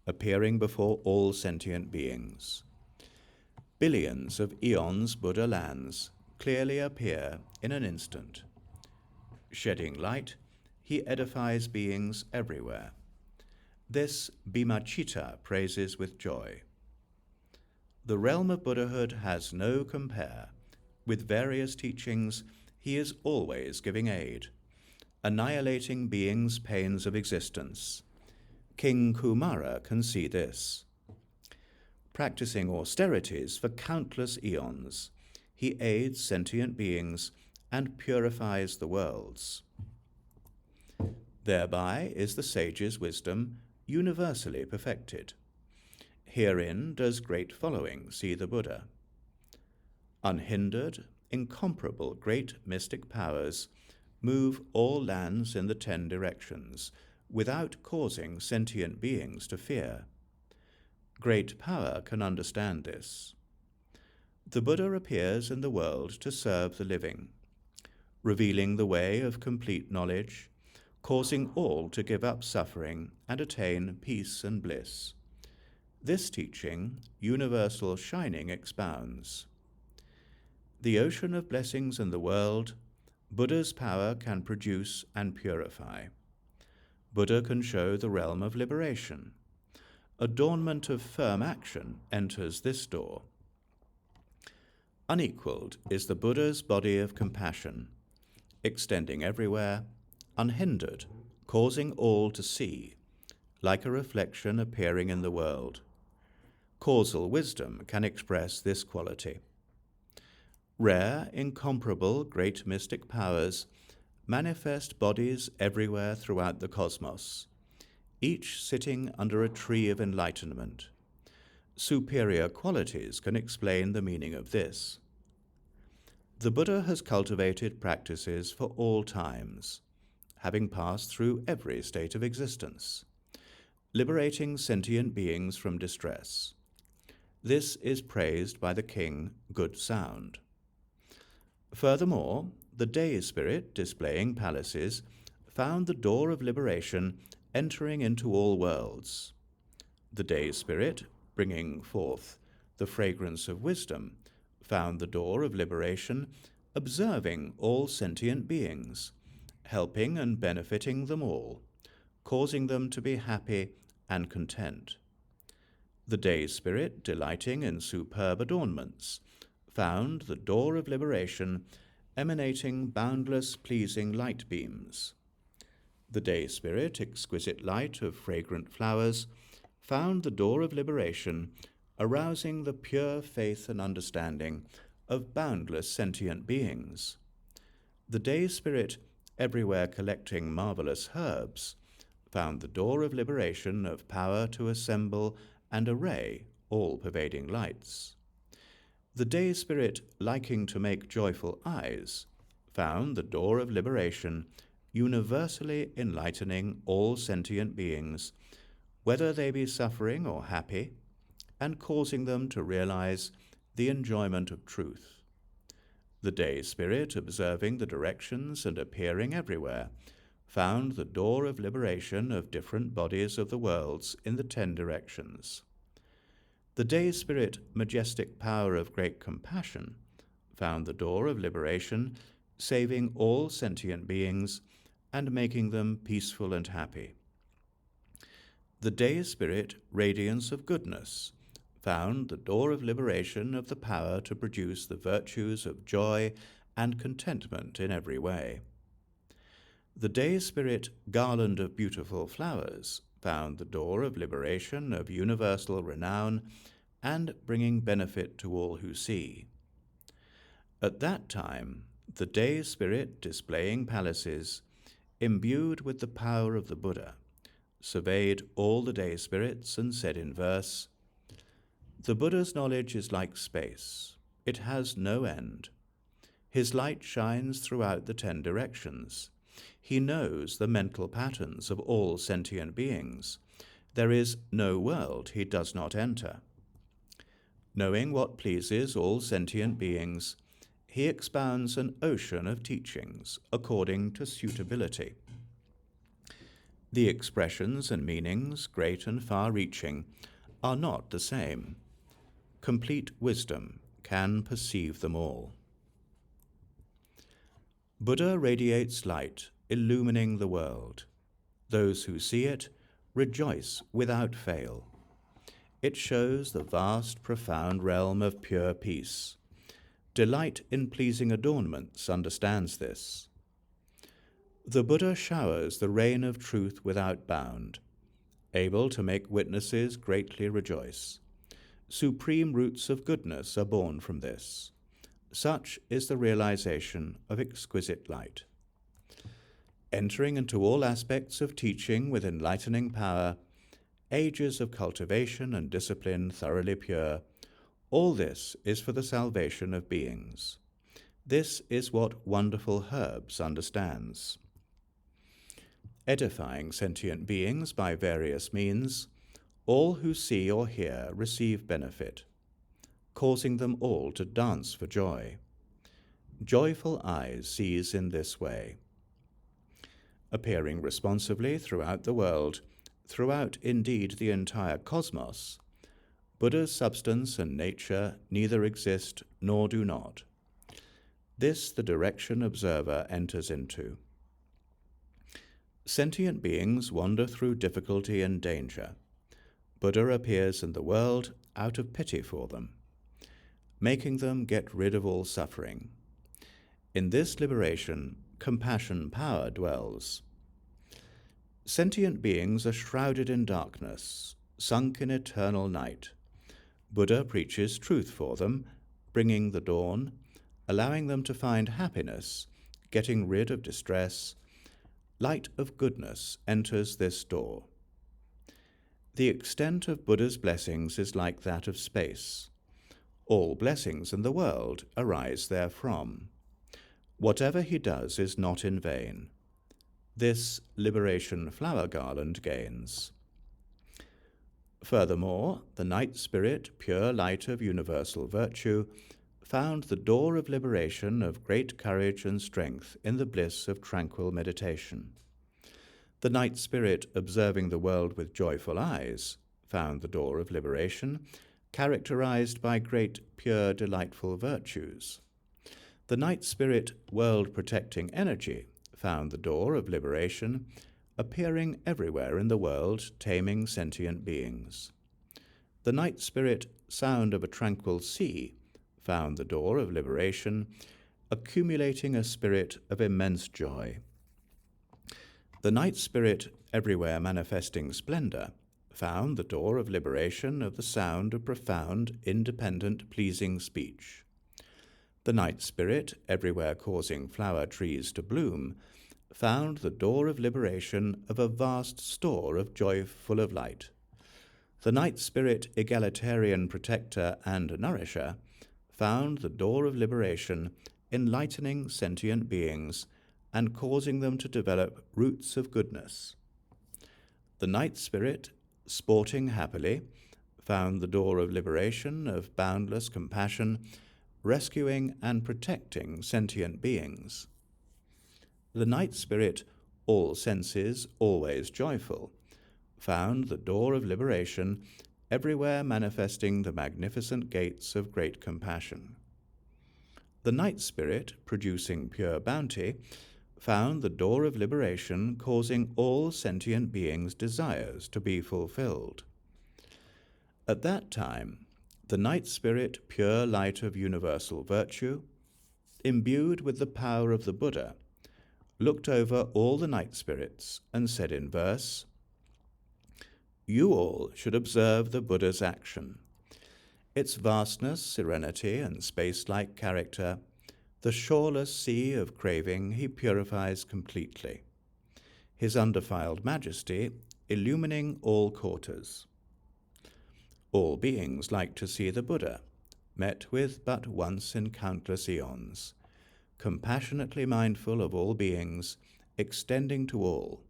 appearing before all sentient beings. Billions of eons Buddha lands clearly appear in an instant. Shedding light, he edifies beings everywhere. This Bhimachita praises with joy. The realm of Buddhahood has no compare. With various teachings, he is always giving aid, annihilating beings' pains of existence. King Kumara can see this. Practicing austerities for countless eons, he aids sentient beings and purifies the worlds. Thereby is the sage's wisdom universally perfected. Herein does great following see the Buddha. Unhindered, incomparable great mystic powers move all lands in the 10 directions without causing sentient beings to fear. Great power can understand this. The Buddha appears in the world to serve the living, revealing the way of complete knowledge, causing all to give up suffering and attain peace and bliss. This teaching, universal shining, expounds. The ocean of blessings in the world, Buddha's power can produce and purify. Buddha can show the realm of liberation. Adornment of firm action enters this door. Unequaled is the Buddha's body of compassion, extending everywhere, unhindered, causing all to see, like a reflection appearing in the world. Causal wisdom can express this quality. Rare, incomparable, great mystic powers manifest bodies everywhere throughout the cosmos, each sitting under a tree of enlightenment. Superior qualities can explain the meaning of this. The Buddha has cultivated practices for all times, having passed through every state of existence, liberating sentient beings from distress. This is praised by the king Good Sound. Furthermore, the day spirit displaying palaces found the door of liberation entering into all worlds. The day spirit, bringing forth the fragrance of wisdom, found the door of liberation observing all sentient beings, helping and benefiting them all, causing them to be happy and content. The day spirit, delighting in superb adornments, found the door of liberation emanating boundless pleasing light beams. The day spirit, exquisite light of fragrant flowers, found the door of liberation arousing the pure faith and understanding of boundless sentient beings. The day spirit, everywhere collecting marvelous herbs, found the door of liberation of power to assemble and array all-pervading lights. The day spirit, liking to make joyful eyes, found the door of liberation universally enlightening all sentient beings, whether they be suffering or happy, and causing them to realize the enjoyment of truth. The day spirit, observing the directions and appearing everywhere, found the door of liberation of different bodies of the worlds in the 10 directions. The day spirit, majestic power of great compassion, found the door of liberation, saving all sentient beings and making them peaceful and happy. The day spirit, radiance of goodness, found the door of liberation of the power to produce the virtues of joy and contentment in every way. The day spirit, garland of beautiful flowers, found the door of liberation of universal renown and bringing benefit to all who see. At that time, the day spirit displaying palaces, imbued with the power of the Buddha, surveyed all the day spirits, and said in verse, "The Buddha's knowledge is like space. It has no end. His light shines throughout the 10 directions. He knows the mental patterns of all sentient beings. There is no world he does not enter. Knowing what pleases all sentient beings, he expounds an ocean of teachings according to suitability. The expressions and meanings, great and far-reaching, are not the same. Complete wisdom can perceive them all." Buddha radiates light, illumining the world. Those who see it rejoice without fail. It shows the vast, profound realm of pure peace. Delight in pleasing adornments understands this. The Buddha showers the rain of truth without bound, able to make witnesses greatly rejoice. Supreme roots of goodness are born from this. Such is the realization of exquisite light. Entering into all aspects of teaching with enlightening power, ages of cultivation and discipline thoroughly pure, all this is for the salvation of beings. This is what Wonderful Herbs understands. Edifying sentient beings by various means, all who see or hear receive benefit, causing them all to dance for joy. Joyful eyes sees in this way. Appearing responsively throughout the world, throughout indeed the entire cosmos, Buddha's substance and nature neither exist nor do not. This the direction observer enters into. Sentient beings wander through difficulty and danger. Buddha appears in the world out of pity for them, making them get rid of all suffering. In this liberation, compassion power dwells. Sentient beings are shrouded in darkness, sunk in eternal night. Buddha preaches truth for them, bringing the dawn, allowing them to find happiness, getting rid of distress. Light of goodness enters this door. The extent of Buddha's blessings is like that of space. All blessings in the world arise therefrom. Whatever he does is not in vain. This liberation flower garland gains. Furthermore, the night spirit, pure light of universal virtue, found the door of liberation of great courage and strength in the bliss of tranquil meditation. The night spirit, observing the world with joyful eyes, found the door of liberation, characterized by great, pure, delightful virtues. The night spirit, world-protecting energy, found the door of liberation, appearing everywhere in the world, taming sentient beings. The night spirit, sound of a tranquil sea, found the door of liberation, accumulating a spirit of immense joy. The night spirit, everywhere manifesting splendor, found the door of liberation of the sound of profound, independent, pleasing speech. The night spirit, everywhere causing flower trees to bloom, found the door of liberation of a vast store of joy full of light. The night spirit, egalitarian protector and nourisher, found the door of liberation, enlightening sentient beings and causing them to develop roots of goodness. The night spirit, sporting happily, found the door of liberation of boundless compassion, rescuing and protecting sentient beings. The night spirit, all senses always joyful, found the door of liberation, everywhere manifesting the magnificent gates of great compassion. The night spirit, producing pure bounty, found the door of liberation, causing all sentient beings' desires to be fulfilled. At that time, the night spirit, pure light of universal virtue, imbued with the power of the Buddha, looked over all the night spirits and said in verse, "You all should observe the Buddha's action. Its vastness, serenity, and space-like character, the shoreless sea of craving he purifies completely. His undefiled majesty, illumining all quarters. All beings like to see the Buddha, met with but once in countless eons, compassionately mindful of all beings, extending to all.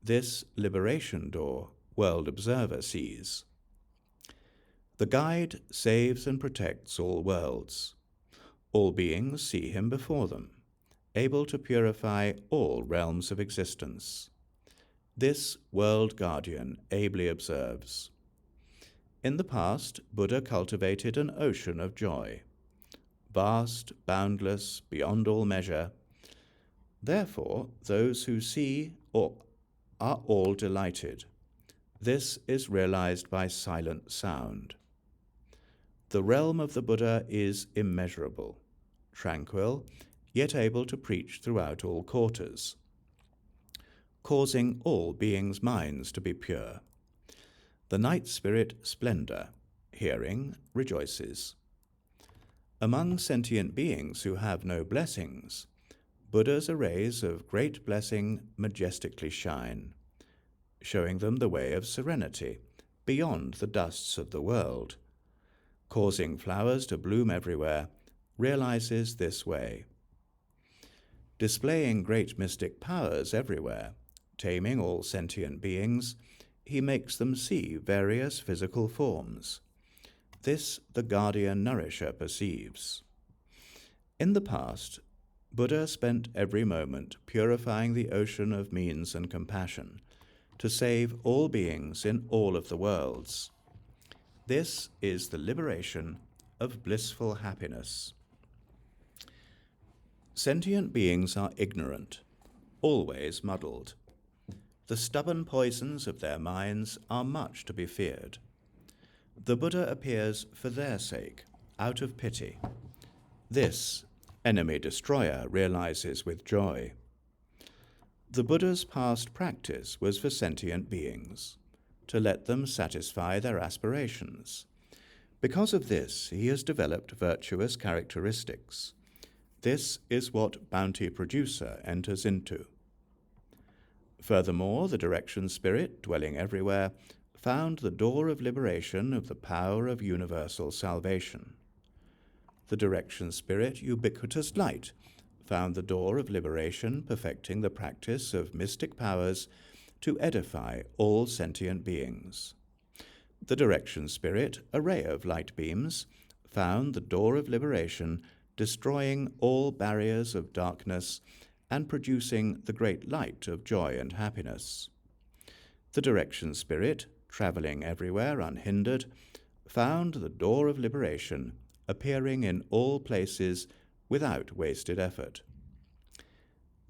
This liberation door world observer sees. The guide saves and protects all worlds. All beings see him before them, able to purify all realms of existence. This world guardian ably observes. In the past, Buddha cultivated an ocean of joy, vast, boundless, beyond all measure. Therefore, those who see are all delighted. This is realized by silent sound. The realm of the Buddha is immeasurable, tranquil, yet able to preach throughout all quarters, causing all beings' minds to be pure. The night spirit splendor, hearing, rejoices. Among sentient beings who have no blessings, Buddha's arrays of great blessing majestically shine, showing them the way of serenity beyond the dusts of the world. Causing flowers to bloom everywhere, realizes this way. Displaying great mystic powers everywhere, taming all sentient beings, he makes them see various physical forms. This the guardian nourisher perceives. In the past, Buddha spent every moment purifying the ocean of means and compassion to save all beings in all of the worlds. This is the liberation of blissful happiness. Sentient beings are ignorant, always muddled. The stubborn poisons of their minds are much to be feared. The Buddha appears for their sake, out of pity. This enemy destroyer realizes with joy. The Buddha's past practice was for sentient beings, to let them satisfy their aspirations. Because of this, he has developed virtuous characteristics. This is what bounty producer enters into. Furthermore, the direction spirit, dwelling everywhere, found the door of liberation of the power of universal salvation. The direction spirit, ubiquitous light, found the door of liberation, perfecting the practice of mystic powers to edify all sentient beings. The direction spirit, array of light beams, found the door of liberation, destroying all barriers of darkness and producing the great light of joy and happiness. The direction spirit, traveling everywhere unhindered, found the door of liberation, appearing in all places without wasted effort.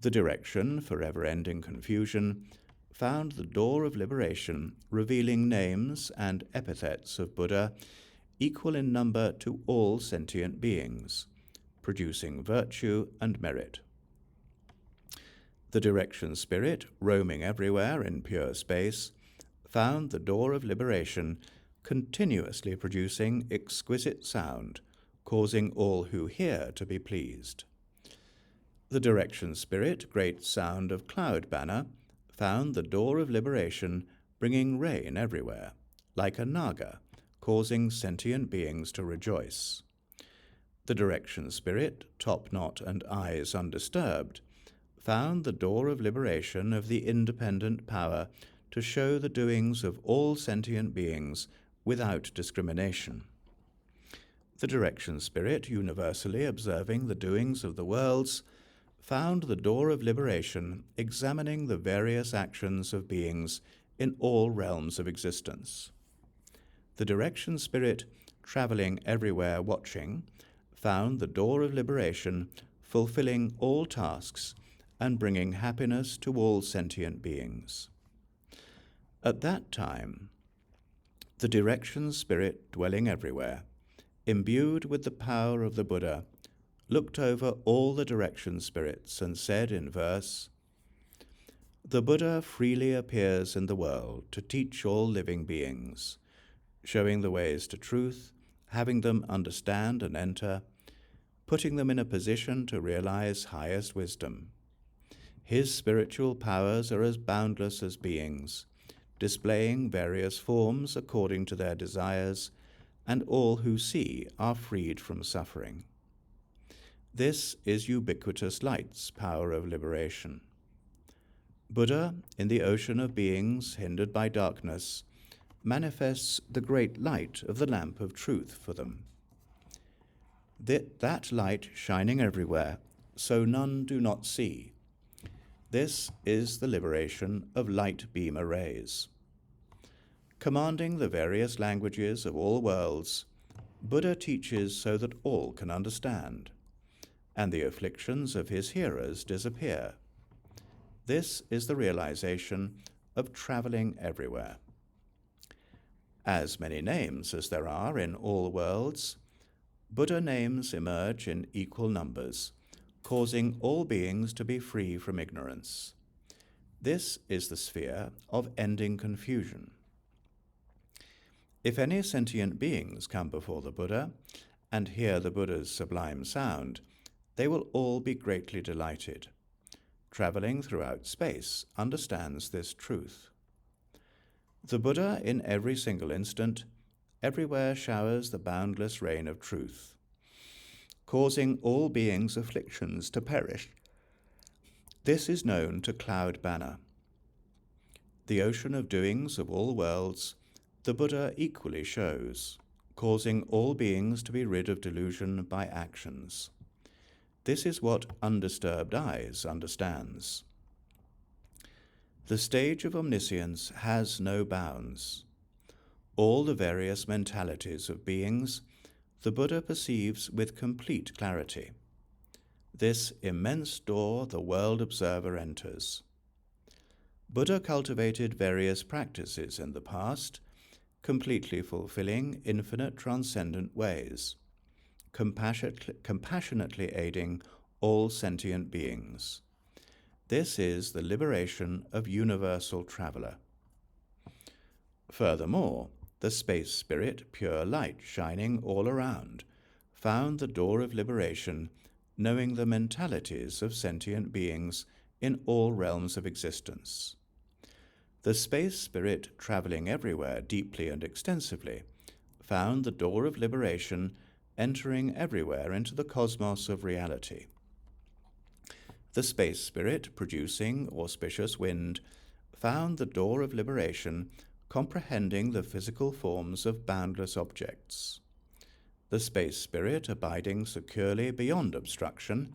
The direction, forever-ending confusion, found the door of liberation, revealing names and epithets of Buddha equal in number to all sentient beings, producing virtue and merit. The direction spirit, roaming everywhere in pure space, found the door of liberation, continuously producing exquisite sound, causing all who hear to be pleased. The direction spirit, great sound of cloud banner, found the door of liberation, bringing rain everywhere, like a naga, causing sentient beings to rejoice. The direction spirit, top knot and eyes undisturbed, found the door of liberation of the independent power to show the doings of all sentient beings without discrimination. The direction spirit, universally observing the doings of the worlds, found the door of liberation, examining the various actions of beings in all realms of existence. The direction spirit, traveling everywhere watching, found the door of liberation, fulfilling all tasks and bringing happiness to all sentient beings. At that time, the direction spirit, dwelling everywhere, imbued with the power of the Buddha, looked over all the direction spirits and said in verse, "The Buddha freely appears in the world to teach all living beings, showing the ways to truth, having them understand and enter, putting them in a position to realize highest wisdom. His spiritual powers are as boundless as beings, displaying various forms according to their desires, and all who see are freed from suffering. This is ubiquitous light's power of liberation. Buddha, in the ocean of beings hindered by darkness, manifests the great light of the lamp of truth for them. That light shining everywhere, so none do not see. This is the liberation of light beam arrays. Commanding the various languages of all worlds, Buddha teaches so that all can understand, and the afflictions of his hearers disappear. This is the realization of traveling everywhere. As many names as there are in all worlds, Buddha names emerge in equal numbers, causing all beings to be free from ignorance. This is the sphere of ending confusion. If any sentient beings come before the Buddha and hear the Buddha's sublime sound, they will all be greatly delighted. Traveling throughout space understands this truth. The Buddha, in every single instant, everywhere showers the boundless rain of truth, causing all beings' afflictions to perish. This is known to Cloud Banner. The ocean of doings of all worlds, the Buddha equally shows, causing all beings to be rid of delusion by actions. This is what undisturbed eyes understands. The stage of omniscience has no bounds. All the various mentalities of beings, the Buddha perceives with complete clarity. This immense door the world observer enters. Buddha cultivated various practices in the past, completely fulfilling infinite transcendent ways, compassionately aiding all sentient beings. This is the liberation of universal traveler. Furthermore, the space spirit, pure light shining all around, found the door of liberation, knowing the mentalities of sentient beings in all realms of existence. The space spirit, traveling everywhere deeply and extensively, found the door of liberation, entering everywhere into the cosmos of reality. The space spirit, producing auspicious wind, found the door of liberation, comprehending the physical forms of boundless objects. The space spirit, abiding securely beyond obstruction,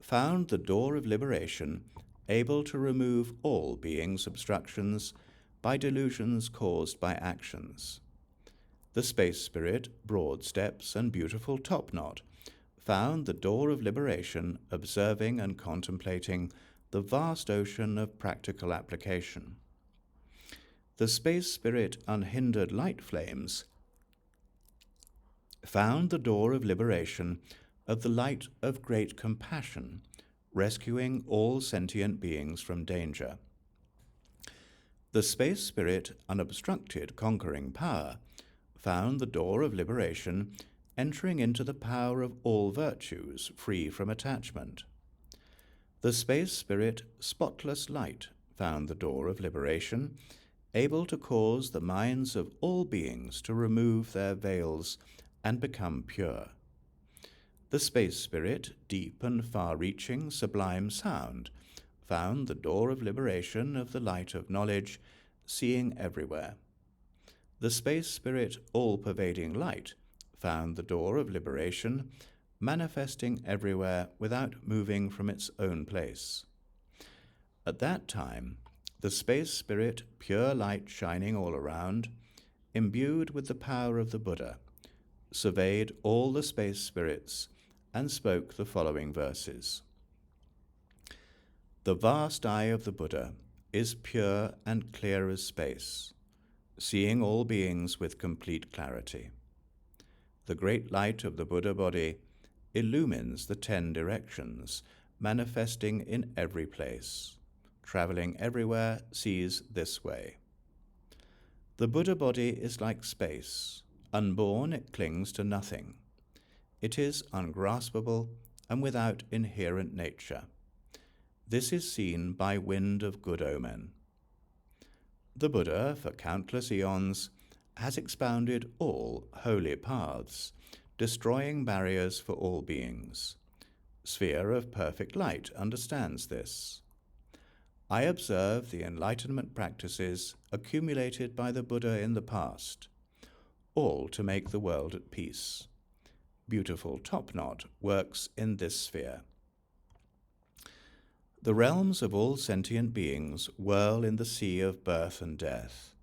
found the door of liberation, able to remove all beings' obstructions by delusions caused by actions. The space spirit, broad steps and beautiful topknot, found the door of liberation, observing and contemplating the vast ocean of practical application. The space spirit, unhindered light flames, found the door of liberation of the light of great compassion, rescuing all sentient beings from danger. The space spirit, unobstructed conquering power, found the door of liberation, entering into the power of all virtues, free from attachment. The space spirit, spotless light, found the door of liberation, able to cause the minds of all beings to remove their veils and become pure. The space spirit, deep and far-reaching sublime sound, found the door of liberation of the light of knowledge, seeing everywhere. The space spirit, all-pervading light, found the door of liberation, manifesting everywhere without moving from its own place. At that time, the space spirit, pure light shining all around, imbued with the power of the Buddha, surveyed all the space spirits and spoke the following verses. The vast eye of the Buddha is pure and clear as space, seeing all beings with complete clarity. The great light of the Buddha body illumines the 10 directions, manifesting in every place. Traveling everywhere sees this way. The Buddha body is like space. Unborn, it clings to nothing. It is ungraspable and without inherent nature. This is seen by wind of good omen. The Buddha, for countless eons, has expounded all holy paths, destroying barriers for all beings. Sphere of perfect light understands this. I observe the enlightenment practices accumulated by the Buddha in the past, all to make the world at peace. Beautiful Topknot works in this sphere. The realms of all sentient beings whirl in the sea of birth and death.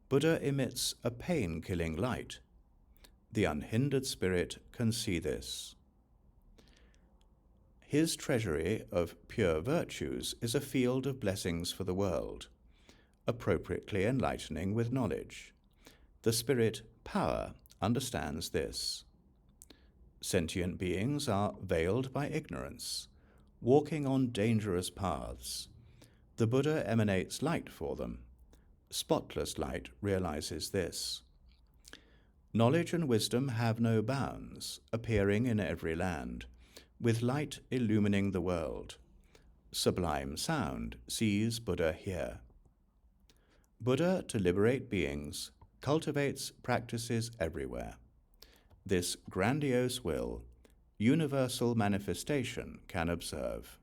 Buddha emits a pain-killing light. The unhindered spirit can see this. His treasury of pure virtues is a field of blessings for the world, appropriately enlightening with knowledge. The spirit, power, understands this. Sentient beings are veiled by ignorance, walking on dangerous paths. The Buddha emanates light for them. Spotless light realizes this. Knowledge and wisdom have no bounds, appearing in every land, with light illumining the world. Sublime sound sees Buddha here. Buddha, to liberate beings, cultivates practices everywhere. This grandiose will, universal manifestation can observe.